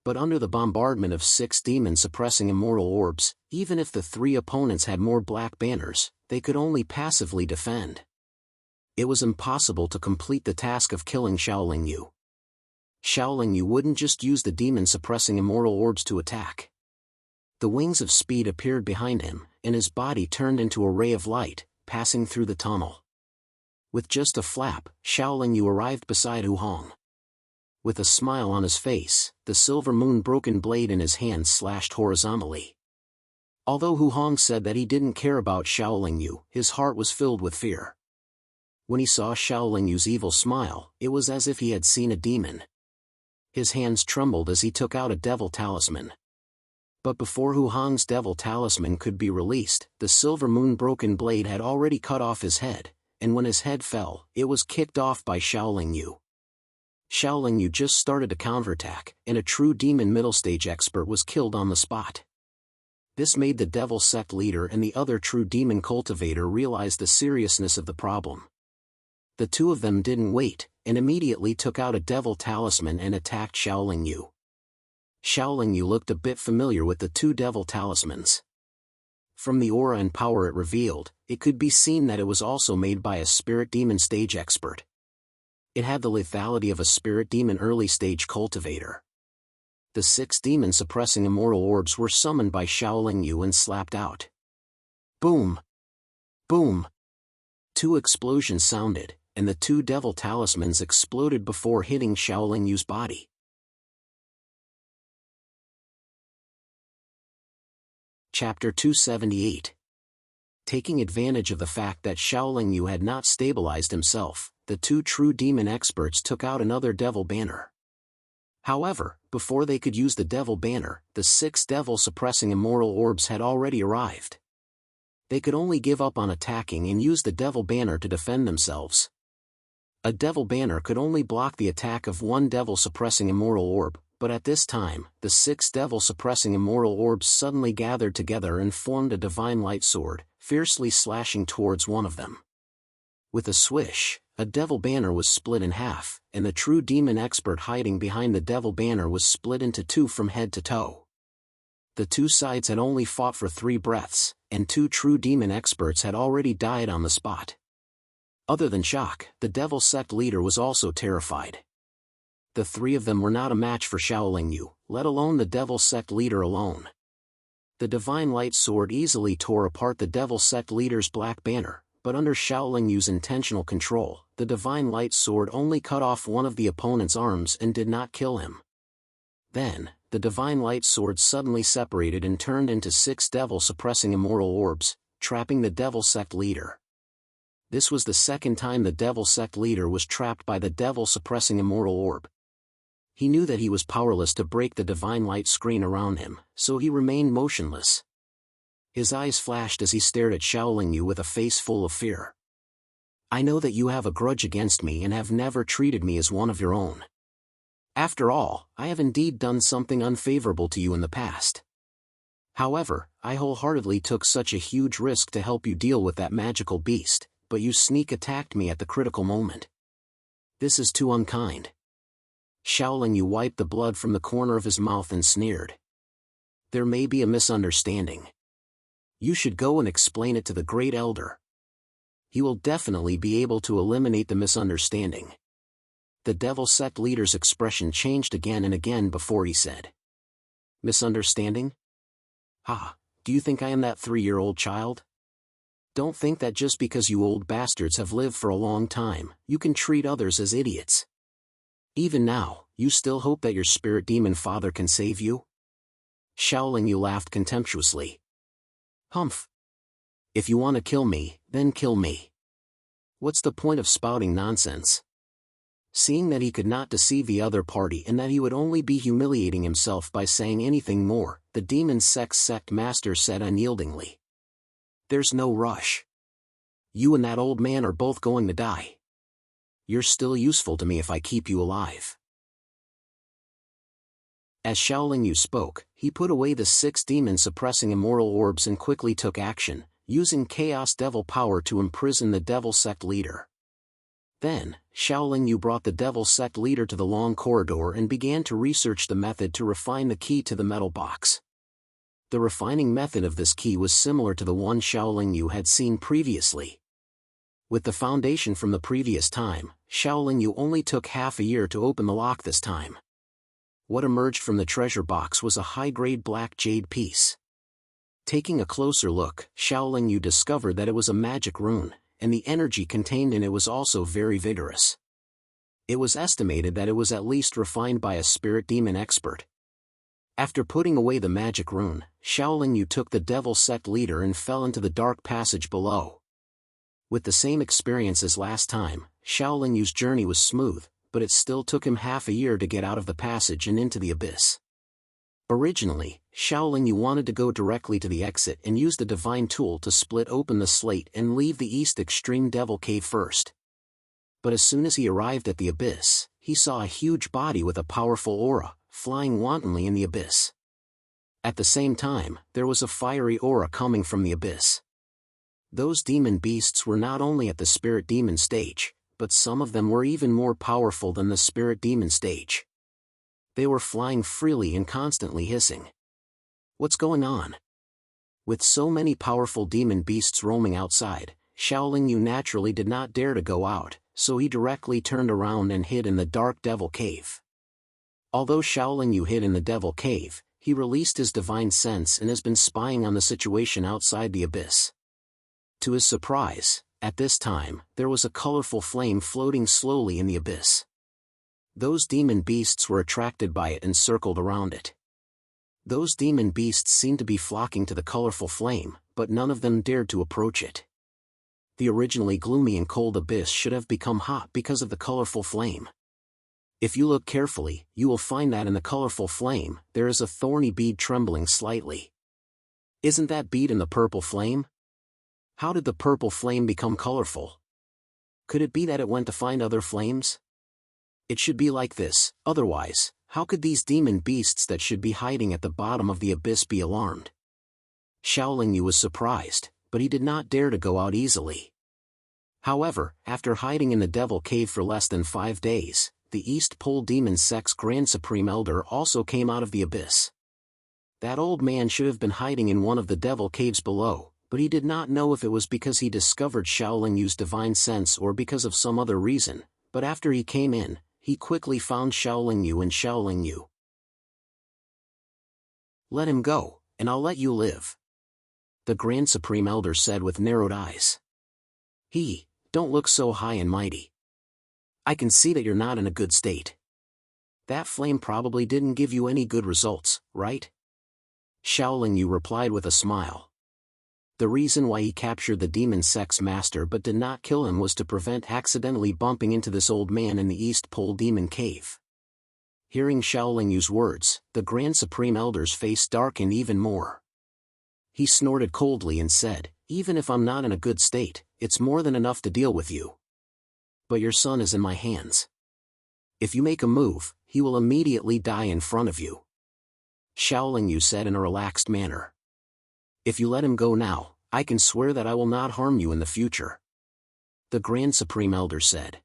A: But under the bombardment of 6 demon-suppressing immoral orbs, even if the 3 opponents had more black banners, they could only passively defend. It was impossible to complete the task of killing Xiaoling Yu. Xiaoling Yu wouldn't just use the demon-suppressing immoral orbs to attack. The wings of speed appeared behind him, and his body turned into a ray of light, passing through the tunnel. With just a flap, Xiaoling Yu arrived beside Hu Hong. With a smile on his face, the silver moon-broken blade in his hand slashed horizontally. Although Hu Hong said that he didn't care about Xiaoling Yu, his heart was filled with fear. When he saw Xiaoling Yu's evil smile, it was as if he had seen a demon. His hands trembled as he took out a devil talisman. But before Hu Hong's devil talisman could be released, the silver moon-broken blade had already cut off his head, and when his head fell, it was kicked off by Xiaoling Yu. Xiaoling Yu just started a counterattack, and a true demon middle-stage expert was killed on the spot. This made the devil sect leader and the other true demon cultivator realize the seriousness of the problem. The two of them didn't wait, and immediately took out a devil talisman and attacked Xiaoling Yu. Xiaoling Yu looked a bit familiar with the two devil talismans. From the aura and power it revealed, it could be seen that it was also made by a spirit demon stage expert. It had the lethality of a spirit demon early stage cultivator. The 6 demon-suppressing immortal orbs were summoned by Xiaoling Yu and slapped out. Boom! Boom! 2 explosions sounded, and the 2 devil talismans exploded before hitting Xiaoling Yu's body. Chapter 278. Taking advantage of the fact that Xiaoling Yu had not stabilized himself, the 2 true demon experts took out another devil banner. However, before they could use the devil banner, the 6 devil-suppressing immortal orbs had already arrived. They could only give up on attacking and use the devil banner to defend themselves. A devil banner could only block the attack of 1 devil-suppressing immortal orb, but at this time, the 6 devil-suppressing immortal orbs suddenly gathered together and formed a divine light sword, fiercely slashing towards one of them. With a swish, a devil banner was split in half, and the true demon expert hiding behind the devil banner was split into 2 from head to toe. The 2 sides had only fought for 3 breaths, and 2 true demon experts had already died on the spot. Other than shock, the devil sect leader was also terrified. The 3 of them were not a match for Xiaoling Yu, let alone the devil sect leader alone. The divine light sword easily tore apart the devil sect leader's black banner, but under Xiaoling Yu's intentional control, the divine light sword only cut off one of the opponent's arms and did not kill him. Then, the divine light sword suddenly separated and turned into 6 devil-suppressing immortal orbs, trapping the devil sect leader. This was the second time the devil sect leader was trapped by the devil-suppressing immortal orb. He knew that he was powerless to break the divine light screen around him, so he remained motionless. His eyes flashed as he stared at Xiaoling Yu with a face full of fear. I know that you have a grudge against me and have never treated me as one of your own. After all, I have indeed done something unfavorable to you in the past. However, I wholeheartedly took such a huge risk to help you deal with that magical beast, but you sneak attacked me at the critical moment. This is too unkind. Xiaoling Yu wiped the blood from the corner of his mouth and sneered. There may be a misunderstanding. You should go and explain it to the Great Elder. He will definitely be able to eliminate the misunderstanding. The devil sect leader's expression changed again and again before he said. Misunderstanding? Ha, do you think I am that 3-year-old child? Don't think that just because you old bastards have lived for a long time, you can treat others as idiots. Even now, you still hope that your spirit demon father can save you? Xiaoling Yu laughed contemptuously. Humph. If you want to kill me, then kill me. What's the point of spouting nonsense? Seeing that he could not deceive the other party and that he would only be humiliating himself by saying anything more, the demon sect master said unyieldingly. There's no rush. You and that old man are both going to die. You're still useful to me if I keep you alive. As Xiaoling Yu spoke, he put away the 6 demon-suppressing immortal orbs and quickly took action, using Chaos Devil power to imprison the Devil Sect leader. Then, Xiaoling Yu brought the Devil Sect leader to the long corridor and began to research the method to refine the key to the metal box. The refining method of this key was similar to the one Xiaoling Yu had seen previously. With the foundation from the previous time, Xiaoling Yu only took half a year to open the lock this time. What emerged from the treasure box was a high-grade black jade piece. Taking a closer look, Xiaoling Yu discovered that it was a magic rune, and the energy contained in it was also very vigorous. It was estimated that it was at least refined by a spirit demon expert. After putting away the magic rune, Xiaoling Yu took the Devil Sect leader and fell into the dark passage below. With the same experience as last time, Xiaoling Yu's journey was smooth, but it still took him half a year to get out of the passage and into the abyss. Originally, Xiaoling Yu wanted to go directly to the exit and use the divine tool to split open the slate and leave the East Extreme Devil Cave first. But as soon as he arrived at the abyss, he saw a huge body with a powerful aura, flying wantonly in the abyss. At the same time, there was a fiery aura coming from the abyss. Those demon beasts were not only at the spirit demon stage, but some of them were even more powerful than the spirit demon stage. They were flying freely and constantly hissing. What's going on? With so many powerful demon beasts roaming outside, Xiaolingyu naturally did not dare to go out, so he directly turned around and hid in the dark devil cave. Although Xiaolingyu hid in the devil cave, he released his divine sense and has been spying on the situation outside the abyss. To his surprise, at this time, there was a colorful flame floating slowly in the abyss. Those demon beasts were attracted by it and circled around it. Those demon beasts seemed to be flocking to the colorful flame, but none of them dared to approach it. The originally gloomy and cold abyss should have become hot because of the colorful flame. If you look carefully, you will find that in the colorful flame, there is a thorny bead trembling slightly. Isn't that bead in the purple flame? How did the purple flame become colorful? Could it be that it went to find other flames? It should be like this, otherwise, how could these demon beasts that should be hiding at the bottom of the abyss be alarmed? Xiaolingyu was surprised, but he did not dare to go out easily. However, after hiding in the devil cave for less than 5 days, the East Pole Demon Sect's Grand Supreme Elder also came out of the abyss. That old man should have been hiding in one of the devil caves below, but he did not know if it was because he discovered Xiaolingyu's divine sense or because of some other reason, but after he came in, he quickly found Xiaolingyu and Xiaolingyu. "Let him go, and I'll let you live," the Grand Supreme Elder said with narrowed eyes. Don't look so high and mighty. I can see that you're not in a good state. That flame probably didn't give you any good results, right?" Xiaolingyu replied with a smile. The reason why he captured the demon sect's master but did not kill him was to prevent accidentally bumping into this old man in the East Pole Demon Cave. Hearing Xiaolingyu's words, the Grand Supreme Elder's face darkened even more. He snorted coldly and said, "Even if I'm not in a good state, it's more than enough to deal with you. But your son is in my hands. If you make a move, he will immediately die in front of you," Xiaolingyu said in a relaxed manner. "If you let him go now, I can swear that I will not harm you in the future," the Grand Supreme Elder said.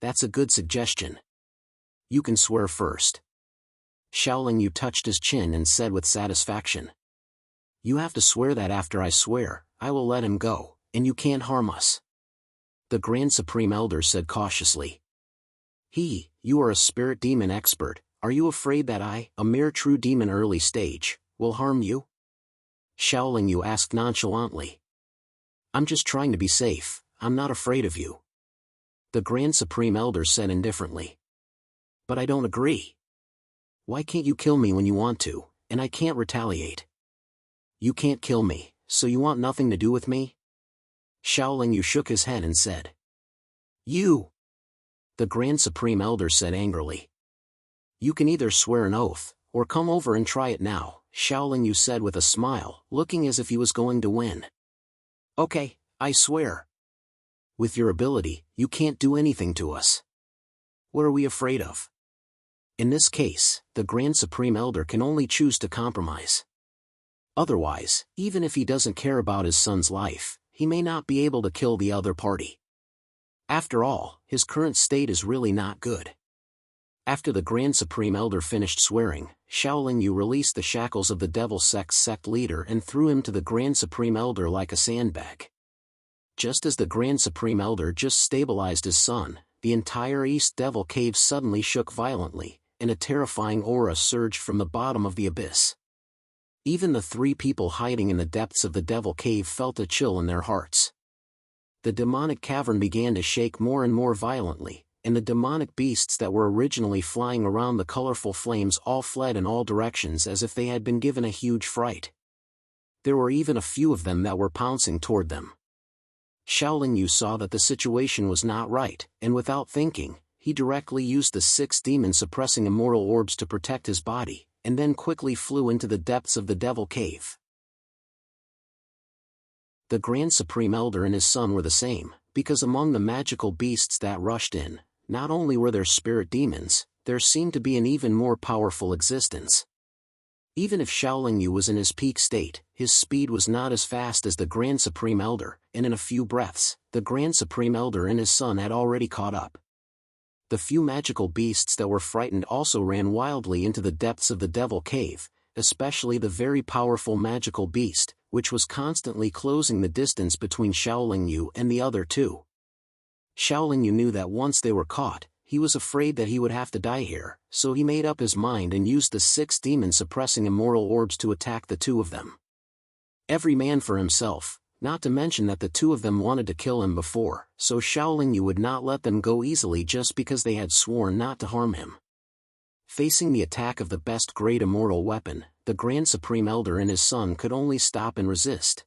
A: "That's a good suggestion. You can swear first." Xiaolingyu touched his chin and said with satisfaction, "You have to swear that after I swear, I will let him go, and you can't harm us," the Grand Supreme Elder said cautiously. You are a spirit demon expert, are you afraid that I, a mere true demon early stage, will harm you?" Xiaolingyu asked nonchalantly. "I'm just trying to be safe, I'm not afraid of you," the Grand Supreme Elder said indifferently. "But I don't agree. Why can't you kill me when you want to, and I can't retaliate?" "You can't kill me, so you want nothing to do with me?" Xiaolingyu shook his head and said. "You!" the Grand Supreme Elder said angrily. "You can either swear an oath, or come over and try it now," Xiaolingyu said with a smile, looking as if he was going to win. "Okay, I swear. With your ability, you can't do anything to us. What are we afraid of?" In this case, the Grand Supreme Elder can only choose to compromise. Otherwise, even if he doesn't care about his son's life, he may not be able to kill the other party. After all, his current state is really not good. After the Grand Supreme Elder finished swearing, Xiaolingyu released the shackles of the Devil Sect's sect leader and threw him to the Grand Supreme Elder like a sandbag. Just as the Grand Supreme Elder just stabilized his son, the entire East Devil Cave suddenly shook violently, and a terrifying aura surged from the bottom of the abyss. Even the 3 people hiding in the depths of the Devil Cave felt a chill in their hearts. The demonic cavern began to shake more and more violently, and the demonic beasts that were originally flying around the colorful flames all fled in all directions as if they had been given a huge fright. There were even a few of them that were pouncing toward them. Xiaolingyu saw that the situation was not right, and without thinking, he directly used the 6 demon-suppressing immortal orbs to protect his body, and then quickly flew into the depths of the Devil Cave. The Grand Supreme Elder and his son were the same, because among the magical beasts that rushed in, not only were there spirit demons, there seemed to be an even more powerful existence. Even if Xiaolingyu was in his peak state, his speed was not as fast as the Grand Supreme Elder, and in a few breaths, the Grand Supreme Elder and his son had already caught up. The few magical beasts that were frightened also ran wildly into the depths of the Devil Cave, especially the very powerful magical beast, which was constantly closing the distance between Xiaolingyu and the other two. Xiaolingyu knew that once they were caught, he was afraid that he would have to die here, so he made up his mind and used the 6 demon-suppressing immoral orbs to attack the two of them. Every man for himself, not to mention that the two of them wanted to kill him before, so Xiaolingyu would not let them go easily just because they had sworn not to harm him. Facing the attack of the best great immortal weapon, the Grand Supreme Elder and his son could only stop and resist.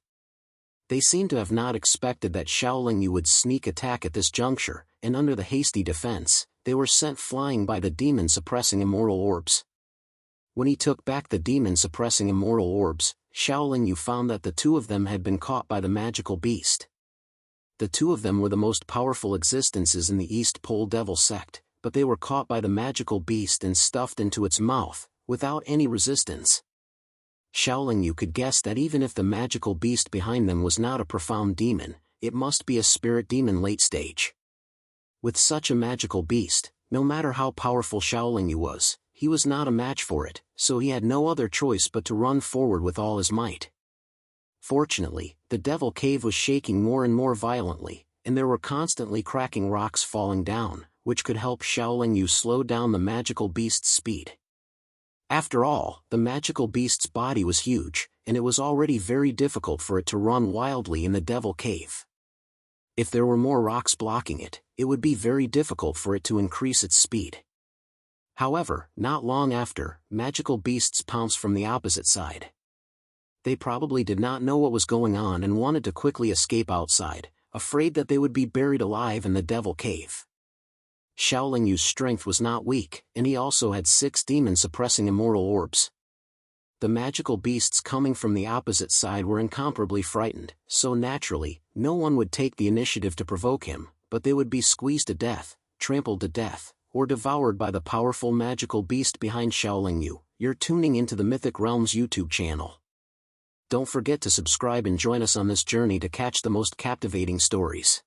A: They seemed to have not expected that Xiaolingyu would sneak attack at this juncture, and under the hasty defense, they were sent flying by the demon-suppressing immoral orbs. When he took back the demon-suppressing immoral orbs, Xiaolingyu found that the two of them had been caught by the magical beast. The two of them were the most powerful existences in the East Pole Devil sect, but they were caught by the magical beast and stuffed into its mouth, without any resistance. Xiaolingyu could guess that even if the magical beast behind them was not a profound demon, it must be a spirit demon late stage. With such a magical beast, no matter how powerful Xiaolingyu was, he was not a match for it, so he had no other choice but to run forward with all his might. Fortunately, the Devil Cave was shaking more and more violently, and there were constantly cracking rocks falling down, which could help Xiaolingyu slow down the magical beast's speed. After all, the magical beast's body was huge, and it was already very difficult for it to run wildly in the Devil Cave. If there were more rocks blocking it, it would be very difficult for it to increase its speed. However, not long after, magical beasts pounced from the opposite side. They probably did not know what was going on and wanted to quickly escape outside, afraid that they would be buried alive in the Devil Cave. Xiaolingyu's strength was not weak, and he also had 6 demon-suppressing immoral orbs. The magical beasts coming from the opposite side were incomparably frightened, so naturally, no one would take the initiative to provoke him, but they would be squeezed to death, trampled to death, or devoured by the powerful magical beast behind Xiaolingyu. You're tuning into the Mythic Realms YouTube channel. Don't forget to subscribe and join us on this journey to catch the most captivating stories.